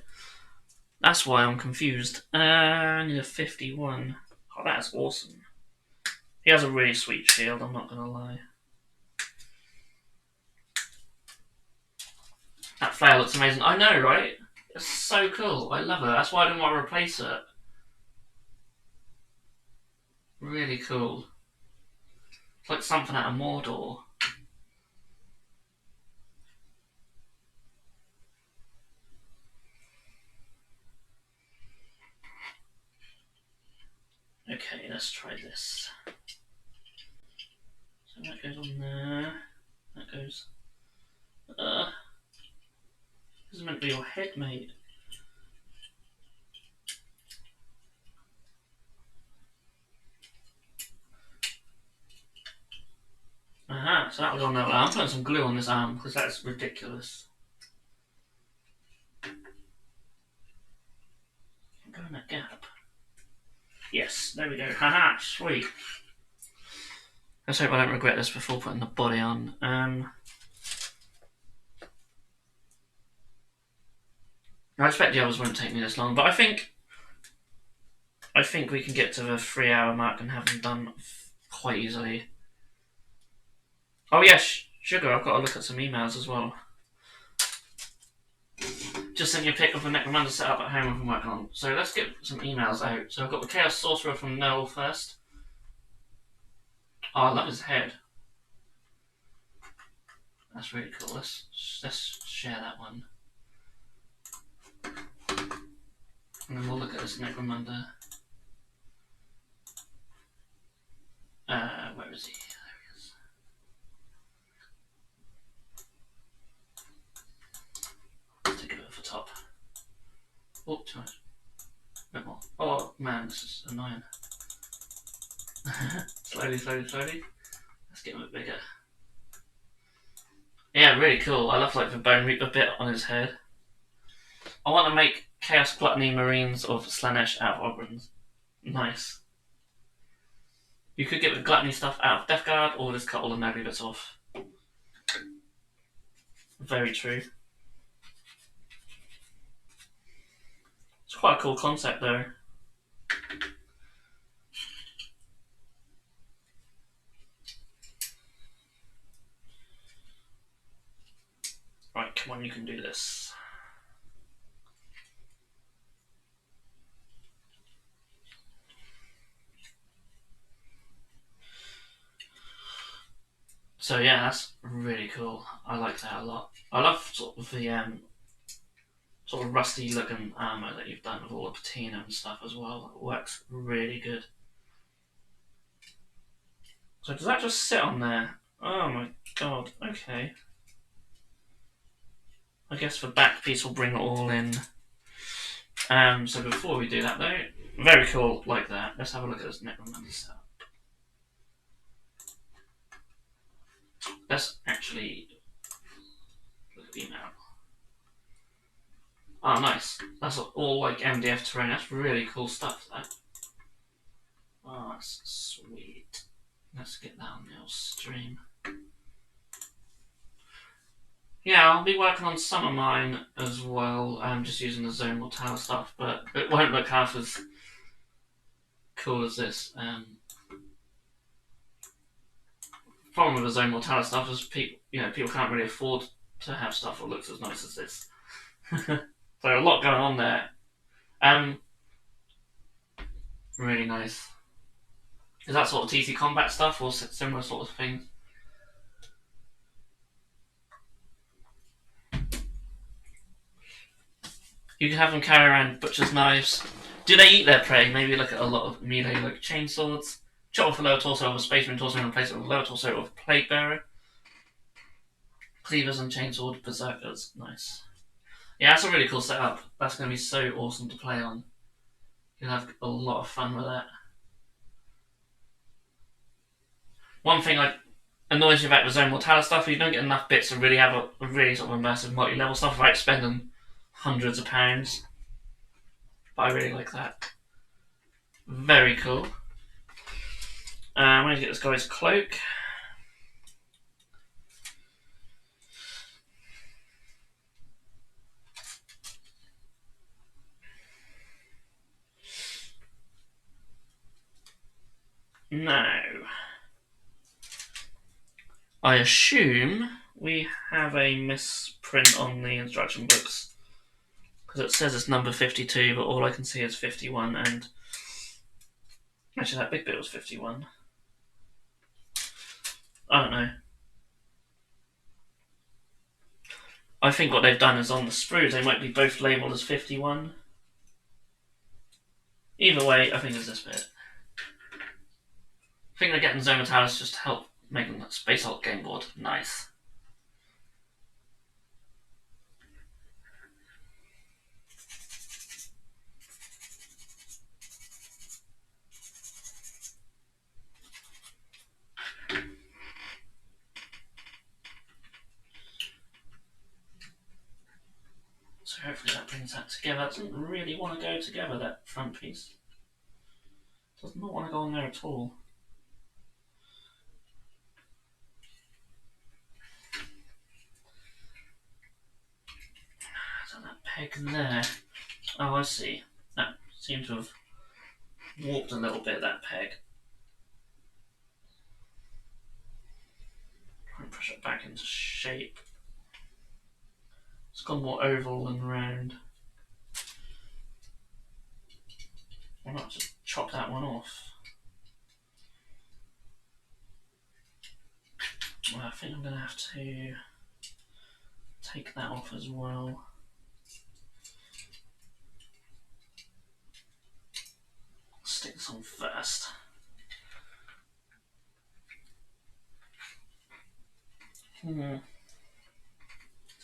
That's why I'm confused. I need a 51. Oh, that's awesome. He has a really sweet shield, I'm not gonna lie. That flare looks amazing. I know, right? It's so cool. I love it. That's why I didn't want to replace it. Really cool. It's like something out of Mordor. Okay, let's try this. So that goes on there. That goes. This is meant to be your head, mate. Aha, so that was on there. I'm putting some glue on this arm because that's ridiculous. Go in that gap. Yes, there we go. Haha, sweet. Let's hope I don't regret this before putting the body on. I expect the others won't take me this long, but I think we can get to the 3-hour mark and have them done quite easily. Oh yes, Sugar, I've got to look at some emails as well. Just sent you a pic of the Necromancer set up at home I've been working on. So let's get some emails out. So I've got the Chaos Sorcerer from Noel first. Oh, I love his head. That's really cool. Let's share that one. And then we'll look at this Necromancer. Where is he? There he is. Let's take it over the top. Oh, too much. A bit more. Oh man, this is annoying. Slowly. Let's get him a bit bigger. Yeah, really cool. I love like the Bone Reaper bit on his head. I want to make Chaos Gluttony Marines of Slanesh out of Ogrons. Nice. You could get the Gluttony stuff out of Death Guard or just cut all the Naggy bits off. Very true. It's quite a cool concept though. Right, come on, you can do this. So yeah, that's really cool. I like that a lot. I love sort of the sort of rusty looking armour that you've done with all the patina and stuff as well. It works really good. So does that just sit on there? Oh my god, okay. I guess the back piece will bring it all in. So before we do that though, very cool like that. Let's have a look at this Necromancer setup. Let's actually look at the email. Oh nice. That's all like MDF terrain. That's really cool stuff that. Oh that's sweet. Let's get that on the old stream. Yeah, I'll be working on some of mine as well. Just using the Zone Mortale stuff, but it won't look half as cool as this. Problem with the Zone Mortale stuff is people can't really afford to have stuff that looks as nice as this. So a lot going on there. Really nice. Is that sort of TC combat stuff or similar sort of thing? You can have them carry around butcher's knives. Do they eat their prey? Maybe look at a lot of melee like chainswords. Chop off the lower torso of a spaceman torso and replace it with the lower torso of a plague bearer. Cleavers and chainsword berserkers. Nice. Yeah, that's a really cool setup. That's going to be so awesome to play on. You'll have a lot of fun with that. One thing that annoys me about the Zone Mortale stuff, you don't get enough bits to really have a really sort of immersive multi-level stuff without spending hundreds of pounds. But I really like that. Very cool. I'm going to get this guy's cloak. Now, I assume we have a misprint on the instruction books because it says it's number 52, but all I can see is 51, and actually that big bit was 51. I don't know. I think what they've done is on the sprues they might be both labelled as 51. Either way, I think it's this bit. think they're getting Zomatalis just to help make them a Space Hulk game board. Nice. So hopefully that brings that together. It doesn't really want to go together, that front piece. Does not want to go on there at all. So that peg there. Oh, I see. That seemed to have warped a little bit, that peg. Try and push it back into shape. It's gone more oval than round. Why not just chop that one off? Well, I think I'm going to have to take that off as well. Stick this on first.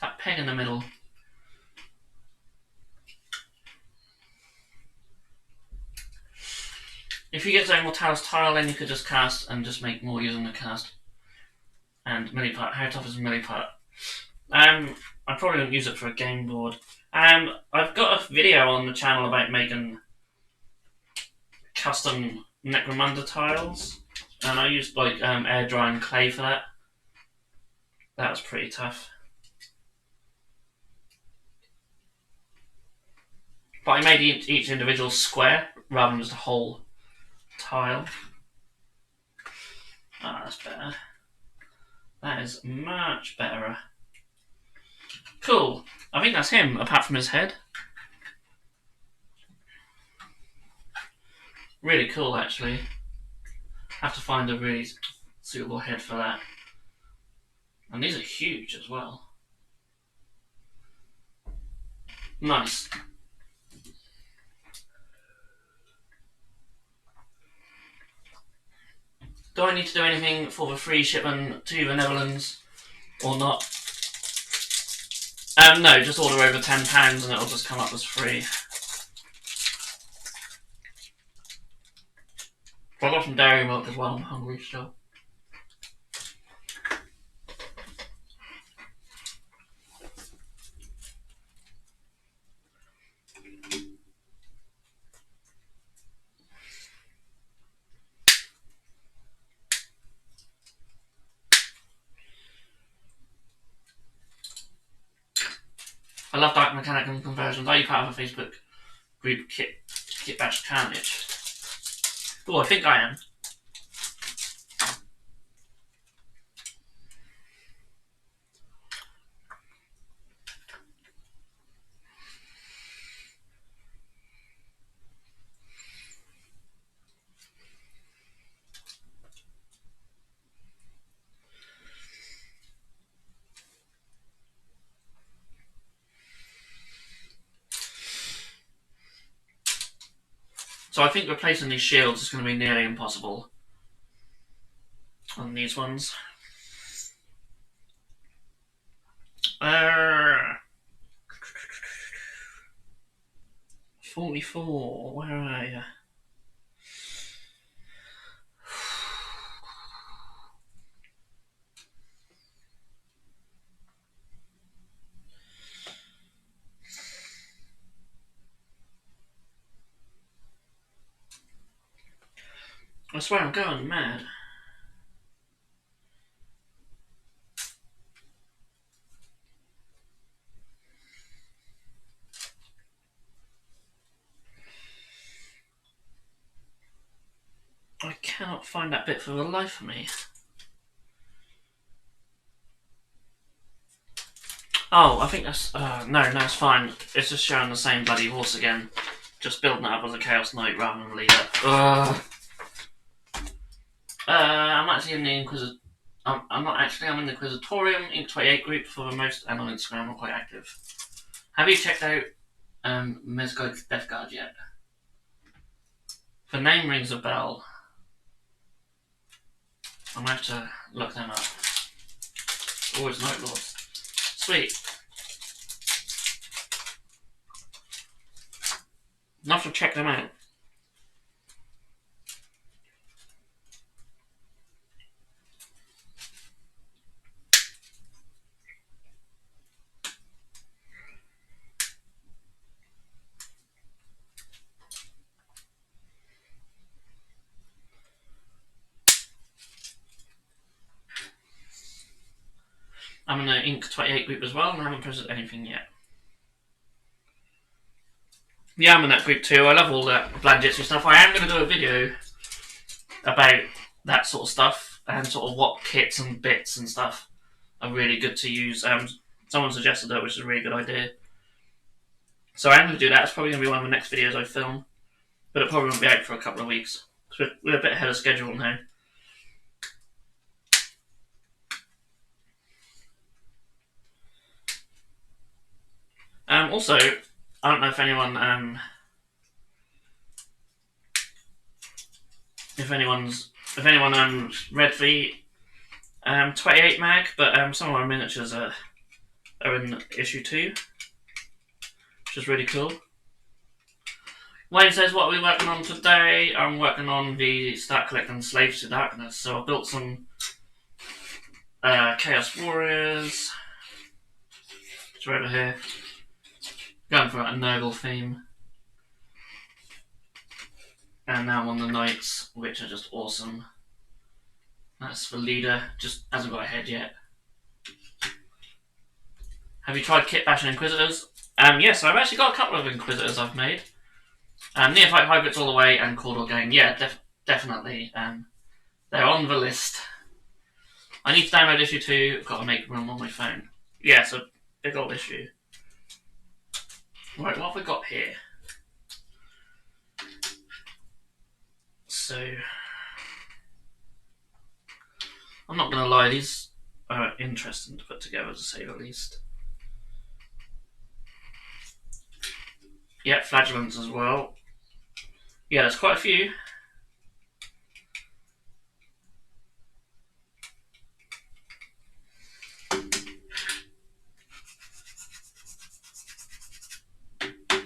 That peg in the middle. If you get Zomatalis tile, then you could just cast and just make more using the cast. And milliput. How tough is milliput? I probably won't use it for a game board. I've got a video on the channel about making custom Necromunda tiles, and I used like air drying clay for that. That was pretty tough. But I made each individual square rather than just a whole tile. Ah, that's better. That is much better. Cool. I think that's him, apart from his head. Really cool, actually. Have to find a really suitable head for that. And these are huge as well. Nice. Do I need to do anything for the free shipment to the Netherlands or not? No, just order over £10 and it'll just come up as free. I got some dairy milk as well, I'm hungry still. I love Dark Mechanic and conversions. Are you part of a Facebook group, Kit Bash Carnage? Oh, I think I am. So I think replacing these shields is going to be nearly impossible on these ones. 44, where are you? I swear I'm going mad. I cannot find that bit for the life of me. Oh, I think that's... no, it's fine. It's just showing the same bloody horse again. Just building it up as a Chaos Knight rather than lead it. I'm actually in the Inquisitor... I'm not actually, I'm in the Inquisitorium Inc 28 group for the most, and on Instagram I'm quite active. Have you checked out Mezgo's Death Guard yet? The name rings a bell. I might have to look them up. Always Night Lords. Sweet. I'll have to check them out. I'm in the Ink 28 group as well, and I haven't posted anything yet. Yeah, I'm in that group too. I love all that Blanjitsu stuff. I am going to do a video about that sort of stuff, and sort of what kits and bits and stuff are really good to use. Someone suggested that, which is a really good idea. So I'm going to do that. It's probably going to be one of the next videos I film, but it probably won't be out for a couple of weeks. So we're a bit ahead of schedule now. Also, I don't know if anyone read the 28 mag, but some of our miniatures are in issue 2, which is really cool. Wayne says, what are we working on today? I'm working on the Start Collecting Slaves to Darkness. So I built some Chaos Warriors, which are over here. Going for a Nurgle theme. And now I'm on the Knights, which are just awesome. That's the leader, just hasn't got a head yet. Have you tried kit bashing Inquisitors? Yes, I've actually got a couple of Inquisitors I've made. Neophyte Hybrids all the way and Cawdor Gang. Yeah, definitely. They're on the list. I need to download issue 2. I've got to make room on my phone. Yeah, it's a big old issue. Right, what have we got here? So, I'm not going to lie, these are interesting to put together, to say the least. Yeah, Flagellants as well. Yeah, there's quite a few.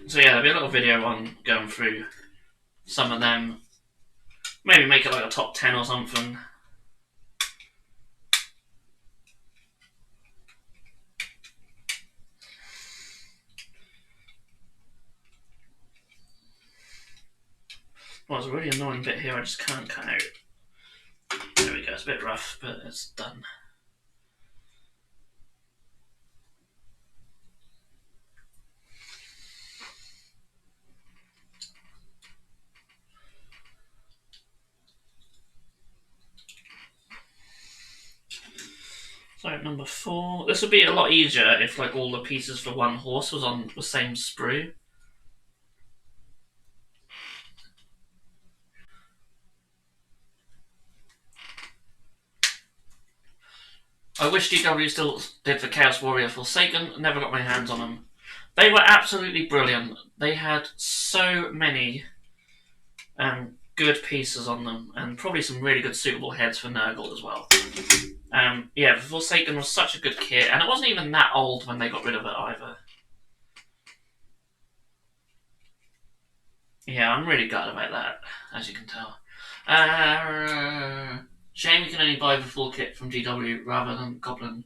So yeah, there'll be a little video on going through some of them. Maybe make it like a top 10 or something. Well, there's a really annoying bit here I just can't cut out. There we go, it's a bit rough, but it's done. So number 4. This would be a lot easier if like all the pieces for one horse was on the same sprue. I wish GW still did the Chaos Warrior Forsaken. Never got my hands on them. They were absolutely brilliant. They had so many good pieces on them, and probably some really good suitable heads for Nurgle as well. Yeah, the Forsaken was such a good kit, and it wasn't even that old when they got rid of it either. Yeah, I'm really gutted about that, as you can tell. Shame you can only buy the full kit from GW rather than Goblin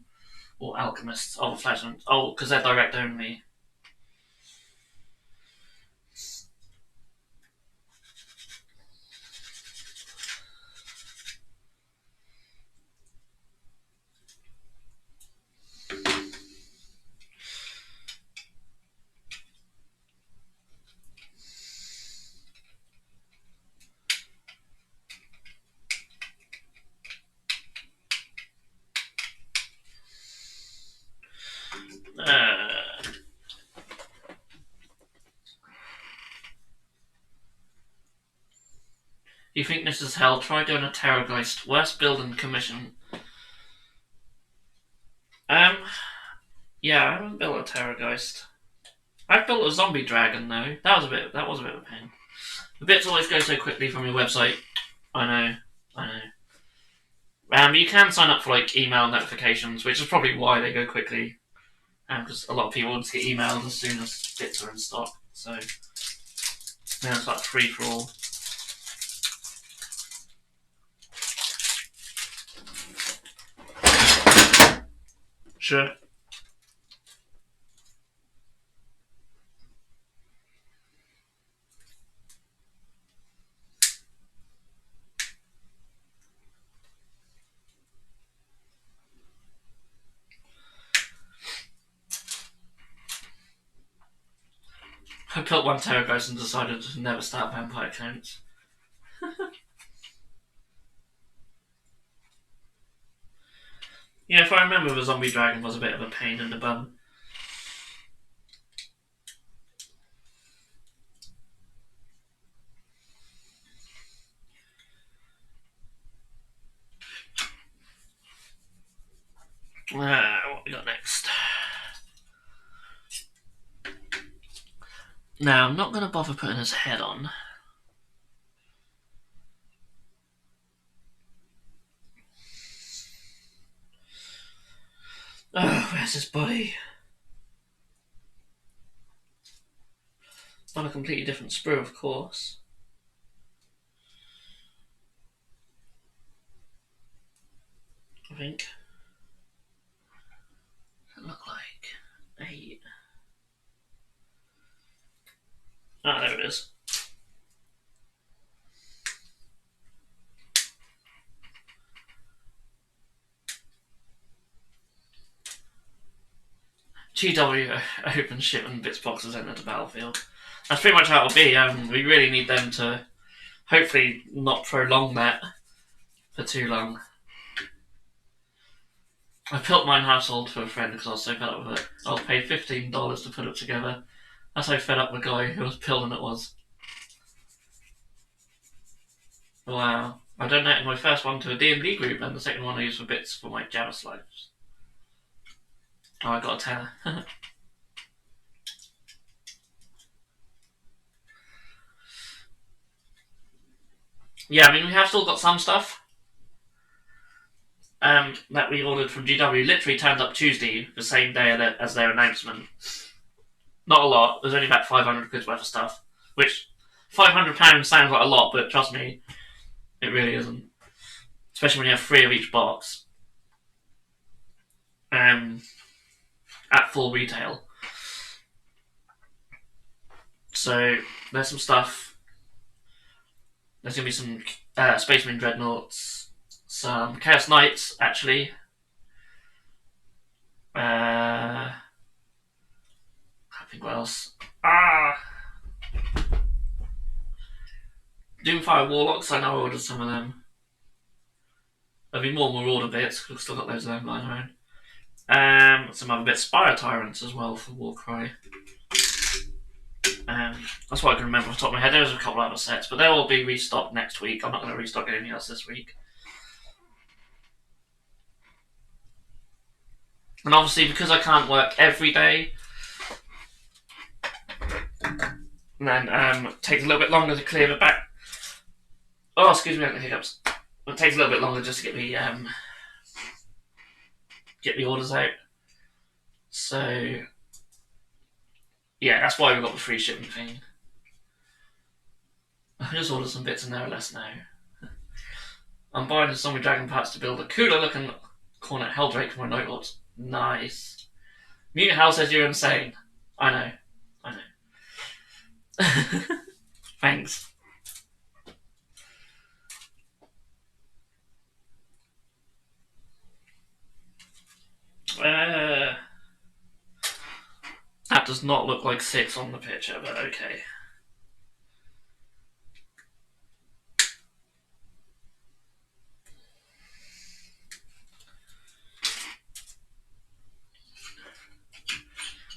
or Alchemist. Oh, Flashman. Oh, because they're direct only. You think this is hell? Try doing a Terrorgeist. Worst build and commission. Yeah, I haven't built a Terrorgeist. I've built a zombie dragon though. That was a bit of a pain. The bits always go so quickly from your website. I know. You can sign up for like email notifications, which is probably why they go quickly. Because a lot of people just get emailed as soon as bits are in stock. So yeah, it's like free for all. Sure. I built one Terror Ghost and decided to never start vampire counts. Yeah, if I remember, the zombie dragon was a bit of a pain in the bum. What we got next? Now, I'm not going to bother putting his head on. Oh, where's his body? On a completely different sprue, of course. I think. Does it look like 8? Ah, there it is. GW open ship and Bitzbox has entered the battlefield. That's pretty much how it'll be. We really need them to hopefully not prolong that for too long. I built mine household for a friend because I was so fed up with it. I paid $15 to put it together. That's how fed up the guy who was building it was. Wow. I donated my first one to a D&D group and the second one I used for bits for my Java slides. Oh, I got a tenner. Yeah, I mean, we have still got some stuff that we ordered from GW. Literally turned up Tuesday, the same day as their announcement. Not a lot. There's only about 500 quid worth of stuff. Which, £500 sounds like a lot, but trust me, it really isn't. Especially when you have 3 of each box. At full retail. So, there's some stuff. There's going to be some Space Marine Dreadnoughts. Some Chaos Knights, actually. I think what else? Doomfire Warlocks, I know I ordered some of them. There'll be more Marauder bits, we've still got loads of them lying around. Some other bits, Spire Tyrants as well for Warcry. That's what I can remember off the top of my head. There's a couple of other sets, but they'll all be restocked next week. I'm not going to restock anything else this week. And obviously, because I can't work every day, then it takes a little bit longer to clear the back. Oh, excuse me, I got hiccups. It takes a little bit longer just to get the orders out. So, yeah, that's why we've got the free shipping thing. I just ordered some bits and there are less now. I'm buying the zombie dragon parts to build a cooler looking Cornet Helldrake for my Nightlords. Nice. Mutant Hell says you're insane. I know. Thanks. That does not look like 6 on the picture, but okay.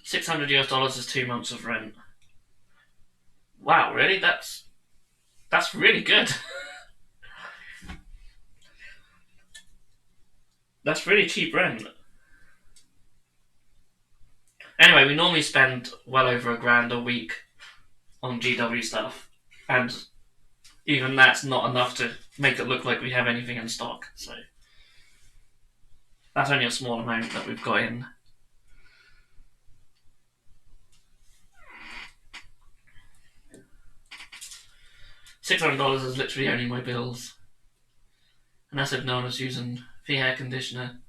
$600 is 2 months of rent. Wow, really? That's really good. That's really cheap rent. Anyway, we normally spend well over £1,000 a week on GW stuff, and even that's not enough to make it look like we have anything in stock. So that's only a small amount that we've got in. $600 is literally only my bills. And that's if no one is using the air conditioner.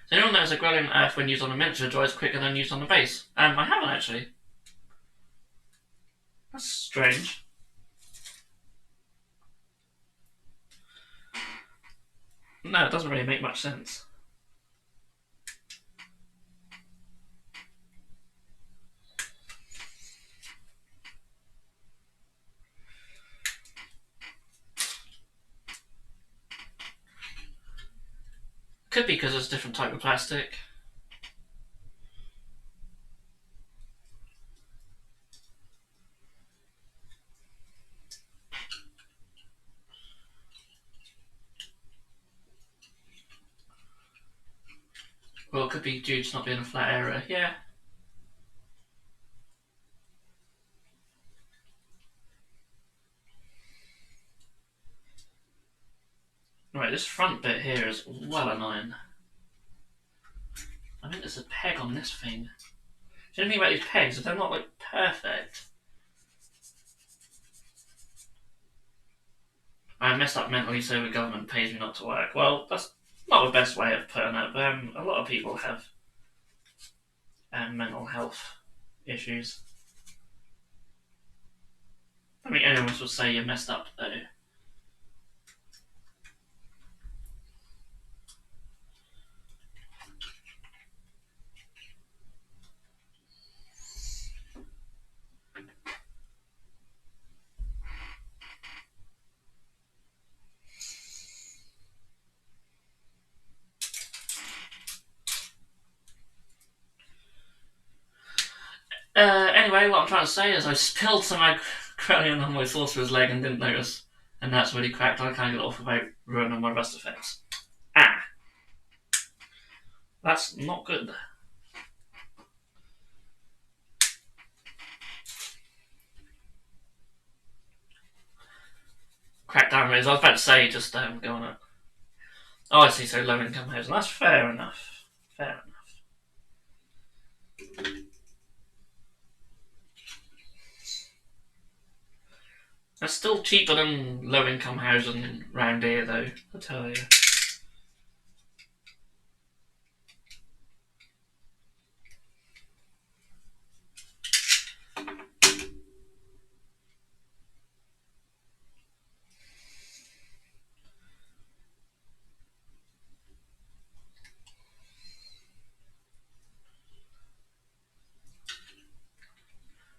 So anyone knows a growling earth when used on a miniature dries quicker than used on the base? I haven't actually. That's strange. No, it doesn't really make much sense. Could be because it's a different type of plastic. Well, it could be due to not being a flat area. Yeah. Right, this front bit here is well annoying. I think there's a peg on this thing. Do you know anything about these pegs? They're not like perfect. I messed up mentally, so the government pays me not to work. Well, that's not the best way of putting it, but a lot of people have mental health issues. I mean, anyone would say you messed up, though. Anyway, what I'm trying to say is I spilled some macaroni on my sorcerer's leg and didn't notice, and that's really cracked. I can't get off without ruining my rust effects. Ah! That's not good. Crackdown rates. I was about to say, just go on it. Oh, I see, so low income housing. That's fair enough. Fair enough. That's still cheaper than low income housing round here, though, I tell you.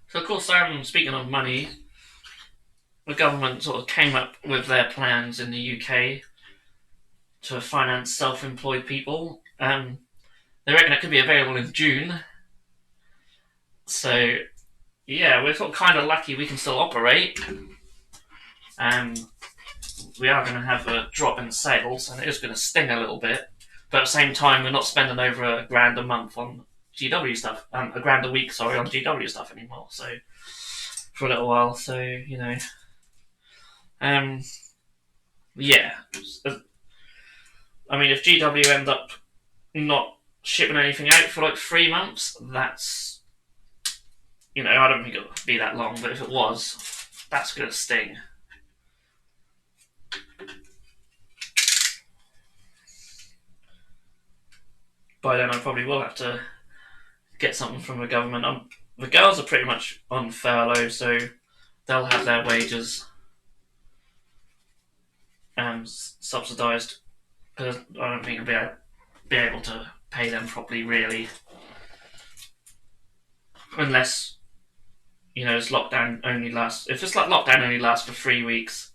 So, of course, speaking of money, the government sort of came up with their plans in the UK to finance self-employed people. They reckon it could be available in June. So, yeah, we're sort of kind of lucky we can still operate. We are going to have a drop in sales, and it is going to sting a little bit. But at the same time, we're not spending over $1,000 a month on GW stuff, $1,000 a week, sorry, on GW stuff anymore. So, for a little while, so, you know. Yeah. I mean, if GW end up not shipping anything out for like 3 months, that's, you know, I don't think it'll be that long, but if it was, that's going to sting. By then, I probably will have to get something from the government. The girls are pretty much on furlough, so they'll have their wages subsidised, because I don't think I'll be able to pay them properly, really, unless, you know, this lockdown only lasts. If this lockdown only lasts for 3 weeks,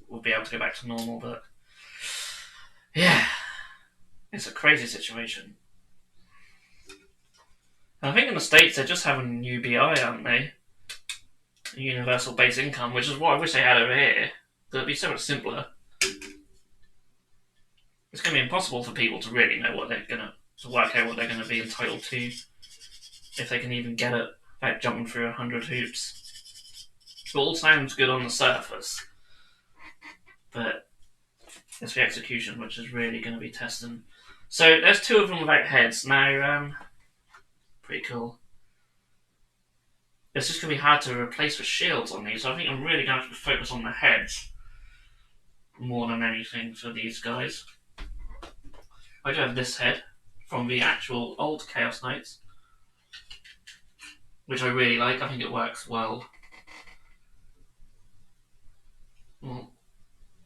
we'll be able to go back to normal. But yeah, it's a crazy situation. And I think in the States they're just having UBI, aren't they? Universal Basic Income, which is what I wish they had over here. It'd be so much simpler. It's going to be impossible for people to really know what they're going to work out what they're going to be entitled to, if they can even get it without jumping through 100 hoops. It all sounds good on the surface, but It's the execution, which is really going to be testing. So there's 2 of them without heads. Now, pretty cool. It's just going to be hard to replace with shields on these, so I think I'm really going to have to focus on the heads more than anything for these guys. I do have this head from the actual old Chaos Knights, which I really like. I think it works well.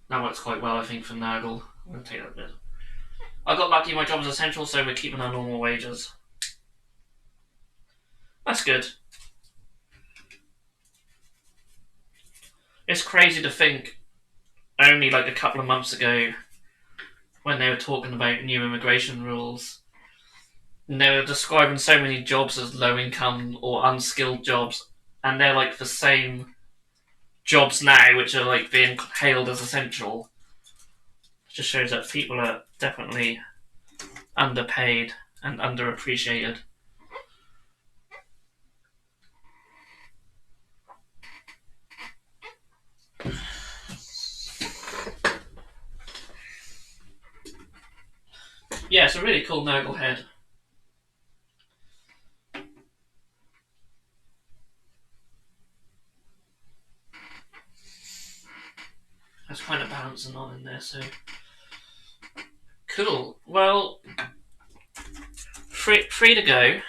That works quite well, I think, for Nurgle. I'm going to take that bit. I got lucky, my job was essential, so we're keeping our normal wages. That's good. It's crazy to think, only like a couple of months ago, when they were talking about new immigration rules, and they were describing so many jobs as low income or unskilled jobs, and they're like the same jobs now, which are like being hailed as essential. It just shows that people are definitely underpaid and underappreciated. Yeah, it's a really cool Nurgle head. That's kind of balancing on in there, so cool. Well, free to go.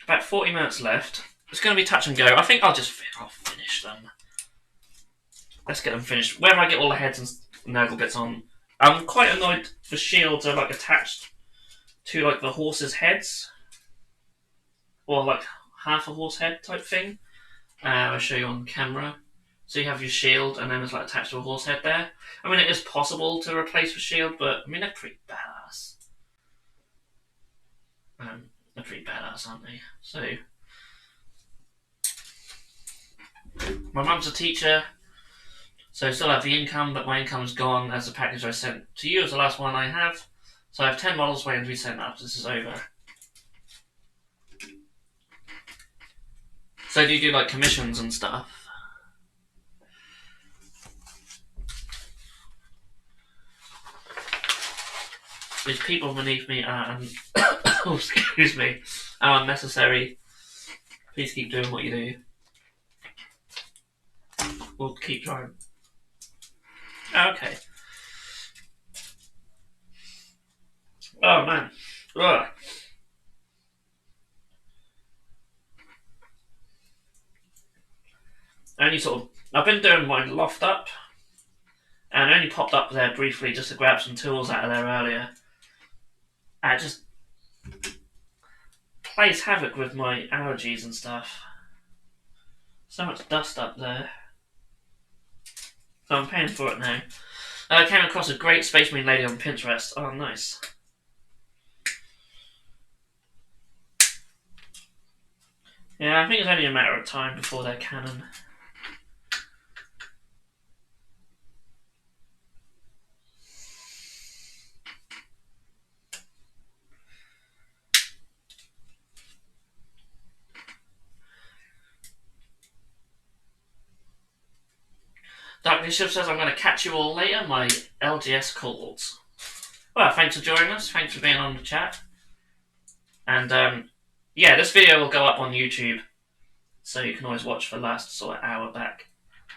About 40 minutes left. It's going to be touch and go. I think I'll finish them. Let's get them finished. Whether I get all the heads and Nurgle bits on, I'm quite annoyed the shields are like attached to like the horse's heads, or like half a horse head type thing. I'll show you on camera. So you have your shield, and then it's like attached to a horse head there. I mean, it is possible to replace the shield, but I mean they're pretty badass. They're pretty badass, aren't they? So my mum's a teacher, so I still have the income, but my income's gone as the package I sent to you as the last one I have. So I have 10 models waiting to be sent after this is over. So do you do like commissions and stuff? These people beneath me are, oh, excuse me, are unnecessary. Please keep doing what you do. We'll keep trying. Okay. Oh man. Ugh. I've been doing my loft up, and I only popped up there briefly just to grab some tools out of there earlier. It just plays havoc with my allergies and stuff. So much dust up there. So I'm paying for it now. I came across a great Space Marine lady on Pinterest. Oh, nice. Yeah, I think it's only a matter of time before they're canon. Dark Bishop says, I'm going to catch you all later, my LGS calls. Well, thanks for joining us. Thanks for being on the chat. And, yeah, this video will go up on YouTube, so you can always watch the last sort of hour back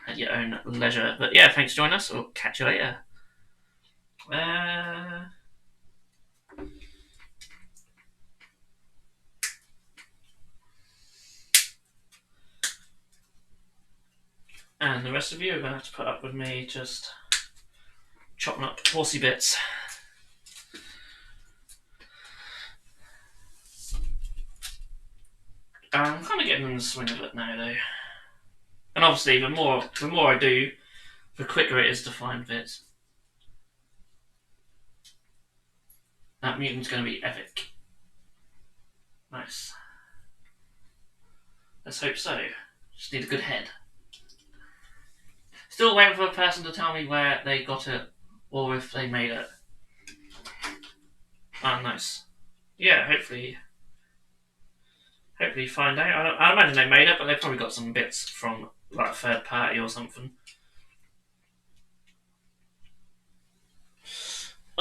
at your own leisure. But yeah, thanks for joining us. We'll catch you later. And the rest of you are going to have to put up with me just chopping up horsey bits. I'm kind of getting in the swing of it now, though. And obviously, the more I do, the quicker it is to find bits. That mutant's going to be epic. Nice. Let's hope so. Just need a good head. Still waiting for a person to tell me where they got it, or if they made it. Oh, nice. Yeah, hopefully find out. I imagine they made it, but they probably got some bits from like a third party or something.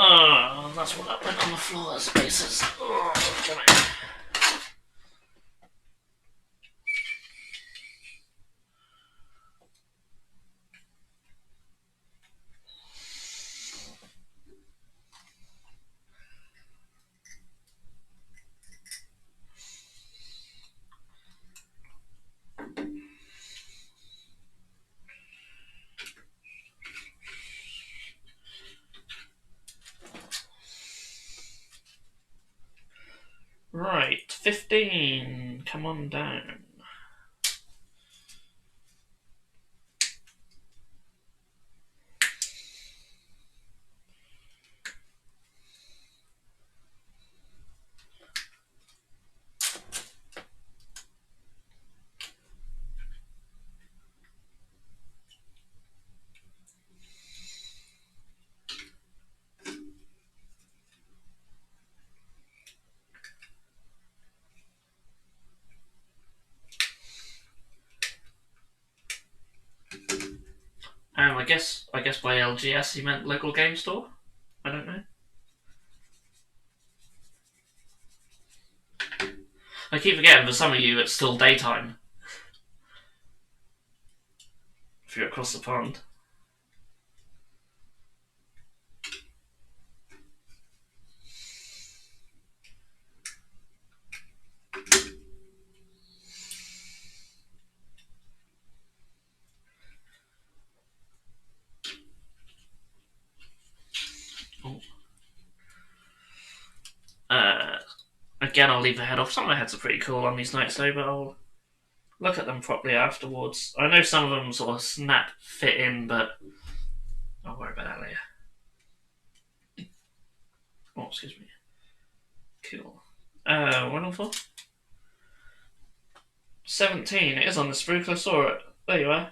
Oh, that's what that went on the floor as spaces. Oh, damn it. Right, 15. Come on down. I guess by LGS he meant local game store. I don't know. I keep forgetting for some of you it's still daytime. If you're across the pond. Oh. Again, I'll leave the head off. Some of the heads are pretty cool on these nights though, but I'll look at them properly afterwards. I know some of them sort of snap fit in, but I'll worry about that later. Oh, excuse me. Cool. What on for? 17. It is on the spruik. I saw it. There you are.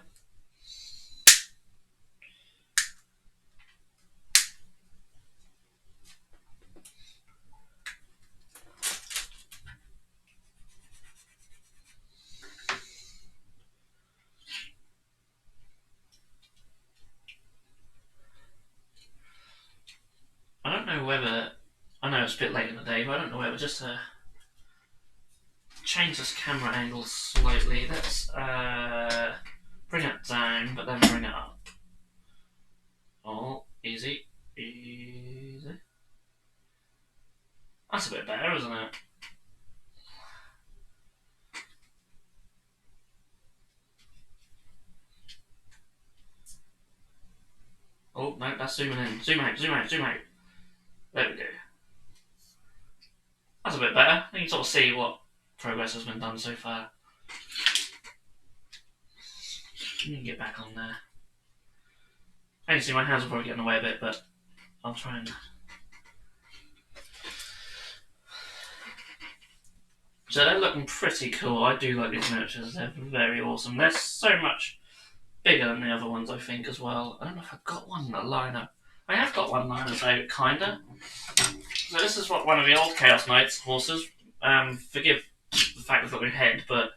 I don't know whether... I know it's a bit late in the day, but I don't know whether just to change this camera angle slightly. Let's bring it down, but then bring it up. Oh, easy. Easy. That's a bit better, isn't it? Oh, no, that's zooming in. Zoom out, zoom out, zoom out. There we go. That's a bit better. You can sort of see what progress has been done so far. You can get back on there. I can see my hands will probably get in the way a bit, but I'll try and... So they're looking pretty cool. I do like these miniatures. They're very awesome. They're so much bigger than the other ones, I think, as well. I don't know if I've got one liner. I have got one liner out, kinda. So this is what one of the old Chaos Knights horses. Forgive the fact I've got my head, but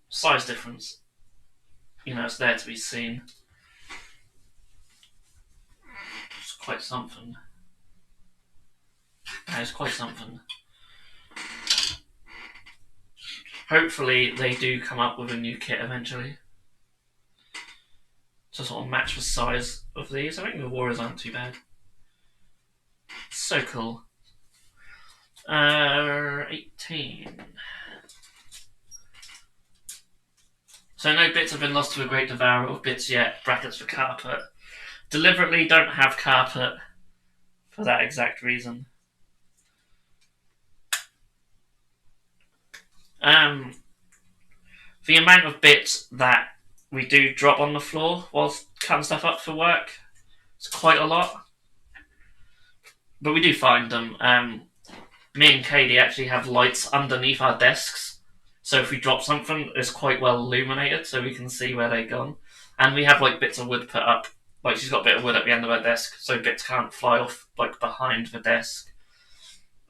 size difference. You know, it's there to be seen. It's quite something. It's quite something. Hopefully they do come up with a new kit eventually. To sort of match the size of these. I think the Warriors aren't too bad. So cool. 18. So no bits have been lost to a great devourer of bits yet. Brackets for carpet. Deliberately don't have carpet for that exact reason. The amount of bits that we do drop on the floor whilst cutting stuff up for work, it's quite a lot. But we do find them. Me and Katie actually have lights underneath our desks, so if we drop something, it's quite well illuminated, so we can see where they've gone. And we have like bits of wood put up. Like she's got a bit of wood at the end of her desk, so bits can't fly off like behind the desk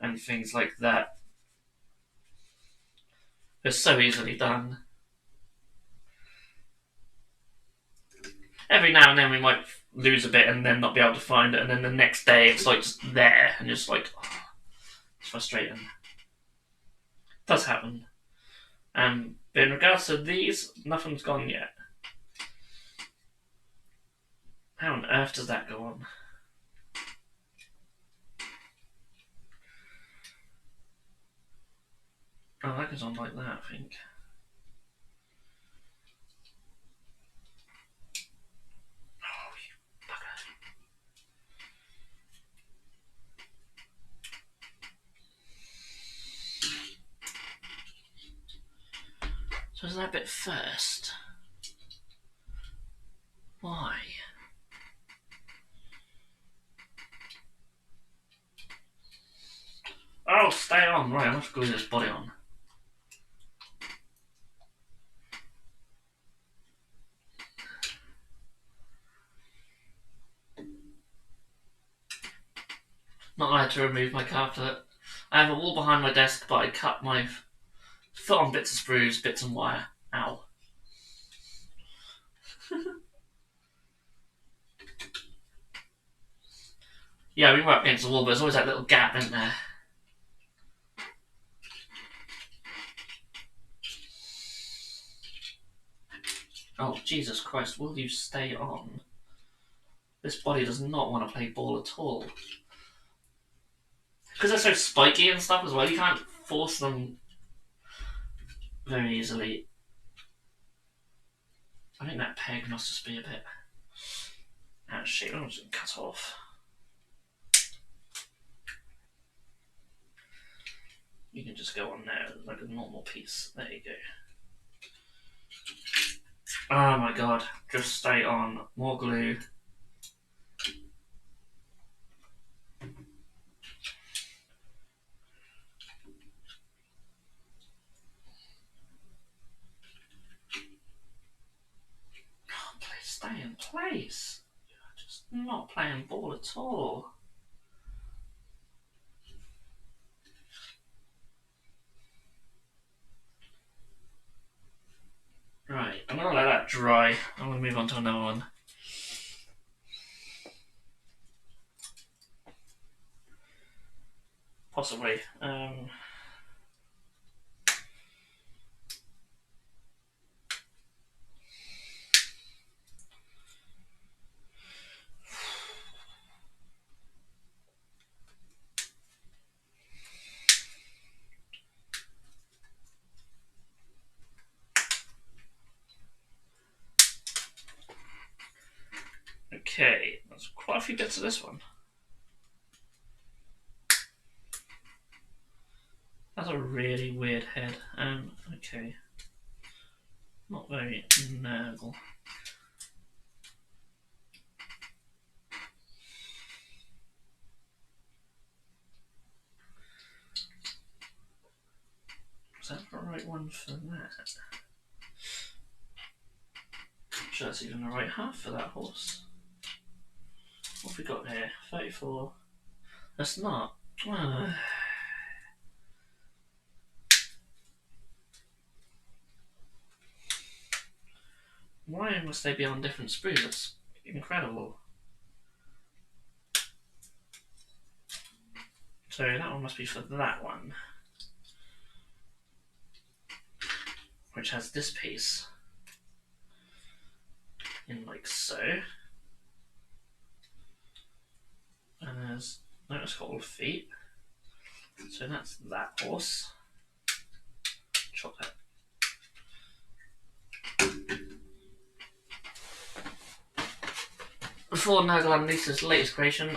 and things like that. It's so easily done. Every now and then we might lose a bit and then not be able to find it, and then the next day it's like just there and just like, oh, it's frustrating. It does happen. But in regards to these, nothing's gone yet. How on earth does that go on? Oh, that goes on like that, I think. Oh, you bugger. So is that bit first? Why? Oh, stay on. Right, I must glue this body on. Not allowed to remove my carpet. I have a wall behind my desk, but I cut my foot on bits of spruce, bits of wire. Ow. Yeah, we were up against the wall, but there's always that little gap, isn't there? Oh, Jesus Christ, will you stay on? This body does not want to play ball at all. Because they're so spiky and stuff as well, you can't force them very easily. I think that peg must just be a bit out of shape. I'm just going to cut off. You can just go on there like a normal piece. There you go. Oh my god, just stay on. More glue. Oh, please stay in place. You're just not playing ball at all. Right, I'm gonna let that dry. I'm gonna move on to another one. Possibly. Okay, there's quite a few bits of this one. That's a really weird head. Okay. Not very noble. Is that the right one for that? I'm sure that's even the right half for that horse. What have we got here? 34. That's not. Why must they be on different sprues? That's incredible. So that one must be for that one. Which has this piece. In like so. And there's, no, it's got all the feet. So that's that horse. Chop that. Before Nagel and Lisa's latest creation,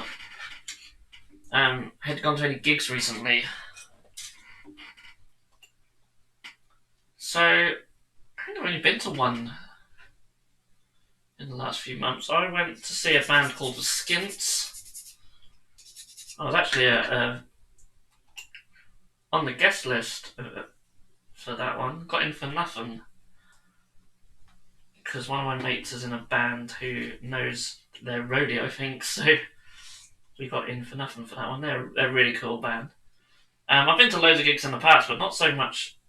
had gone to any gigs recently. So, I think I've only been to one in the last few months. I went to see a band called the Skints. I was actually on the guest list for that one. Got in for nothing. Because one of my mates is in a band who knows their rodeo, I think, so we got in for nothing for that one. They're a really cool band. I've been to loads of gigs in the past, but not so much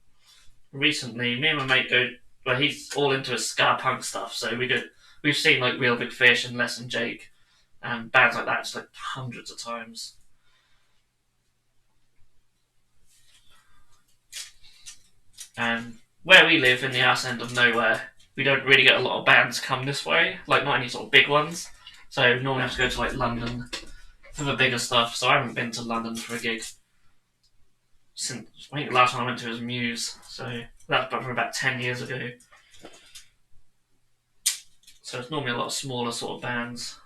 recently. Me and my mate go, well, he's all into his ska punk stuff, so we we've seen like Real Big Fish and Less Than Jake and bands like that just like hundreds of times. And where we live in the arse end of nowhere, we don't really get a lot of bands come this way, like not any sort of big ones. So normally have to go to like London for the bigger stuff. So I haven't been to London for a gig since I think the last one I went to was Muse. So that's from about 10 years ago. So it's normally a lot of smaller sort of bands.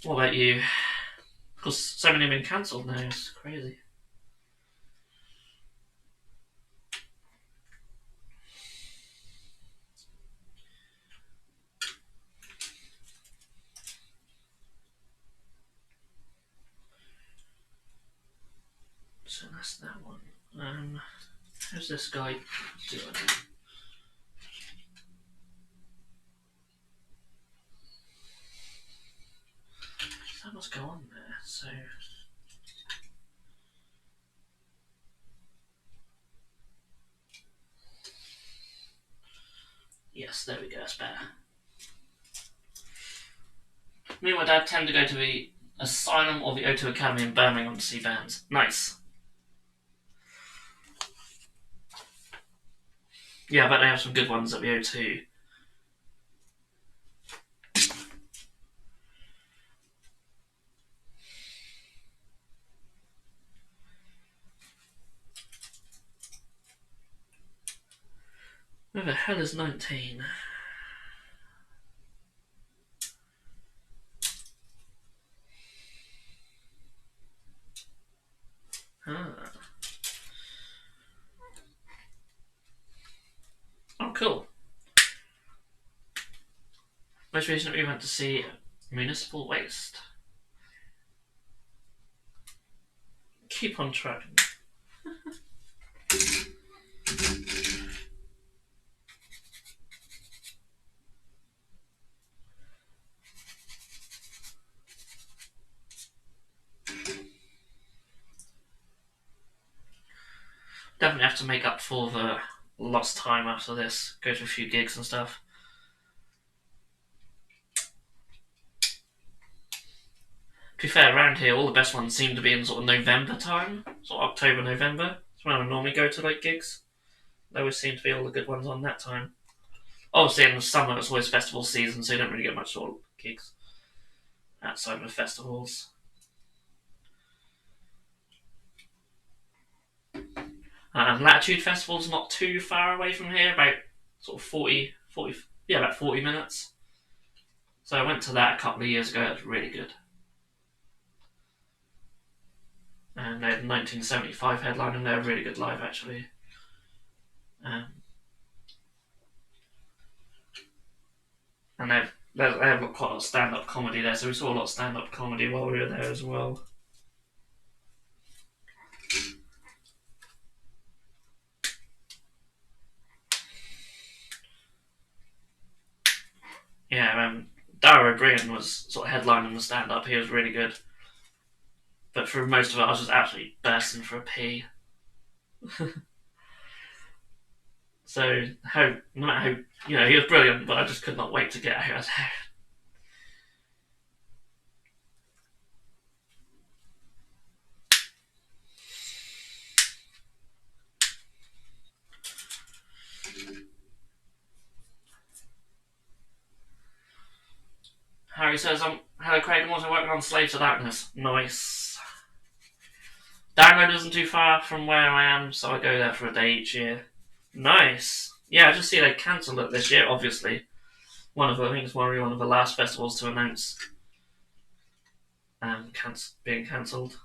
What about you? Because so many have been cancelled now, it's crazy. So that's that one. How's this guy doing? That must go on there, so... Yes, there we go, that's better. Me and my dad tend to go to the Asylum or the O2 Academy in Birmingham to see bands. Nice. Yeah, I bet they have some good ones at the O2. Where the hell is 19? Ah. Oh, cool. Most recently we went to see Municipal Waste. Keep on trucking. Definitely have to make up for the lost time after this. Go to a few gigs and stuff. To be fair, around here, all the best ones seem to be in sort of November time, sort of October, November. That's when I would normally go to like gigs. There always seem to be all the good ones on that time. Obviously, in the summer, it's always festival season, so you don't really get much sort of gigs outside of festivals. Latitude Festival's not too far away from here, about sort of 40, about 40 minutes. So I went to that a couple of years ago, it was really good. And they had 1975 headline, and they're really good live actually. And they have got quite a lot of stand-up comedy there, so we saw a lot of stand-up comedy while we were there as well. Yeah, Dara O'Brien was sort of headlining the stand-up. He was really good. But for most of it, I was just absolutely bursting for a pee. So, no matter how, he was brilliant, but I just could not wait to get out of there. Harry says, hello Craig, I'm also working on Slaves to Darkness. Nice. Download isn't too far from where I am, so I go there for a day each year. Nice. Yeah, I just see they cancelled it this year, obviously. I think it's one of the last festivals to announce being cancelled.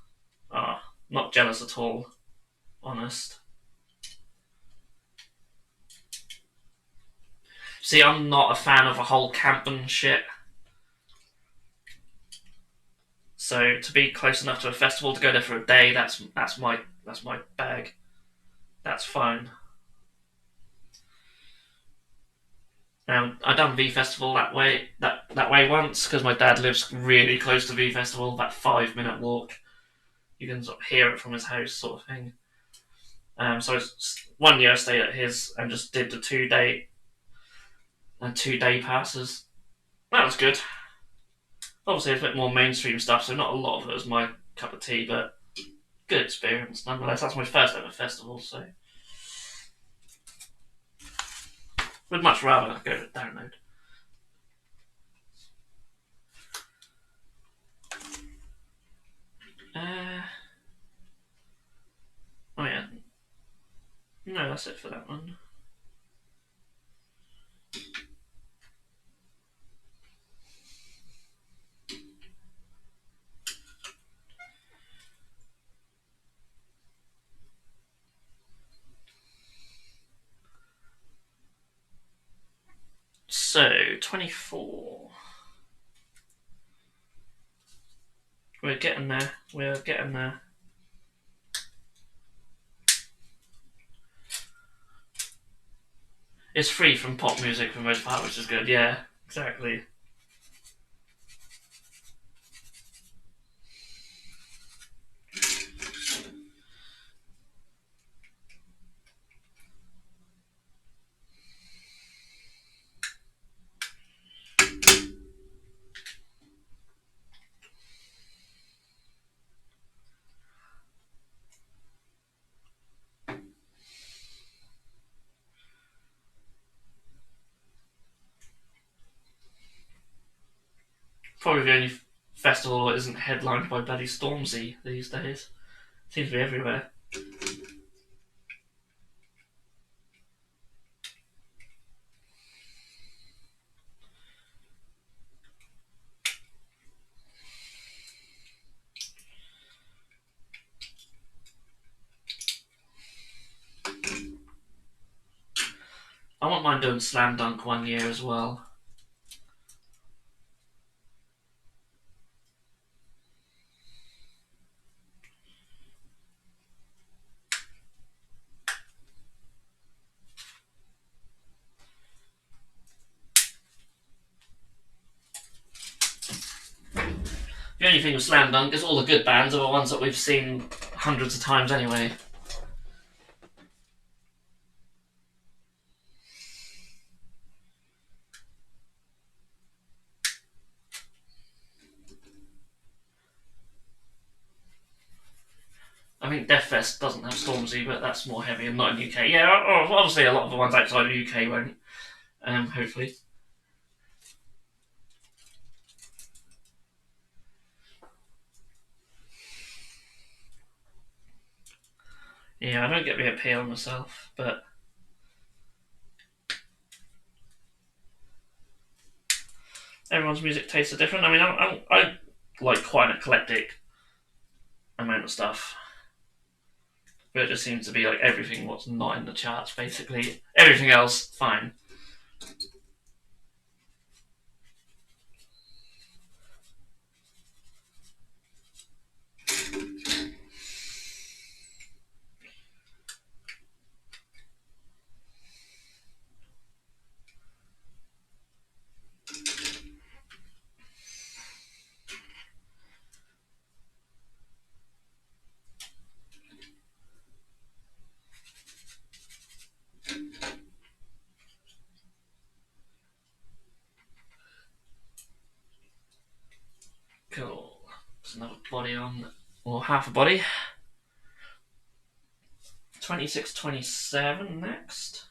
Not jealous at all, honest. See, I'm not a fan of the whole camping shit. So to be close enough to a festival to go there for a day, that's my bag. That's fine. I done V Festival that way once because my dad lives really close to V Festival, about 5-minute walk. You can sort of hear it from his house, sort of thing. So one year I stayed at his and just did the 2-day and 2 day passes. That was good. Obviously, it's a bit more mainstream stuff, so not a lot of it was my cup of tea, but good experience nonetheless. That's my first ever festival, so would much rather go to download. Oh yeah, no, that's it for that one. So 24. We're getting there. We're getting there. It's free from pop music for the most part, which is good. Yeah, exactly. Probably the only festival that isn't headlined by bloody Stormzy these days. Seems to be everywhere. I wouldn't mind doing Slam Dunk one year as well. The only thing with Slam Dunk is all the good bands are the ones that we've seen hundreds of times anyway. I think Deathfest doesn't have Stormzy, but that's more heavy and not in the UK. Yeah, obviously a lot of the ones outside the UK won't. Hopefully. Yeah, I don't get the appeal myself, but everyone's music tastes are different. I mean, I like quite an eclectic amount of stuff, but it just seems to be like everything what's not in the charts, basically. Everything else, fine. Cool. There's another body on, or half a body. 26, 27 next.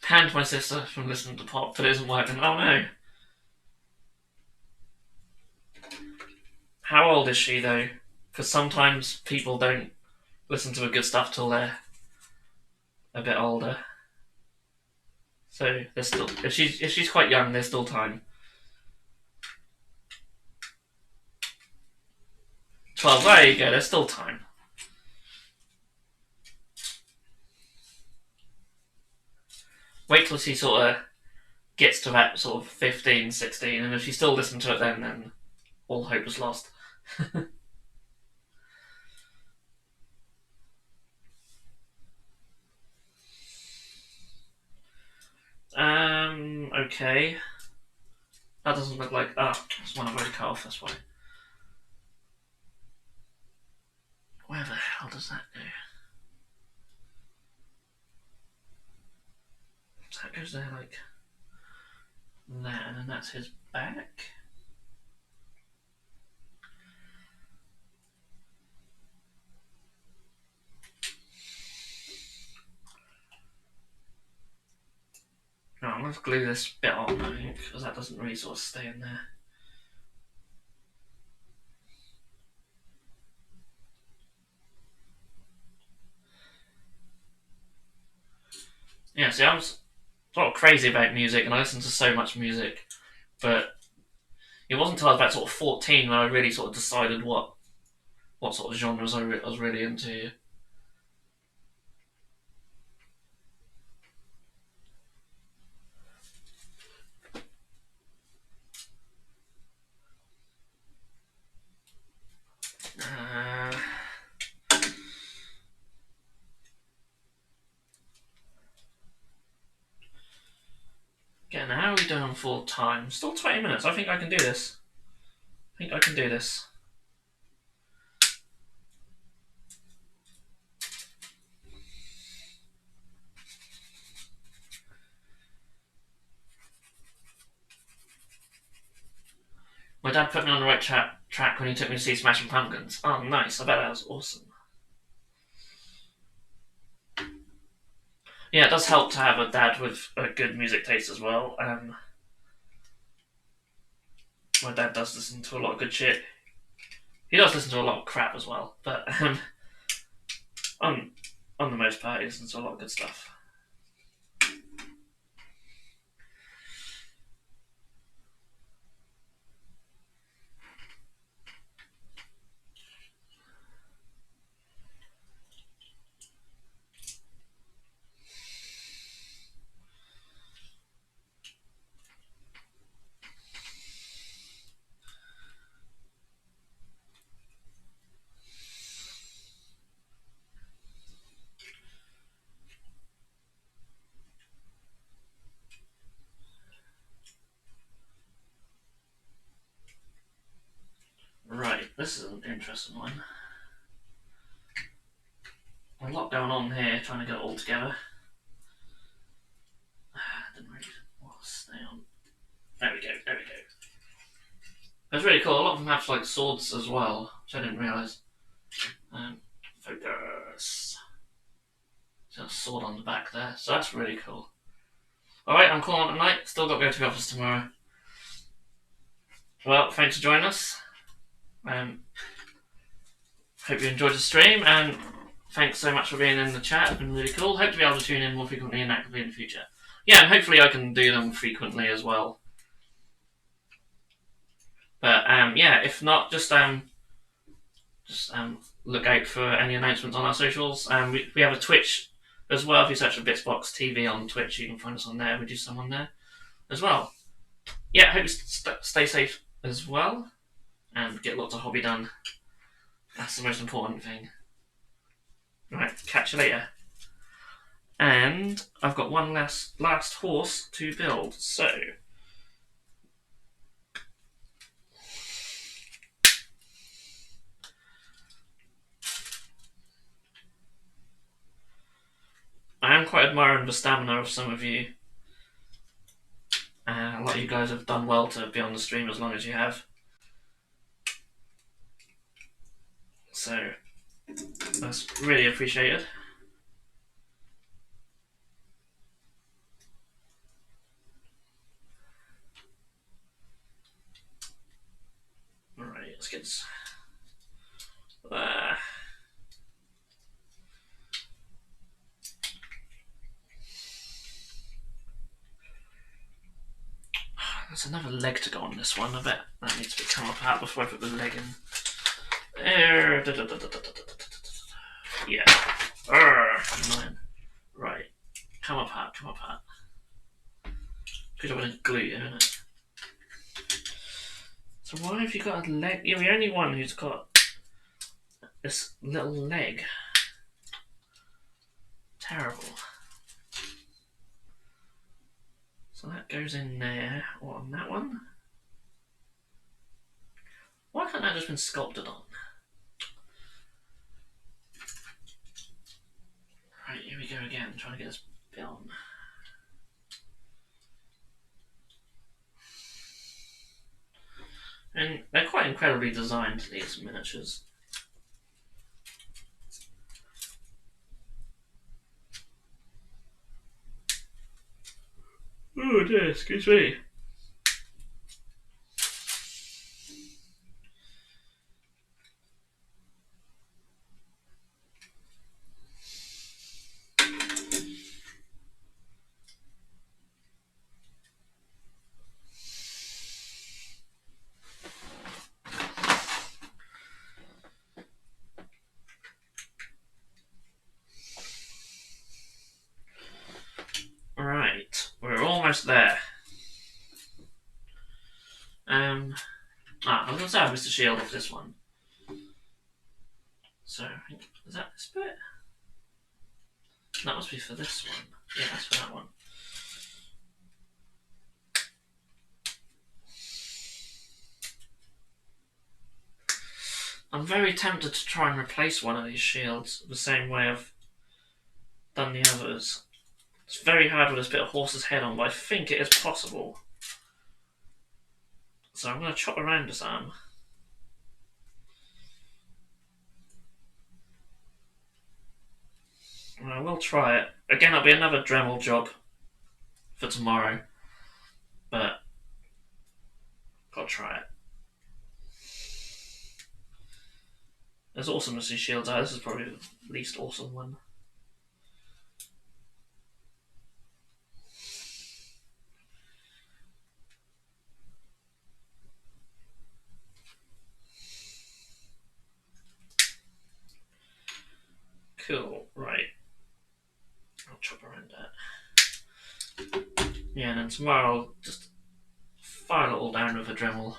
Panned my sister from listening to pop, but it isn't working. Oh no. How old is she though? Because sometimes people don't listen to the good stuff till they're a bit older. So there's still, if she's quite young, there's still time. 12. There you go. There's still time. Wait till she sort of gets to that sort of 15, 16, and if she still listens to it then all hope is lost. Okay. That doesn't look like... Ah, that's one I've already cut off, that's why. Where the hell does that go? So that goes there like that, and then that's his back. No, I'm going to glue this bit on, I think, because that doesn't really sort of stay in there. Yeah, see, I was sort of crazy about music, and I listened to so much music, but it wasn't until I was about sort of 14 when I really sort of decided what sort of genres I was really into. Again, how are we doing full time? Still 20 minutes. I think I can do this. I think I can do this. My dad put me on the right track when he took me to see Smashing Pumpkins. Oh, nice. I bet that was awesome. Yeah, it does help to have a dad with a good music taste as well. My dad does listen to a lot of good shit. He does listen to a lot of crap as well, but on the most part, he listens to a lot of good stuff. Right, this is an interesting one. A lot going on here, trying to get it all together. Didn't really want to stay on. There we go. That's really cool. A lot of them have like swords as well, which I didn't realise. Focus. There's a sword on the back there, so that's really cool. Alright, I'm calling it a night. Still got to go to the office tomorrow. Well, thanks for joining us. Hope you enjoyed the stream, and thanks so much for being in the chat. It's been really cool. Hope to be able to tune in more frequently and actively in the future. Yeah, and hopefully I can do them frequently as well. But yeah, if not, just look out for any announcements on our socials. We have a Twitch as well. If you search for Bitzbox TV on Twitch, you can find us on there. We do some on there as well. Yeah, hope you stay safe as well and get lots of hobby done. That's the most important thing. Right, catch you later. And I've got one last horse to build, so I am quite admiring the stamina of some of you. A lot of you guys have done well to be on the stream as long as you have. So that's really appreciated. Alright, let's get this. There's another leg to go on this one. I bet that needs to be come apart before I put the leg in. There. Yeah. Man. Right. Come apart. Good job I didn't glue you, isn't it? So why have you got a leg? You're the only one who's got this little leg. Terrible. So that goes in there. What, on that one? just been sculpted on. Right, here we go again, trying to get this bit on. And they're quite incredibly designed, these miniatures. Oh dear, excuse me. Right, we're almost there. I was going to say I missed the shield off this one. So, I think, is that this bit? That must be for this one. Yeah, that's for that one. I'm very tempted to try and replace one of these shields the same way I've done the others. It's very hard with this bit of horse's head on, but I think it is possible. So I'm going to chop around this arm. And I will try it. Again, it'll be another Dremel job for tomorrow. But, gotta try it. As awesome as these shields are, this is probably the least awesome one. Cool, right. I'll chop around that. Yeah, and then tomorrow I'll just file it all down with a Dremel.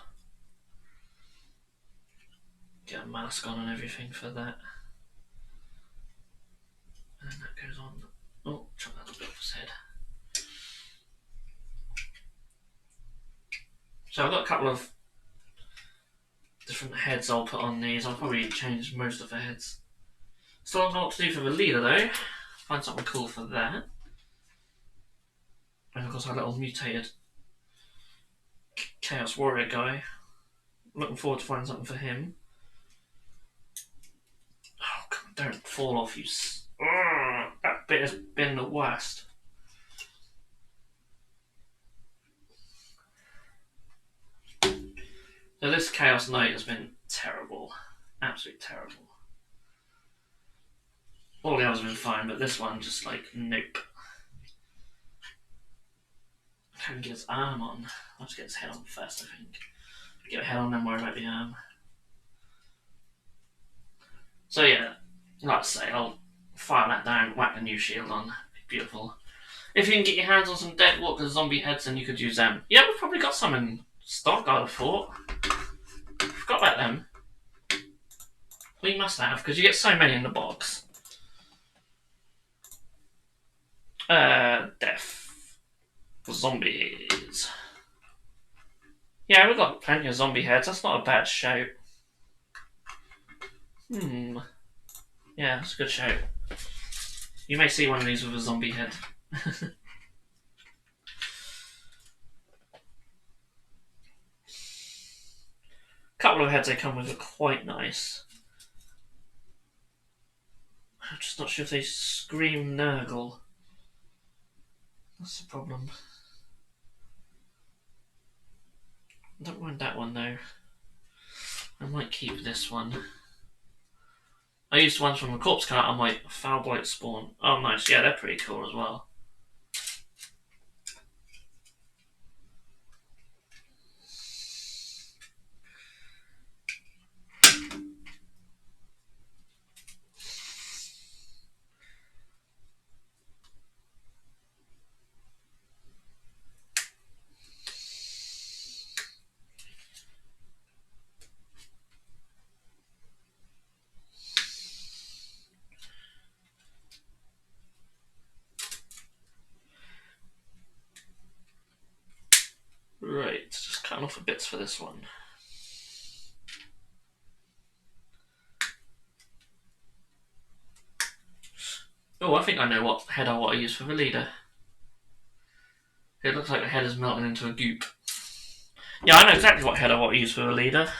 Get a mask on and everything for that. And then that goes on. Oh, chop that little bit off his head. So I've got a couple of different heads I'll put on these. I'll probably change most of the heads. Still don't know what to do for the leader though. Find something cool for that. And of course our little mutated Chaos Warrior guy. Looking forward to finding something for him. Oh, come on, don't fall off, you. That bit has been the worst. So this Chaos Knight has been terrible. Absolutely terrible. All the others have been fine, but this one just like, nope. I can't get his arm on. I'll just get his head on first, I think. Get a head on, then worry about the arm. So yeah, like I say, I'll fire that down, whack a new shield on. Beautiful. If you can get your hands on some Dead Walker zombie heads, then you could use them. Yeah, we've probably got some in stock, I'd have thought. Forgot about them. We must have, because you get so many in the box. Death. Zombies. Yeah, we've got plenty of zombie heads. That's not a bad shout. Yeah, that's a good shout. You may see one of these with a zombie head. Couple of heads they come with are quite nice. I'm just not sure if they scream Nurgle. That's the problem. I don't mind that one though. I might keep this one. I used ones from the corpse cart on my Foul Blight spawn. Oh nice, yeah, they're pretty cool as well. Right, just cutting off the bits for this one. Oh, I think I know what head I want to use for the leader. It looks like the head is melting into a goop. Yeah, I know exactly what head I want to use for the leader.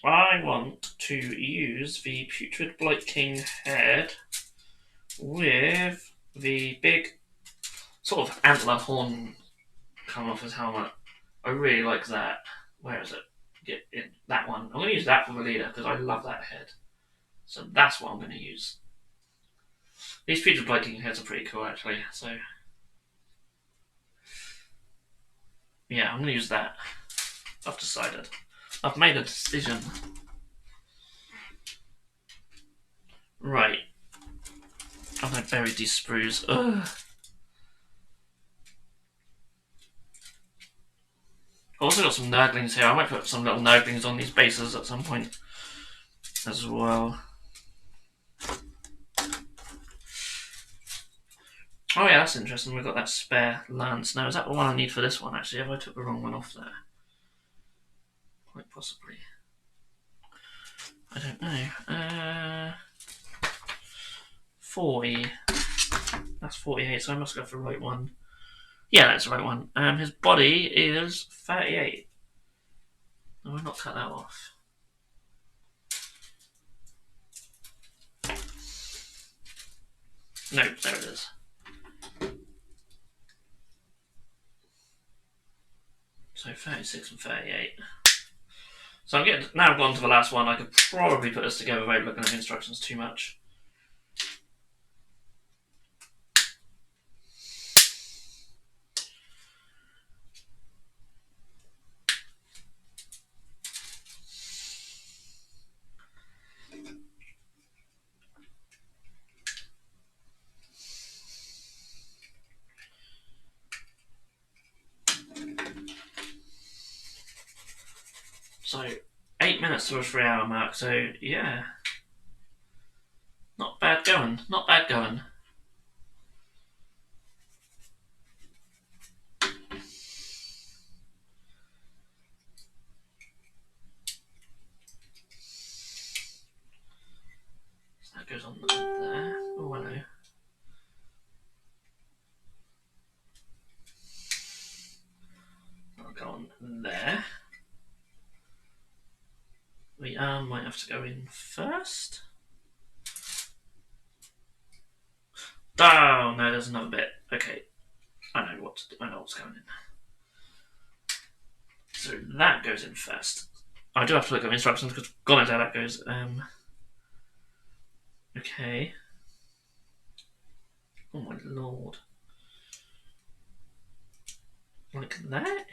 I want to use the Putrid Blight King head with the big sort of antler horn coming off his helmet. I really like that. Where is it? Get in that one. I'm going to use that for the leader because I love that head. So that's what I'm going to use. These Putrid Blight King heads are pretty cool actually. So yeah, I'm going to use that. I've decided. I've made a decision. Right. I'm going to bury these sprues. Ugh. I've also got some nurglings here. I might put some little nurglings on these bases at some point as well. Oh yeah, that's interesting. We've got that spare lance. Now, is that the one I need for this one, actually? Have I took the wrong one off there? Quite possibly. I don't know. 40. That's 48, so I must go for the right one. Yeah, that's the right one. His body is 38. No, I've not cut that off. No, there it is. So 36 and 38. So I'm getting now gone to the last one. I could probably put this together without looking at the instructions too much. So 8 minutes to a 3 hour mark, so yeah. Not bad going, not bad going. So that goes on there. Oh, hello. That'll go on there. The arm might have to go in first. Oh no, there's another bit. Okay, I know what's going in. So that goes in first. I do have to look at instructions because God knows how that goes. Okay. Oh my lord. Like that?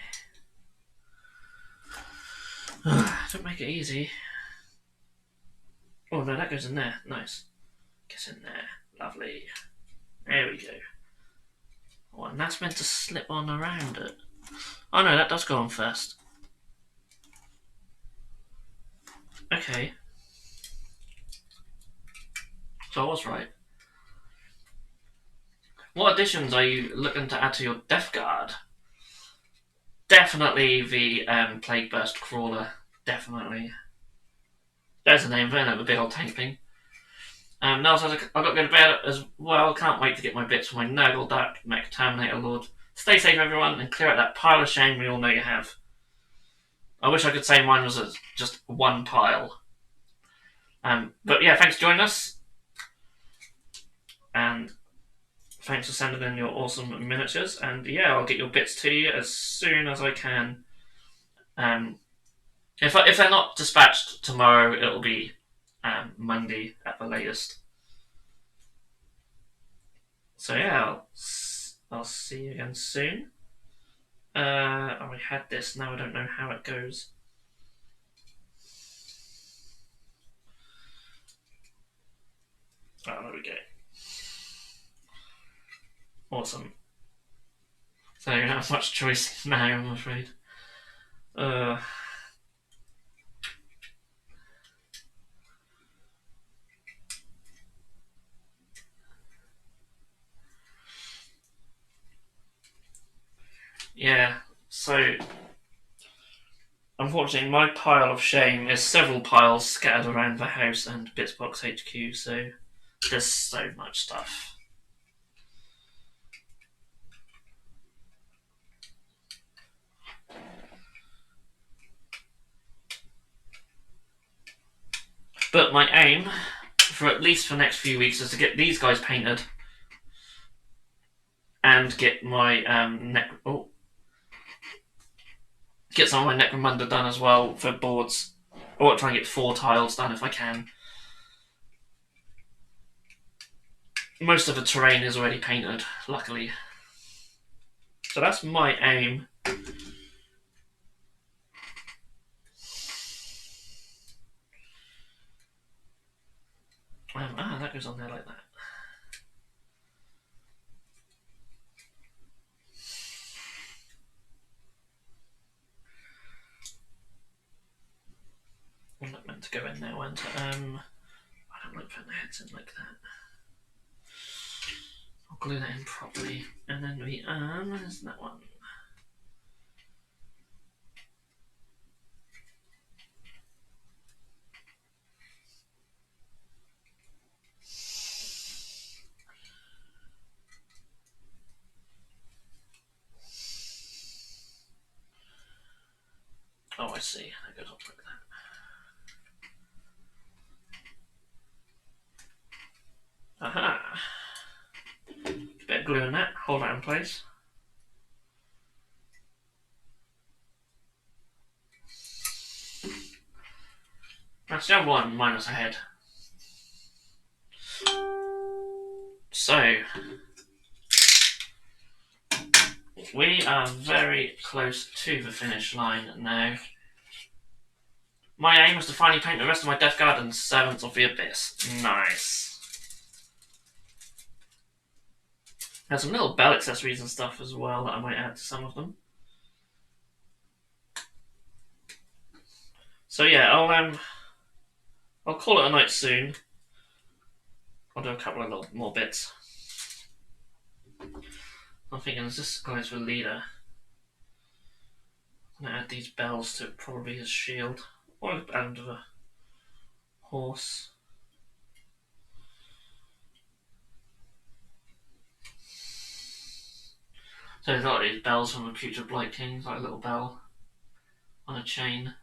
Don't make it easy. Oh no, that goes in there. Nice. Gets in there. Lovely. There we go. Oh, and that's meant to slip on around it. Oh no, that does go on first. Okay. So I was right. What additions are you looking to add to your Death Guard? Definitely the Plague Burst Crawler. Definitely. There's the name for it, the big old tank thing. Nell says, I've got to go to bed as well. Can't wait to get my bits for my Nurgle Duck Mech Terminator Lord. Stay safe, everyone, and clear out that pile of shame we all know you have. I wish I could say mine was just one pile. But yeah, thanks for joining us. And thanks for sending in your awesome miniatures. And yeah, I'll get your bits to you as soon as I can. If they're not dispatched tomorrow, it'll be Monday at the latest. So yeah, I'll see you again soon. I had this, now I don't know how it goes. Oh, there we go. Awesome. So you don't have much choice now, I'm afraid. Yeah, so unfortunately my pile of shame is several piles scattered around the house and Bitzbox HQ, so There's so much stuff. But my aim, for at least for the next few weeks, is to get these guys painted. And get my get some of my Necromunda done as well for boards. I want to try and get 4 tiles done if I can. Most of the terrain is already painted, luckily. So that's my aim. That goes on there like that. I'm not meant to go in there, weren't I? I don't like putting the heads in like that. I'll glue that in properly. And then the arm, where's that one? Oh, I see. That goes up like that. Aha! Bit of glue in that. Hold that in place. That's the other one, minus a head. So, we are very close to the finish line now. My aim was to finally paint the rest of my Death Guard and Servants of the Abyss. Nice. There's some little bell accessories and stuff as well that I might add to some of them. So yeah, I'll call it a night soon. I'll do a couple of little more bits. I'm thinking, is this goes for leader? I'm gonna add these bells to probably his shield, or add them to the horse. So there's a lot of these bells from the Future Blight Kings, like a little bell on a chain.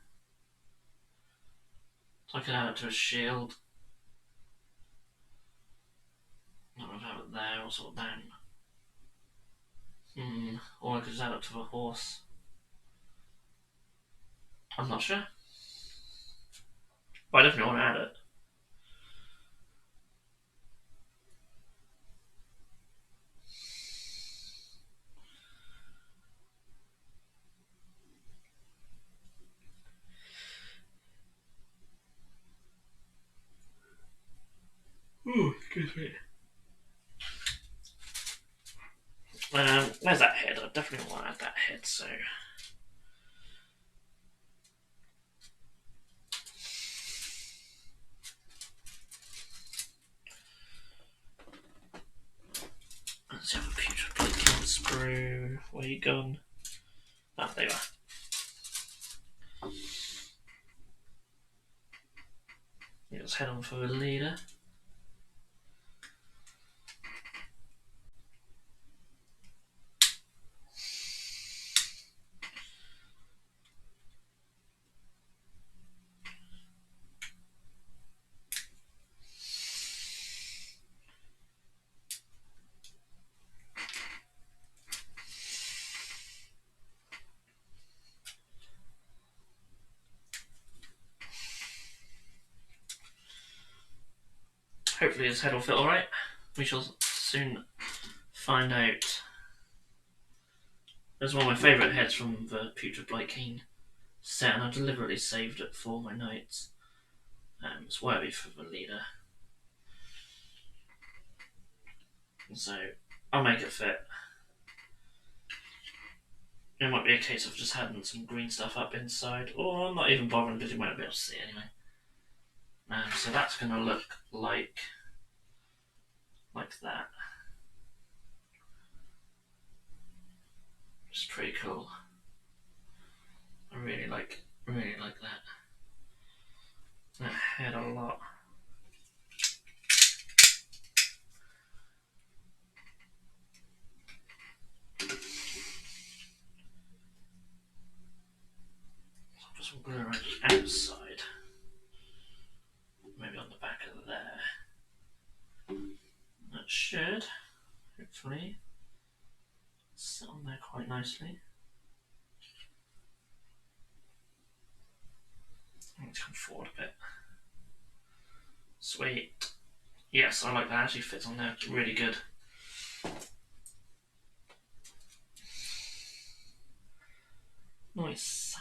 So I could add it to a shield. I would have it there, or sort of down. Or I could just add it to the horse. I'm not sure. But I definitely want to add it. Ooh, excuse me. There's that head. I definitely want to add that head, so... Let's have a Future Blight King sprue. Where you gone? Ah, there you are. Let's head on for the leader. Hopefully his head will fit alright. We shall soon find out. That's one of my favourite heads from the Future Blight King set, and I deliberately saved it for my knights. It's worthy for the leader. So, I'll make it fit. It might be a case of just having some green stuff up inside, or not even bothering because you won't be able to see it anyway. So that's going to look like that. It's pretty cool. I really like that head a lot. there quite nicely. I need to come forward a bit. Sweet. Yes, I like that. Actually fits on there. It's really good. Nice.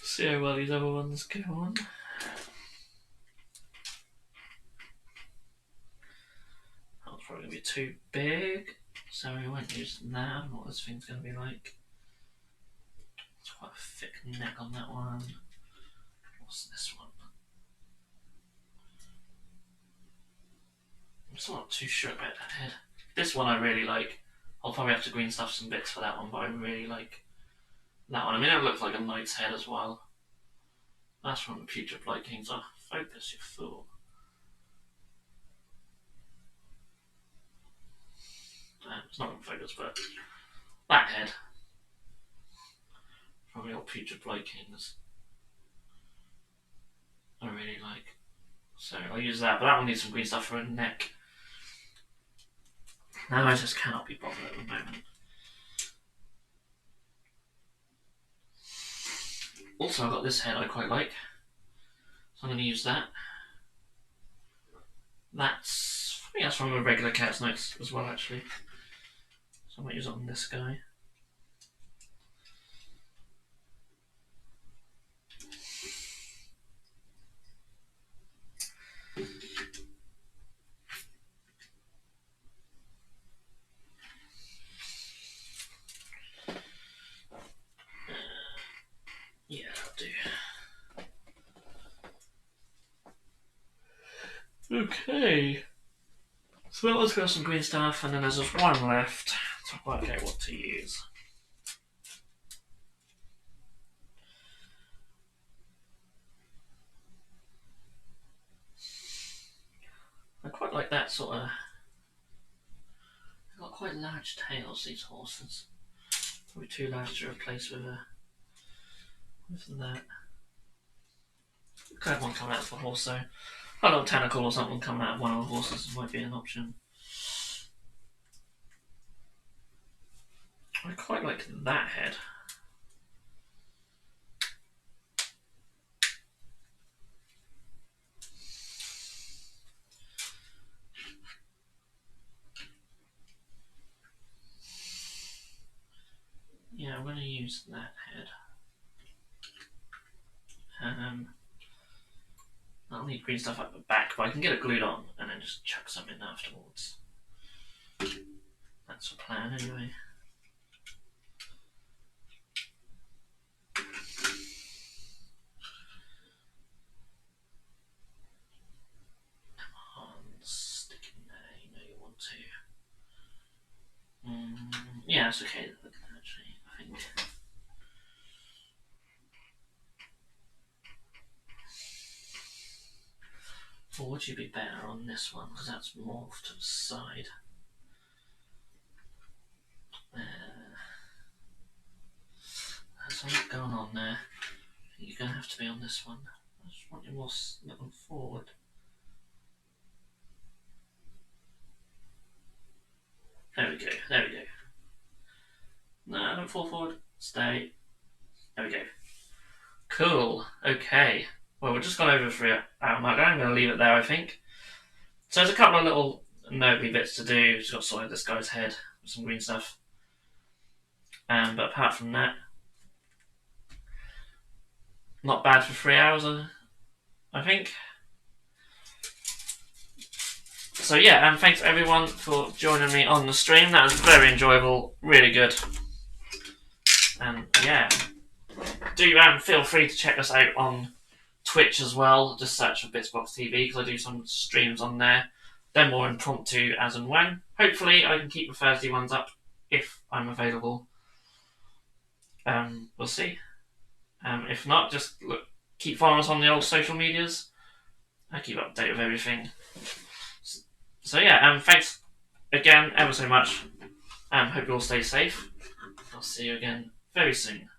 See how well these other ones go on. That's probably going to be too big, so we won't use that. I don't know what this thing's going to be like. It's quite a thick neck on that one. What's this one? I'm still not too sure about that head. This one I really like. I'll probably have to green stuff some bits for that one, but I really like that one. I mean, it looks like a knight's head as well. That's from the Future Blight Kings. Oh, focus, you fool. It's not going to focus, but that head from the old Future Blight Kings I really like. So I'll use that, but that one needs some green stuff for a neck. Now I just cannot be bothered at the moment. Also, I've got this head I quite like, so I'm going to use that. I think that's from a regular Cat's Notes as well, actually. So I might use it on this guy. Yeah, that'll do. Okay. So let's go some green stuff, and then there's just one left to work out what to use. I quite like that sort of. They've got quite large tails, these horses. Probably too large to replace with that. Could have one come out of a horse, so a little tentacle or something coming out of one of the horses might be an option. I quite like that head. Yeah, I'm going to use that head. I'll need green stuff at the back, but I can get it glued on and then just chuck some in afterwards. That's the plan anyway. Come on, stick in there, you know you want to. Yeah, it's okay, actually, I think. Or would you be better on this one, because that's more to the side. There's a lot going on there. I think you're going to have to be on this one. I just want you more looking forward. There we go, there we go. No, don't fall forward. Stay. There we go. Cool, okay. Well, we've just gone over for our mark. I'm going to leave it there, I think. So there's a couple of little notey bits to do. Just got to sort out this guy's head with some green stuff. But apart from that, not bad for 3 hours, I think. So yeah, and thanks everyone for joining me on the stream. That was very enjoyable, really good. And yeah, do feel free to check us out on Twitch as well. Just search for Bitzbox TV because I do some streams on there. They're more impromptu as and when. Hopefully I can keep the Thursday ones up if I'm available. We'll see. If not, just keep following us on the old social medias. I keep up to date with everything. So yeah, thanks again ever so much. Hope you all stay safe. I'll see you again very soon.